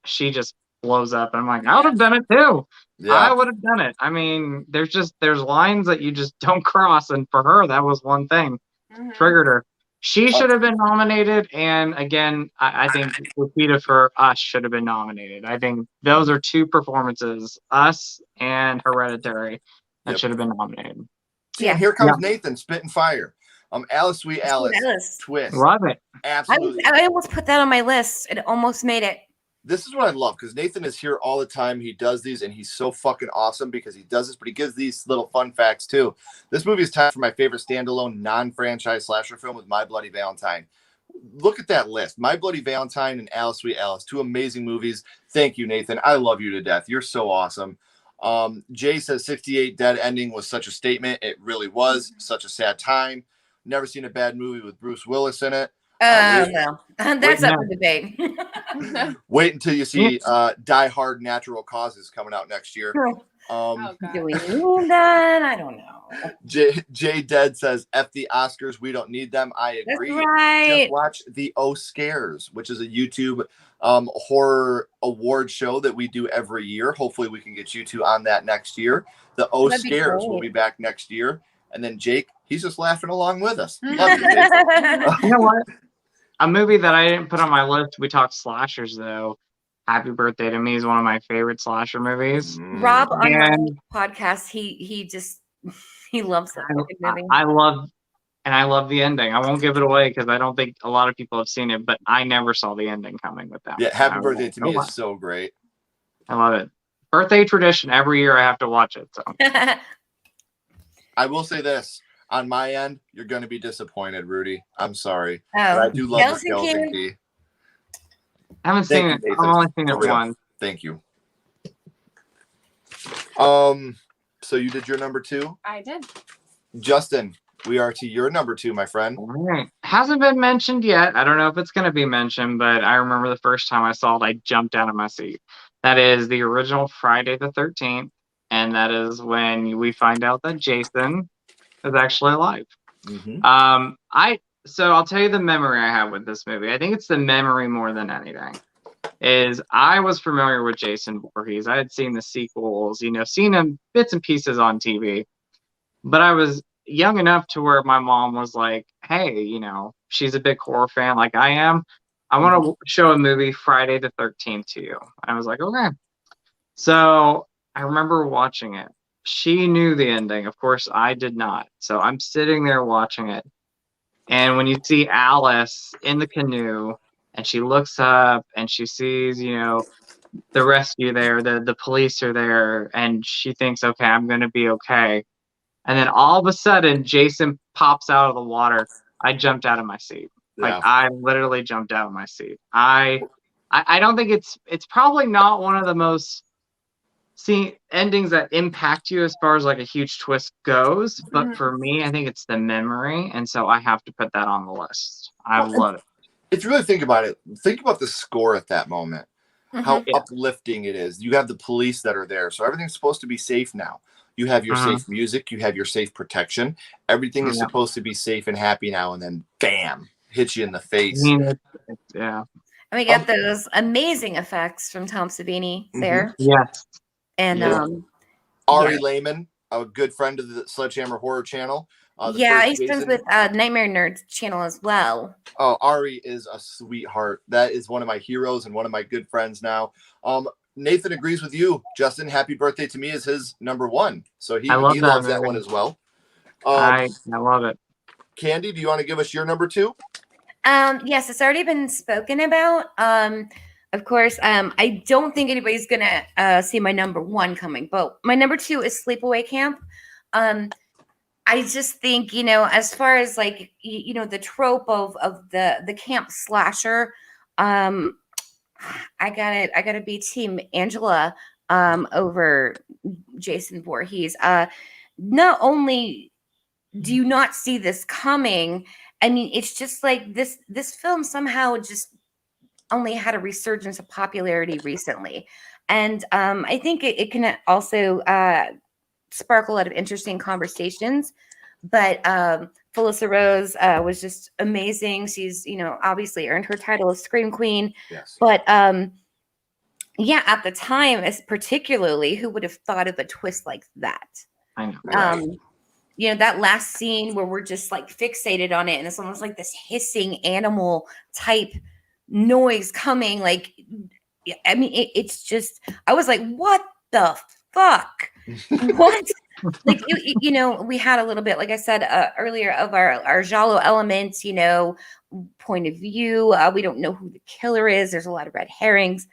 she just blows up. I'm like, I would have done it too. Yeah. I would have done it. I mean, there's lines that you just don't cross, and for her, that was one thing triggered her. She should have been nominated, and again, I think Lupita for Us should have been nominated. I think those are two performances, Us and Hereditary, that should have been nominated. Yeah, here comes Nathan spitting fire. Alice, Sweet Alice, twist. Love it. Absolutely. I almost put that on my list. It almost made it. This is what I love because Nathan is here all the time. He does these and he's so fucking awesome because he does this, but he gives these little fun facts too. This movie is tied for my favorite standalone non-franchise slasher film with My Bloody Valentine. Look at that list. My Bloody Valentine and Alice, Sweet Alice, two amazing movies. Thank you, Nathan. I love you to death. You're so awesome. Jay says 68 Dead ending was such a statement. It really was. Such a sad time. Never seen a bad movie with Bruce Willis in it. No, that's up for debate. Wait until you see Die Hard Natural Causes coming out next year. Do we need that? I don't know. Jay Dead says, F the Oscars. We don't need them. I agree. That's right. Just watch the O Scares, which is a YouTube horror award show that we do every year. Hopefully we can get you two on that next year. The O Scares will be back next year. And then Jake, he's just laughing along with us. Love you, Jake. You know what? A movie that I didn't put on my list, we talked slashers though. Happy Birthday to Me is one of my favorite slasher movies. Rob on my podcast, he loves that movie. I love the ending. I won't give it away because I don't think a lot of people have seen it, but I never saw the ending coming with that. Yeah, Happy Birthday to Me is so great. I love it. Birthday tradition. Every year I have to watch it. So I will say this. On my end, you're going to be disappointed, Rudy. I'm sorry. But I do love the Skeleton Key. I haven't seen it. I've only seen it once. Thank you. So you did your number 2? I did. Justin, we are to your number 2, my friend. All right. Hasn't been mentioned yet. I don't know if it's going to be mentioned, but I remember the first time I saw it, I jumped out of my seat. That is the original Friday the 13th, and that is when we find out that Jason is actually alive. Mm-hmm. So I'll tell you the memory I have with this movie. I think it's the memory more than anything. Is I was familiar with Jason Voorhees. I had seen the sequels, seen him bits and pieces on TV, but I was young enough to where my mom was like, hey, she's a big horror fan like I am. I want to show a movie Friday the 13th to you. I was like, okay. So I remember watching it. She knew the ending. Of course, I did not. So I'm sitting there watching it. And when you see Alice in the canoe and she looks up and she sees, the rescue there, the police are there, and she thinks, okay, I'm going to be okay. And then all of a sudden, Jason pops out of the water. I jumped out of my seat. Yeah. Like, I literally jumped out of my seat. I don't think it's probably not one of the most endings that impact you as far as like a huge twist goes. But for me, I think it's the memory. And so I have to put that on the list. I love it. If you really think about it, think about the score at that moment. How uplifting it is. You have the police that are there. So everything's supposed to be safe now. You have your safe music. You have your safe protection. Everything is supposed to be safe and happy now. And then, bam, hits you in the face. Yeah. And we got those amazing effects from Tom Savini there. Yes. And Ari Lehman, a good friend of the Sledgehammer Horror Channel. He's friends with Nightmare Nerds channel as well. Oh, Ari is a sweetheart. That is one of my heroes and one of my good friends now. Nathan agrees with you. Justin, Happy Birthday to Me is his number 1. So he loves that one as well. I love it. Candy, do you want to give us your number 2? Yes, it's already been spoken about. Of course, I don't think anybody's gonna see my number 1 coming, but my number 2 is Sleepaway Camp. I just think, as far as like, the trope of the camp slasher, I gotta be team Angela over Jason Voorhees. Not only do you not see this coming, I mean, it's just like this film somehow just only had a resurgence of popularity recently. And I think it can also spark a lot of interesting conversations. But Felissa Rose was just amazing. She's, obviously earned her title as Scream Queen. Yes. But at the time, particularly, who would have thought of a twist like that? I know. Right. That last scene where we're just like fixated on it, and it's almost like this hissing animal type noise coming. Like, I mean, it's just, I was like, what the fuck? What? Like, we had a little bit, like I said earlier, of our giallo elements, point of view. We don't know who the killer is. There's a lot of red herrings.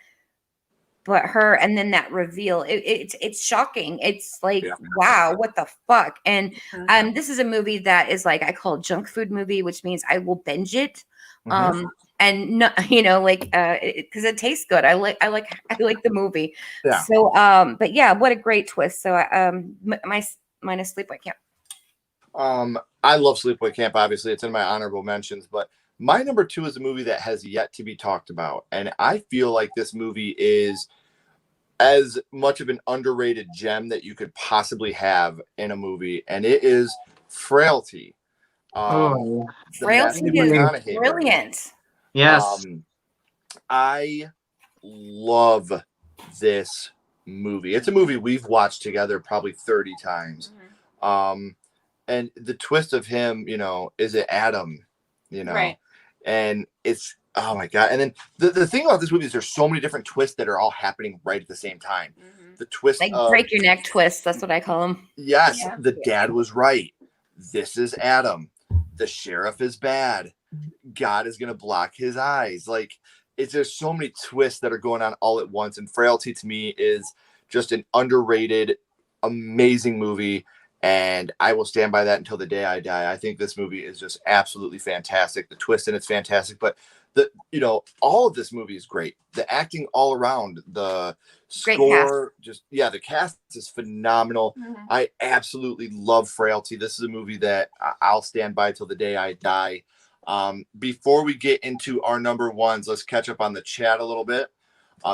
But her, and then that reveal, it's shocking. It's like, wow, what the fuck? And this is a movie that is like, I call it junk food movie, which means I will binge it. And no, because it tastes good. I like the movie. Yeah. So, but yeah, what a great twist. So, mine is Sleepaway Camp. I love Sleepaway Camp. Obviously, it's in my honorable mentions, but my number 2 is a movie that has yet to be talked about, and I feel like this movie is as much of an underrated gem that you could possibly have in a movie, and it is Frailty. Frailty is brilliant. Yes. I love this movie. It's a movie we've watched together probably 30 times. And the twist of him, is it Adam, Right. And it's, oh my God. And then the thing about this movie is there's so many different twists that are all happening right at the same time. The twist like break your neck twists. That's what I call them. Yes. Yeah. The dad was right. This is Adam. The sheriff is bad. God is going to block his eyes. Like, there's so many twists that are going on all at once. And Frailty to me is just an underrated, amazing movie. And I will stand by that until the day I die. I think this movie is just absolutely fantastic. The twist in it's fantastic. But all of this movie is great. The acting all around, the Great score, the cast is phenomenal. Mhm. I absolutely love Frailty. This is a movie that I'll stand by till the day I die. Before we get into our number ones, let's catch up on the chat a little bit.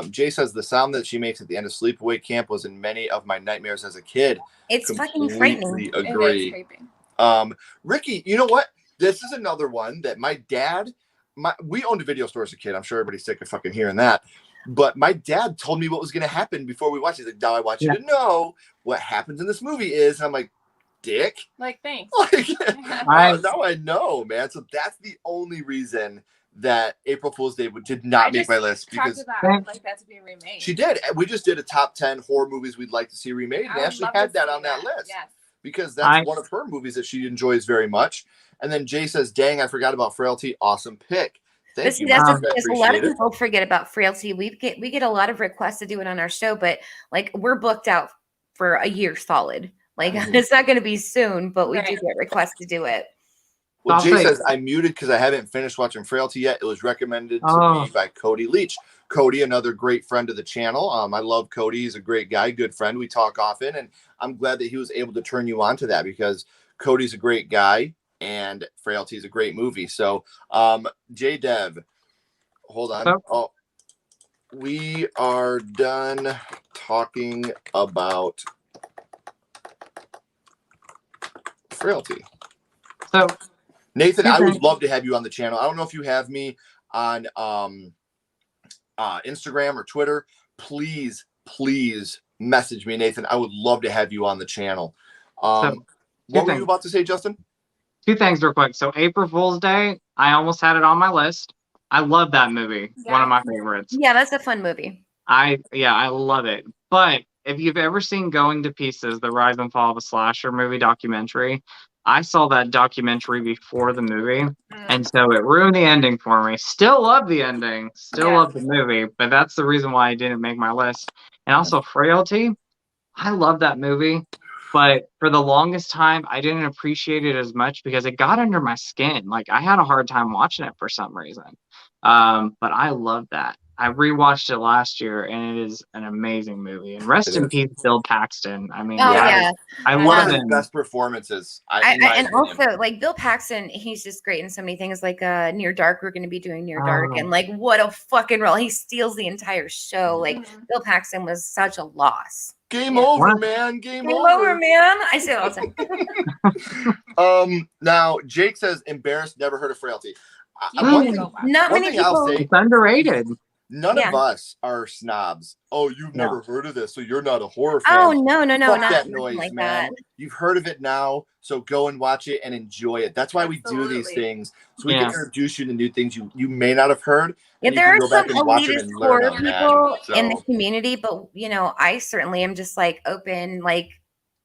Jay says the sound that she makes at the end of Sleepaway Camp was in many of my nightmares as a kid. It's fucking frightening. Completely It agree. is creepy. Ricky, you know what? This is another one that my dad, we owned a video store as a kid. I'm sure everybody's sick of fucking hearing that. But my dad told me what was going to happen before we watched it. He's like, now I want you to know what happens in this movie is. And I'm like, dick? Like, thanks. Now I know, man. So that's the only reason that April Fool's Day did not make my list. Because I would like that to be remade. she did. We just did a top 10 horror movies we'd like to see remade. And Ashley had that on that list. Yes. Because that's one of her movies that she enjoys very much. And then Jay says, dang, I forgot about Frailty. Awesome pick. Thank you. That's Mark. because a lot of people forget about Frailty. We get a lot of requests to do it on our show, but like we're booked out for a year solid. Like it's not going to be soon, but we do get requests to do it. Well, Jay says, I muted because I haven't finished watching Frailty yet. It was recommended to me by Cody Leach. Cody, another great friend of the channel. I love Cody. He's a great guy, good friend. We talk often, and I'm glad that he was able to turn you on to that because Cody's a great guy and Frailty is a great movie. So, J Dev, hold on. Oh, we are done talking about Frailty. So, Nathan, I would love to have you on the channel. I don't know if you have me on Instagram or Twitter. Please message me, Nathan. I would love to have you on the channel. What were you about to say, Justin? Two things real quick. So April Fool's Day, I almost had it on my list. I love that movie. Yeah. One of my favorites. Yeah, that's a fun movie. I love it. But if you've ever seen Going to Pieces, the rise and fall of a slasher movie documentary, I saw that documentary before the movie, and so it ruined the ending for me. Still love the ending, love the movie, but that's the reason why I didn't make my list. And also Frailty, I love that movie, but for the longest time, I didn't appreciate it as much because it got under my skin. Like I had a hard time watching it for some reason, but I love that. I rewatched it last year, and it is an amazing movie. And rest in peace, Bill Paxton. I mean, I love him. Best performances. And also, like Bill Paxton, he's just great in so many things. Like Near Dark, we're going to be doing Near Dark, and like what a fucking role! He steals the entire show. Like Bill Paxton was such a loss. Game over, man. Game over, man. I say it all the time. Now Jake says, embarrassed, never heard of Frailty. Not many people. It's underrated. None of us are snobs. Oh, you've never heard of this, so you're not a horror fan. Oh, no. Fuck not that noise, like man. that. You've heard of it now, so go and watch it and enjoy it. That's why we do these things, so we can introduce you to new things you may not have heard. Yeah, there are some elitist horror people in the community, but I certainly am just like open, like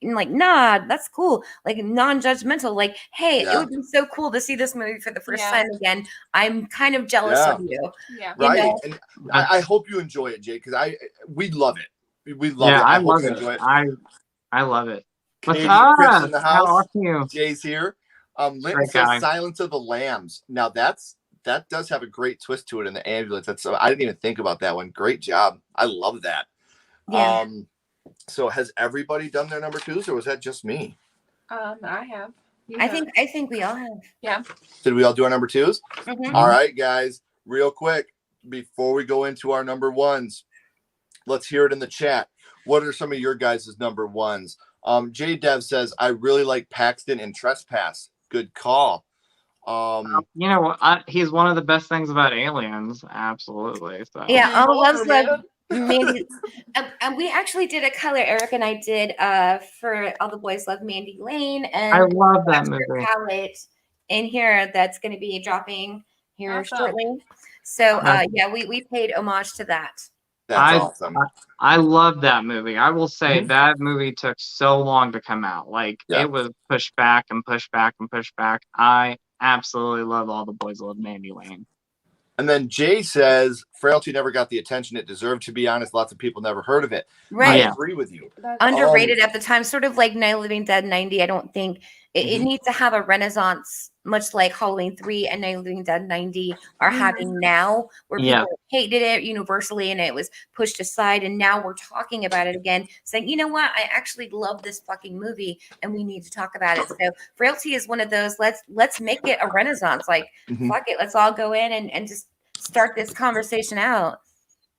nah, that's cool, like non-judgmental, like hey, it would be so cool to see this movie for the first time again. I'm kind of jealous of you. Right. And I hope you enjoy it, Jake, because we love it. We love it. I love it. I love it. Katie, Chris in the house. How are you? Jay's here. Linton says Silence of the Lambs. Now that does have a great twist to it in the ambulance. I didn't even think about that one. Great job. I love that. Yeah. So has everybody done their number twos, or was that just me? I have. I think we all have. Yeah. Did we all do our number twos? Mm-hmm. All right, guys. Real quick, before we go into our number ones, let's hear it in the chat. What are some of your guys' number ones? J Dev says, I really like Paxton and Trespass. Good call. He's one of the best things about Aliens. Absolutely. So. Yeah, all of us Mandy, and we actually did a color. Eric and I did for All the Boys Love Mandy Lane, and I love that movie. Palette in here that's going to be dropping here shortly. So we paid homage to that. That's awesome. I love that movie. I will say that movie took so long to come out. Like it was pushed back and pushed back and pushed back. I absolutely love All the Boys Love Mandy Lane. And then Jay says, Frailty never got the attention it deserved. To be honest, lots of people never heard of it. Right. I agree with you. Underrated at the time, sort of like Night of the Living Dead 90. I don't think It needs to have a renaissance, much like Halloween 3 and Night of the Living Dead 90 are having now, where Yeah. people hated it universally and it was pushed aside. And now we're talking about it again, saying, you know what? I actually love this fucking movie and we need to talk about it. So Frailty is one of those, let's make it a renaissance. Like, fuck it. Let's all go in and just start this conversation out.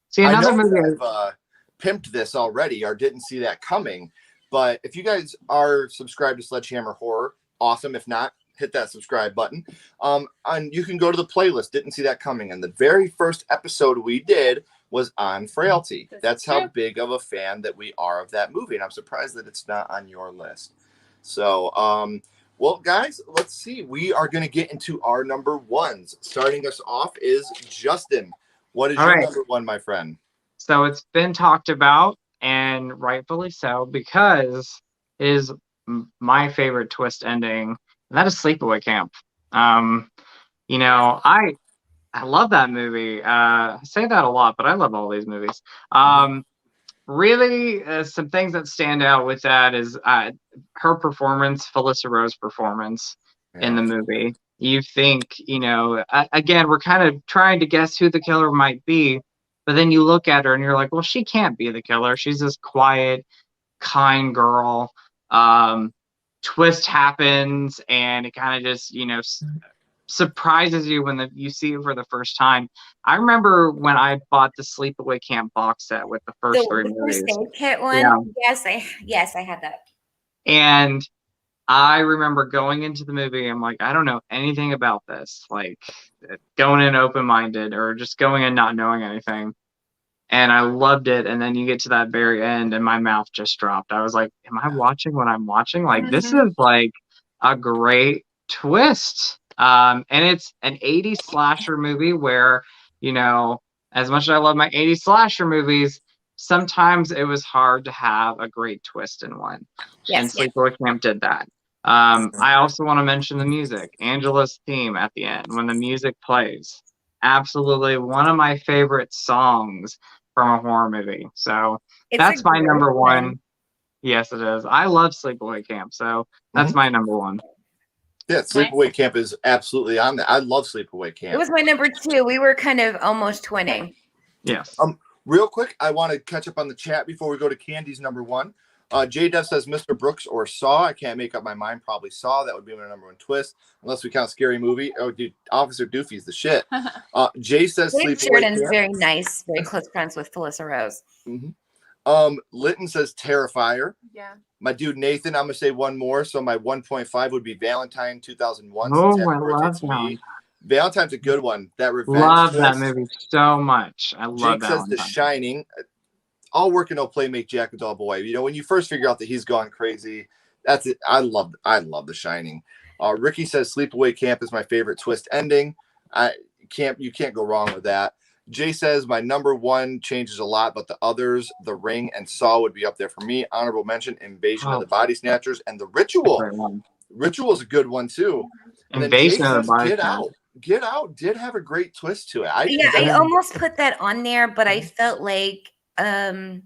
See, I another know movie. I've pimped this already or didn't see that coming, but if you guys are subscribed to Sledgehammer Horror, awesome. If not, hit that subscribe button. And you can go to the playlist. Didn't see that coming. And the very first episode we did was on Frailty. That's how big of a fan that we are of that movie. And I'm surprised that it's not on your list. So, well, guys, let's see. We are going to get into our number ones. Starting us off is Justin. What is your number one, my friend? So it's been talked about, and rightfully so, because it is my favorite twist ending. And that is Sleepaway Camp. You know, I love that movie. I say that a lot, but I love all these movies. Really, some things that stand out with that is her performance, Felissa Rose's performance in the movie. You think, you know, again, we're kind of trying to guess who the killer might be, but then you look at her and you're like, well, she can't be the killer. She's this quiet, kind girl. Twist happens and it kind of just, you know, surprises you when you see it for the first time. I remember when I bought the Sleepaway Camp box set with the first three movies. First aid kit one? Yeah. Yes, I had that. And I remember going into the movie, I'm like, I don't know anything about this. Like, going in open-minded or just going in not knowing anything. And I loved it. And then you get to that very end and my mouth just dropped. I was like, am I watching what I'm watching? Like, this is like a great twist. And it's an 80s slasher movie where, you know, as much as I love my 80s slasher movies, sometimes it was hard to have a great twist in one. Yes, and Sleepaway Camp did that. I also want to mention the music. Angela's theme at the end, when the music plays. Absolutely one of my favorite songs from a horror movie. So that's my number one. Yes, it is. I love Sleepaway Camp. So that's my number one. Yeah, Sleepaway Camp is absolutely on that. I love Sleepaway Camp. It was my number two. We were kind of almost twinning. Yes. Real quick, I want to catch up on the chat before we go to Candy's number one. J-Dev says Mr. Brooks or Saw. I can't make up my mind. Probably Saw. That would be my number one twist. Unless we count Scary Movie. Oh, dude, Officer Doofy's the shit. Jay says Sleepaway Camp. Very nice. Very close friends with Felissa Rose. Litton says Terrifier. Yeah. My dude Nathan, I'm going to say one more. So my 1.5 would be Valentine 2001. Oh, I love that. Valentine's a good one. That revenge. Love that movie so much. I love Jake says The Shining. All work and no play make Jack a dull boy. You know, when you first figure out that he's gone crazy, that's it. I love The Shining. Ricky says Sleepaway Camp is my favorite twist ending. You can't go wrong with that. Jay says my number one changes a lot, but the others, The Ring and Saw, would be up there for me. Honorable mention, Invasion of the Body Snatchers and The Ritual. Ritual is a good one too. And Invasion of the Body Snatchers. Get Out did have a great twist to it. I almost put that on there, but I felt like it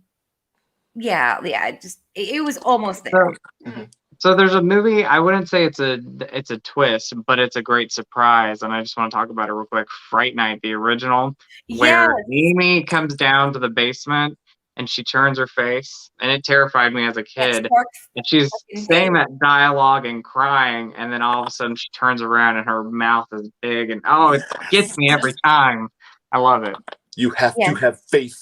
was almost there. So there's a movie, I wouldn't say it's a twist, but it's a great surprise, and I just want to talk about it real quick. Fright Night, the original, where Amy comes down to the basement and she turns her face, and it terrified me as a kid. And she's saying that dialogue and crying, and then all of a sudden she turns around and her mouth is big, and it gets me every time. I love it. You have to have faith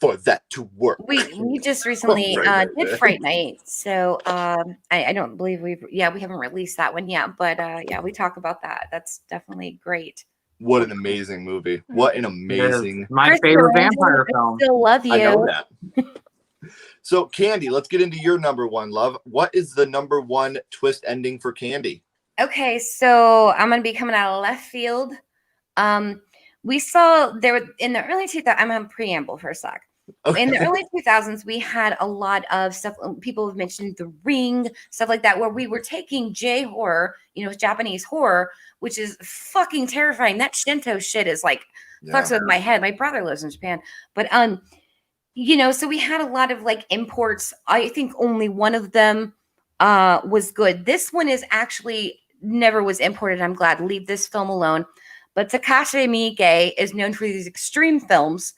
for that to work. We just recently did Fright Night, so I don't believe we haven't released that one yet, but we talk about that. That's definitely great. What an amazing movie! What an amazing my favorite vampire film. Still love you. I know that. So Candy, let's get into your number one, love. What is the number one twist ending for Candy? Okay, so I'm gonna be coming out of left field. We saw there in the early 2000s. I'm on preamble for a sec. Okay. In the early 2000s, we had a lot of stuff. People have mentioned The Ring, stuff like that, where we were taking J horror, Japanese horror, which is fucking terrifying. That Shinto shit is like fucks with my head. My brother lives in Japan, but so we had a lot of like imports. I think only one of them was good. This one is actually never was imported. I'm glad. Leave this film alone. But Takashi Miike is known for these extreme films.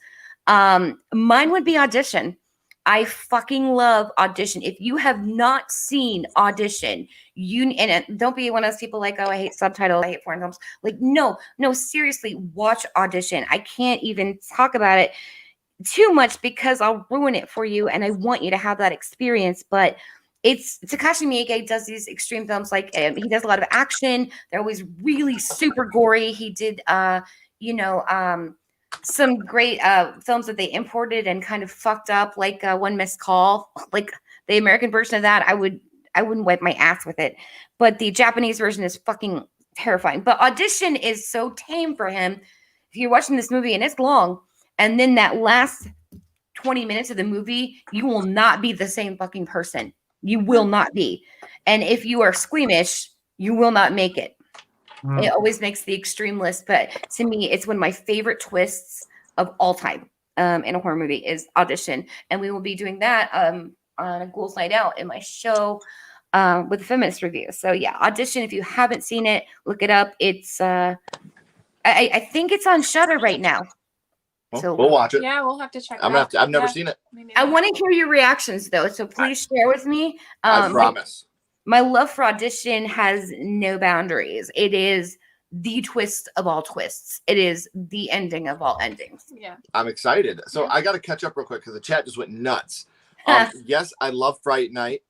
Mine would be Audition. I fucking love Audition. If you have not seen Audition, don't be one of those people like, oh, I hate subtitles, I hate foreign films. Like, no, seriously, watch Audition. I can't even talk about it too much because I'll ruin it for you, and I want you to have that experience. But it's Takashi Miike does these extreme films. Like, he does a lot of action. They're always really super gory. He did, some great films that they imported and kind of fucked up, like One Missed Call. Like the American version of that, I wouldn't wipe my ass with it. But the Japanese version is fucking terrifying. But Audition is so tame for him. If you're watching this movie and it's long, and then that last 20 minutes of the movie, you will not be the same fucking person. You will not be. And if you are squeamish, you will not make it. It always makes the extreme list. But to me, it's one of my favorite twists of all time in a horror movie is Audition. And we will be doing that on a Ghouls Night Out in my show with a feminist review. So yeah, Audition, if you haven't seen it, look it up. It's I think it's on Shudder right now. Well, So we'll watch it. Yeah, we'll have to check it I'm gonna out. have to. I've never seen it. I want to hear your reactions though. So please share with me. I promise. My love for Audition has no boundaries. It is the twist of all twists. It is the ending of all endings. Yeah. I'm excited. So I got to catch up real quick because the chat just went nuts. Yes, I love Fright Night.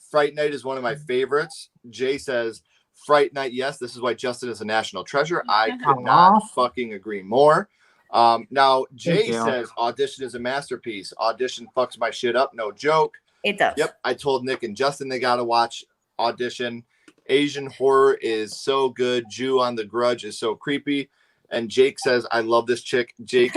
Fright Night is one of my favorites. Jay says, Fright Night, yes, this is why Justin is a national treasure. I could not fucking agree more. Now, Jay says, Audition is a masterpiece. Audition fucks my shit up. No joke. It does. Yep. I told Nick and Justin they got to watch Audition. Asian horror is so good. Jew on the Grudge is so creepy. And Jake says, I love this chick. Jake,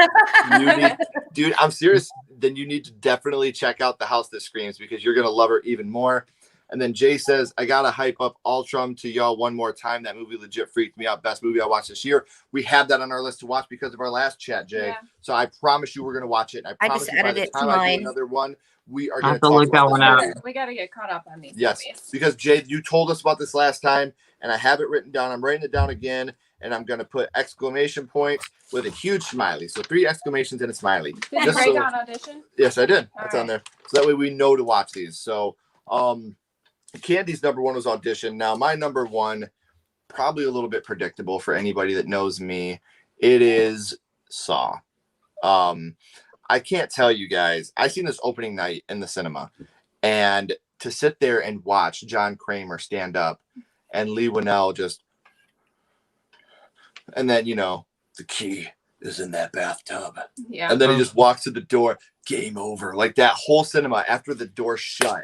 dude, I'm serious. Then you need to definitely check out The House That Screams because you're going to love her even more. And then Jay says, I got to hype up Ultram to y'all one more time. That movie legit freaked me out. Best movie I watched this year. We have that on our list to watch because of our last chat, Jay. Yeah. So I promise you we're going to watch it. And I promise just you by added the it time to I do mine. another one, we are I going have to to talk look that about one this. out. We got to get caught up on these Yes, movies. because Jay, you told us about this last time, and I have it written down. I'm writing it down again, and I'm going to put exclamation points with a huge smiley. So 3 exclamations and a smiley. Did you write down Audition? Yes, I did. All That's right. on there. So that way we know to watch these. So Candy's number 1 was Audition. Now my number 1, probably a little bit predictable for anybody that knows me. It is Saw. I can't tell you guys. I seen this opening night in the cinema, and to sit there and watch John Kramer stand up and Lee Winnell just, and then, the key is in that bathtub. Yeah. And then he just walks to the door, game over. Like that whole cinema, after the door shut,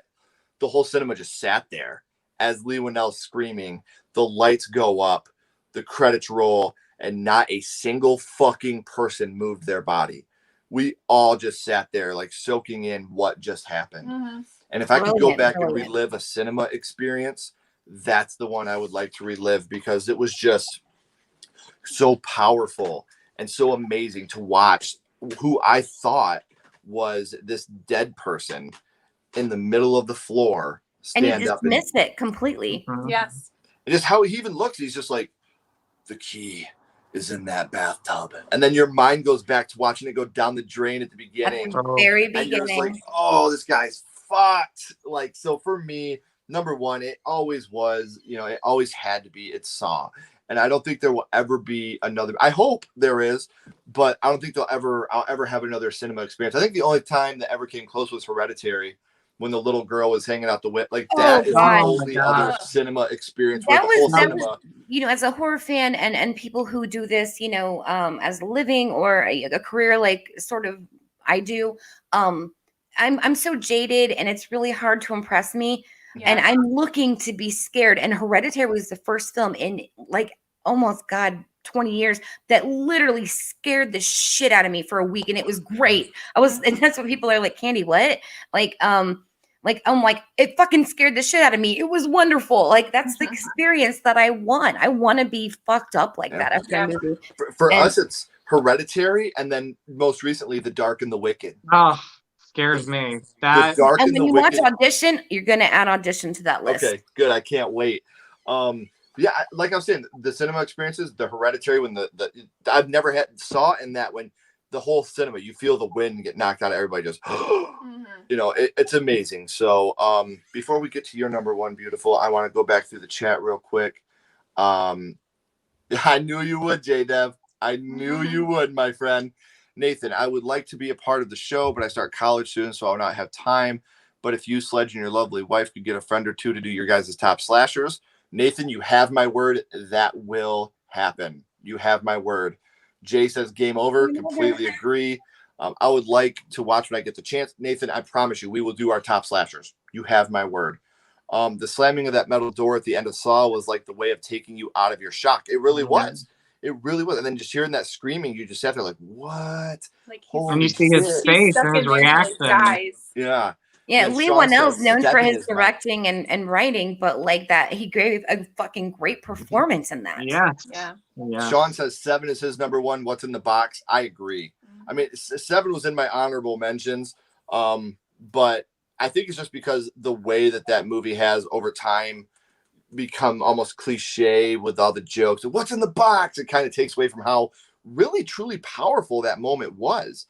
the whole cinema just sat there as Lee Winnell's screaming. The lights go up, the credits roll, and not a single fucking person moved their body. We all just sat there like soaking in what just happened. Mm-hmm. And if I could go back and relive a cinema experience, that's the one I would like to relive because it was just so powerful and so amazing to watch who I thought was this dead person in the middle of the floor stand and you up dismiss it completely. Yes. and just how he even looks. He's just like, the key is in that bathtub. And then your mind goes back to watching it go down the drain at the beginning. At the very And you're beginning. just like, oh, this guy's fucked. Like, so for me, number 1, it always was, it always had to be, it's Saw. And I don't think there will ever be another. I hope there is, but I don't think I'll ever have another cinema experience. I think the only time that ever came close was Hereditary, when the little girl was hanging out the whip. Like that is the only other cinema experience. That was, as a horror fan and people who do this, as a living or a career, like sort of I do. I'm so jaded, and it's really hard to impress me. Yeah. And I'm looking to be scared. And Hereditary was the first film in like almost 20 years that literally scared the shit out of me for a week, and it was great. And that's what people are like, Candy, what? It fucking scared the shit out of me. It was wonderful. Like that's the experience that I want. I want to be fucked up like that after a movie. For us, it's Hereditary, and then most recently, The Dark and the Wicked. Oh, scares me. The That Dark And and when the you watch Wicked. Audition, you're gonna add Audition to that list. Okay, good. I can't wait. Yeah, like I was saying, the cinema experiences, the Hereditary, when the I've never saw in that when the whole cinema, you feel the wind get knocked out of everybody, just it's amazing. So before we get to your number one, beautiful, I want to go back through the chat real quick. I knew you would, J-Dev. I knew you would, my friend. Nathan, I would like to be a part of the show, but I start college soon, so I will not have time. But if you, Sledge, and your lovely wife could get a friend or two to do your guys' top slashers, Nathan, you have my word. That will happen. You have my word. Jay says game over. Completely agree. I would like to watch when I get the chance. Nathan, I promise you, we will do our top slashers. You have my word. The slamming of that metal door at the end of Saw was like the way of taking you out of your shock. It really was. It really was. And then just hearing that screaming, you just sat there like, what? Like and you see his he's face stuck and in his there until he reaction. dies. Yeah. Yeah, And Lee Sean Whannell's says, known for "Stepping his his mic." directing and writing, but like that, he gave a fucking great performance in that. Yes. Yeah. Yeah. Sean says 7 is his number one. What's in the box? I agree. I mean, 7 was in my honorable mentions, but I think it's just because the way that movie has over time become almost cliche with all the jokes. What's in the box? It kind of takes away from how really truly powerful that moment was.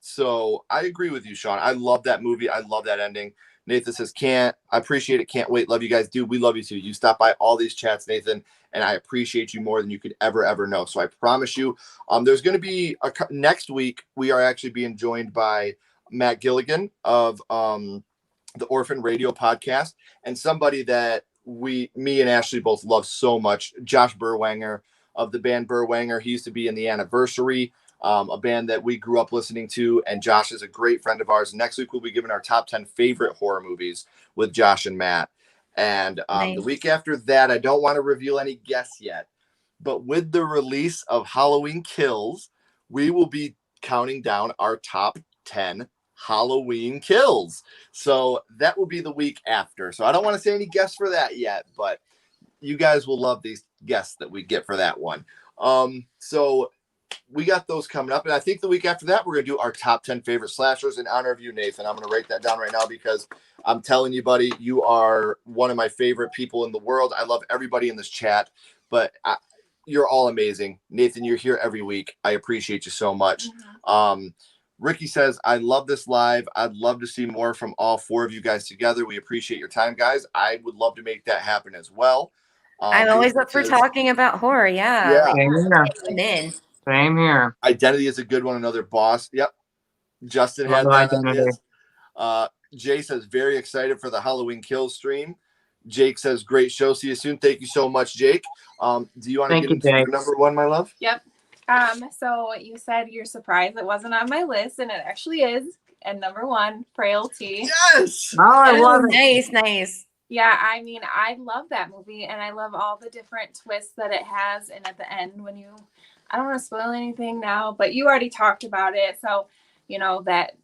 So I agree with you, Sean. I love that movie. I love that ending. Nathan says, I appreciate it. Can't wait. Love you guys. Dude, we love you too. You stop by all these chats, Nathan, and I appreciate you more than you could ever know. So I promise you, there's going to be next week, we are actually being joined by Matt Gilligan of the Orphan Radio podcast, and somebody that me and Ashley both love so much, Josh Burwanger of the band Burwanger. He used to be in The Anniversary, a band that we grew up listening to, and Josh is a great friend of ours. Next week, we'll be giving our top 10 favorite horror movies with Josh and Matt. And Nice. The week after that, I don't want to reveal any guests yet, but with the release of Halloween Kills, we will be counting down our top 10 Halloween kills. So that will be the week after. So I don't want to say any guests for that yet, but you guys will love these guests that we get for that one. So we got those coming up, and I think the week after that we're gonna do our top 10 favorite slashers in honor of you, Nathan. I'm gonna write that down right now because I'm telling you, buddy, you are one of my favorite people in the world. I love everybody in this chat, but you're all amazing. Nathan, you're here every week. I appreciate you so much. Ricky says, I love this live. I'd love to see more from all 4 of you guys together. We appreciate your time, guys. I would love to make that happen as well. I'm always up for talking about horror. Yeah. Same here. Identity is a good one. Another boss. Yep. Justin had that on his. Jay says, very excited for the Halloween Kills stream. Jake says, great show. See you soon. Thank you so much, Jake. Do you want to get into your number one, my love? Yep. So you said you're surprised it wasn't on my list, and it actually is. And number 1, Frailty. Yes. Oh, I love it. Nice. Yeah, I mean, I love that movie, and I love all the different twists that it has. And at the end, I don't want to spoil anything now, but you already talked about it. So, you know, that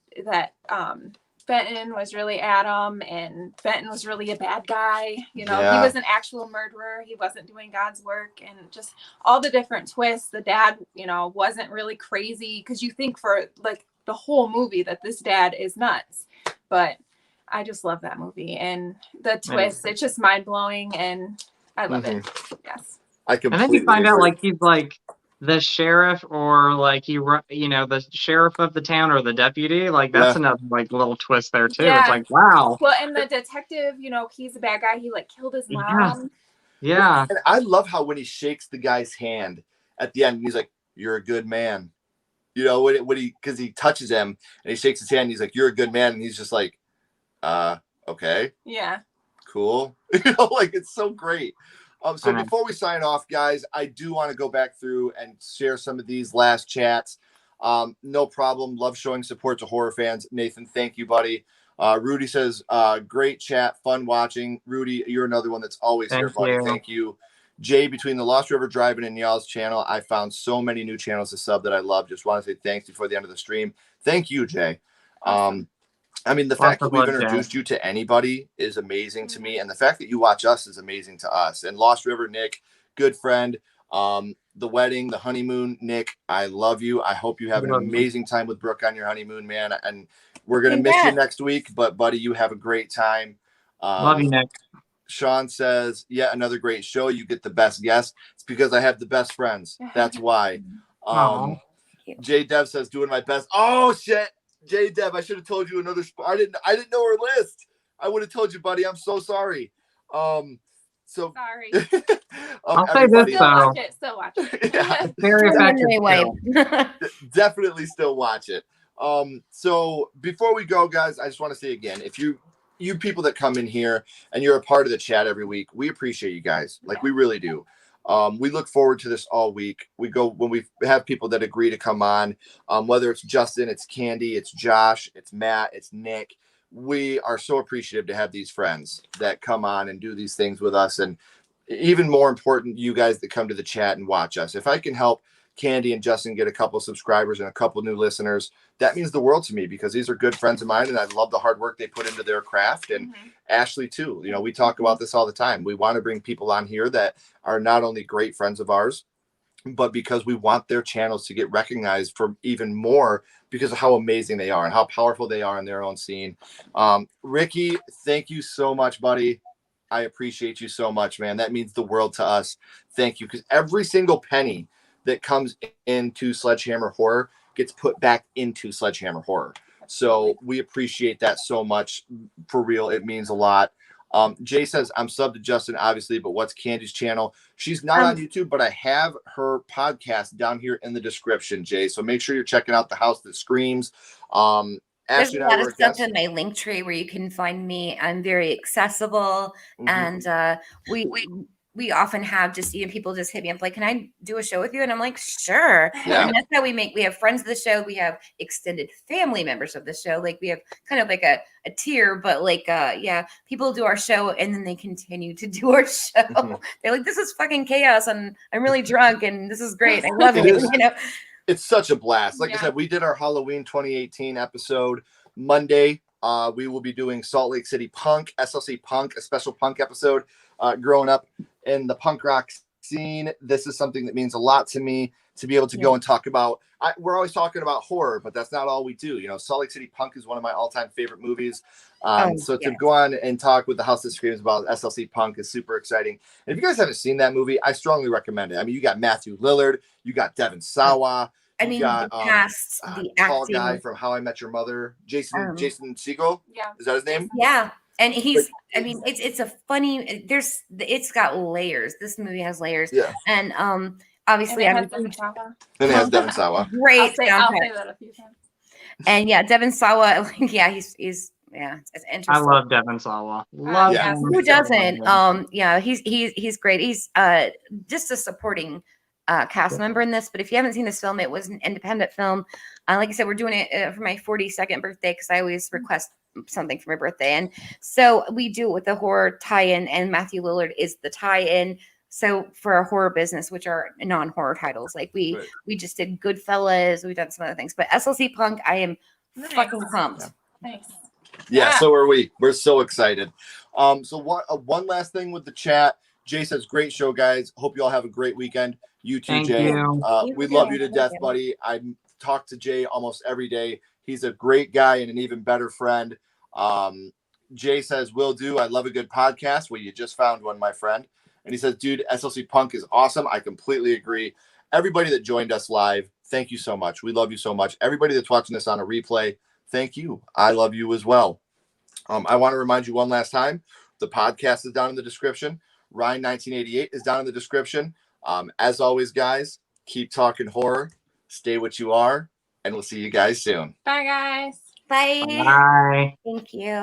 Fenton was really Adam, and Fenton was really a bad guy. You know, He was an actual murderer. He wasn't doing God's work, and just all the different twists. The dad, wasn't really crazy, because you think for like the whole movie that this dad is nuts, but I just love that movie, and the twist. It's just mind blowing, and I love it. Yes. And then you find out like he's like the sheriff, or like the sheriff of the town, or the deputy. Like that's another like little twist there too. It's like, wow. Well, and the detective, he's a bad guy. He like killed his mom. Yeah. And I love how when he shakes the guy's hand at the end, he's like, "You're a good man." Because he touches him and he shakes his hand, and he's like, "You're a good man," and he's just like, okay. Yeah. Cool. Like it's so great. So before we sign off, guys, I do want to go back through and share some of these last chats. No problem. Love showing support to horror fans. Nathan, thank you, buddy. Rudy says, great chat, fun watching. Rudy, you're another one that's always here, buddy. Thank you. Jay, between the Lost River Drive-In and y'all's channel, I found so many new channels to sub that I love. Just want to say thanks before the end of the stream. Thank you, Jay. I mean, the fact that we've introduced you to anybody is amazing to me. And the fact that you watch us is amazing to us. And Lost River, Nick, good friend. the wedding, the honeymoon. Nick, I love you. I hope you have an Love you. amazing time with Brooke on your honeymoon, man. And we're going to miss you next week, but buddy, you have a great time. Love you, Nick. Sean says, yeah, another great show. You get the best guests. It's because I have the best friends. That's why. Aw. J Dev says, doing my best. Oh shit. J Dev, I should have told you another. I didn't know her list. I would have told you, buddy. I'm so sorry. So Sorry. I'll say everybody- this, Still watch it. Yeah, Very effective. Anyway. definitely still watch it. So before we go, guys, I just want to say again, if you people that come in here and you're a part of the chat every week, we appreciate you guys. Like, we really do. We look forward to this all week. We go when we have people that agree to come on, whether it's Justin, it's Candy, it's Josh, it's Matt, it's Nick. We are so appreciative to have these friends that come on and do these things with us. And even more important, you guys that come to the chat and watch us. If I can help Candy and Justin get a couple subscribers and a couple new listeners, that means the world to me, because these are good friends of mine and I love the hard work they put into their craft. And Ashley too, you know, we talk about this all the time. We want to bring people on here that are not only great friends of ours, but because we want their channels to get recognized for even more because of how amazing they are and how powerful they are in their own scene. Ricky, thank you so much, buddy. I appreciate you so much, man. That means the world to us. Thank you. Because every single penny that comes into Sledgehammer Horror gets put back into Sledgehammer Horror. So we appreciate that so much. For real, it means a lot. Jay says, I'm subbed to Justin, obviously, but what's Candy's channel? She's not on YouTube, but I have her podcast down here in the description, Jay. So make sure you're checking out The House That Screams. There's Ashley a and I lot were of stuff guests. in my link tree where you can find me. I'm very accessible, and we often have just people just hit me up like, can I do a show with you? And I'm like, sure. Yeah. And that's how we have friends of the show. We have extended family members of the show. Like, we have kind of like a tier, but like, people do our show and then they continue to do our show. They're like, this is fucking chaos and I'm really drunk and this is great. I love it. It is. You know? It's such a blast. Like I said, we did our Halloween 2018 episode Monday. We will be doing Salt Lake City Punk, SLC Punk, a special punk episode. Growing up in the punk rock scene, this is something that means a lot to me to be able to go and talk about. We're always talking about horror, but that's not all we do. You know, Salt Lake City Punk is one of my all-time favorite movies. To go on and talk with The House That Screams about SLC Punk is super exciting. And if you guys haven't seen that movie, I strongly recommend it. I mean, you got Matthew Lillard, you got Devin Sawa. I mean, got, the cast, the tall acting. guy from How I Met Your Mother, Jason Segel. Yeah. Is that his name? Yeah. And he's, I mean, it's a funny, it's got layers. This movie has layers. Yeah. And obviously, And I'm it has Devin Sawa. Then it has Devin Sawa. great. I'll say that a few times. And yeah, Devin Sawa, like, yeah, he's it's interesting. I love Devin Sawa. Love Yeah. him. Who doesn't? Yeah, he's great. He's just a supporting cast member in this. But if you haven't seen this film, it was an independent film. Like I said, we're doing it for my 42nd birthday because I always request something for my birthday, and so we do it with the horror tie-in. And Matthew Lillard is the tie-in. So for our horror business, which are non-horror titles, like we just did Goodfellas, we've done some other things. But SLC Punk, I am fucking pumped. Nice. Yeah, so are we. We're so excited. So one last thing with the chat. Jay says, great show, guys. Hope you all have a great weekend. You too, Thank Jay. you. We love you to death, buddy. I talk to Jay almost every day. He's a great guy and an even better friend. Jay says, will do. I love a good podcast. Well, you just found one, my friend. And he says, dude, SLC Punk is awesome. I completely agree. Everybody that joined us live, thank you so much. We love you so much. Everybody that's watching this on a replay, thank you. I love you as well. I want to remind you one last time, the podcast is down in the description. Rhine1988 is down in the description. As always, guys, keep talking horror. Stay what you are. And we'll see you guys soon. Bye, guys. Bye. Bye. Thank you.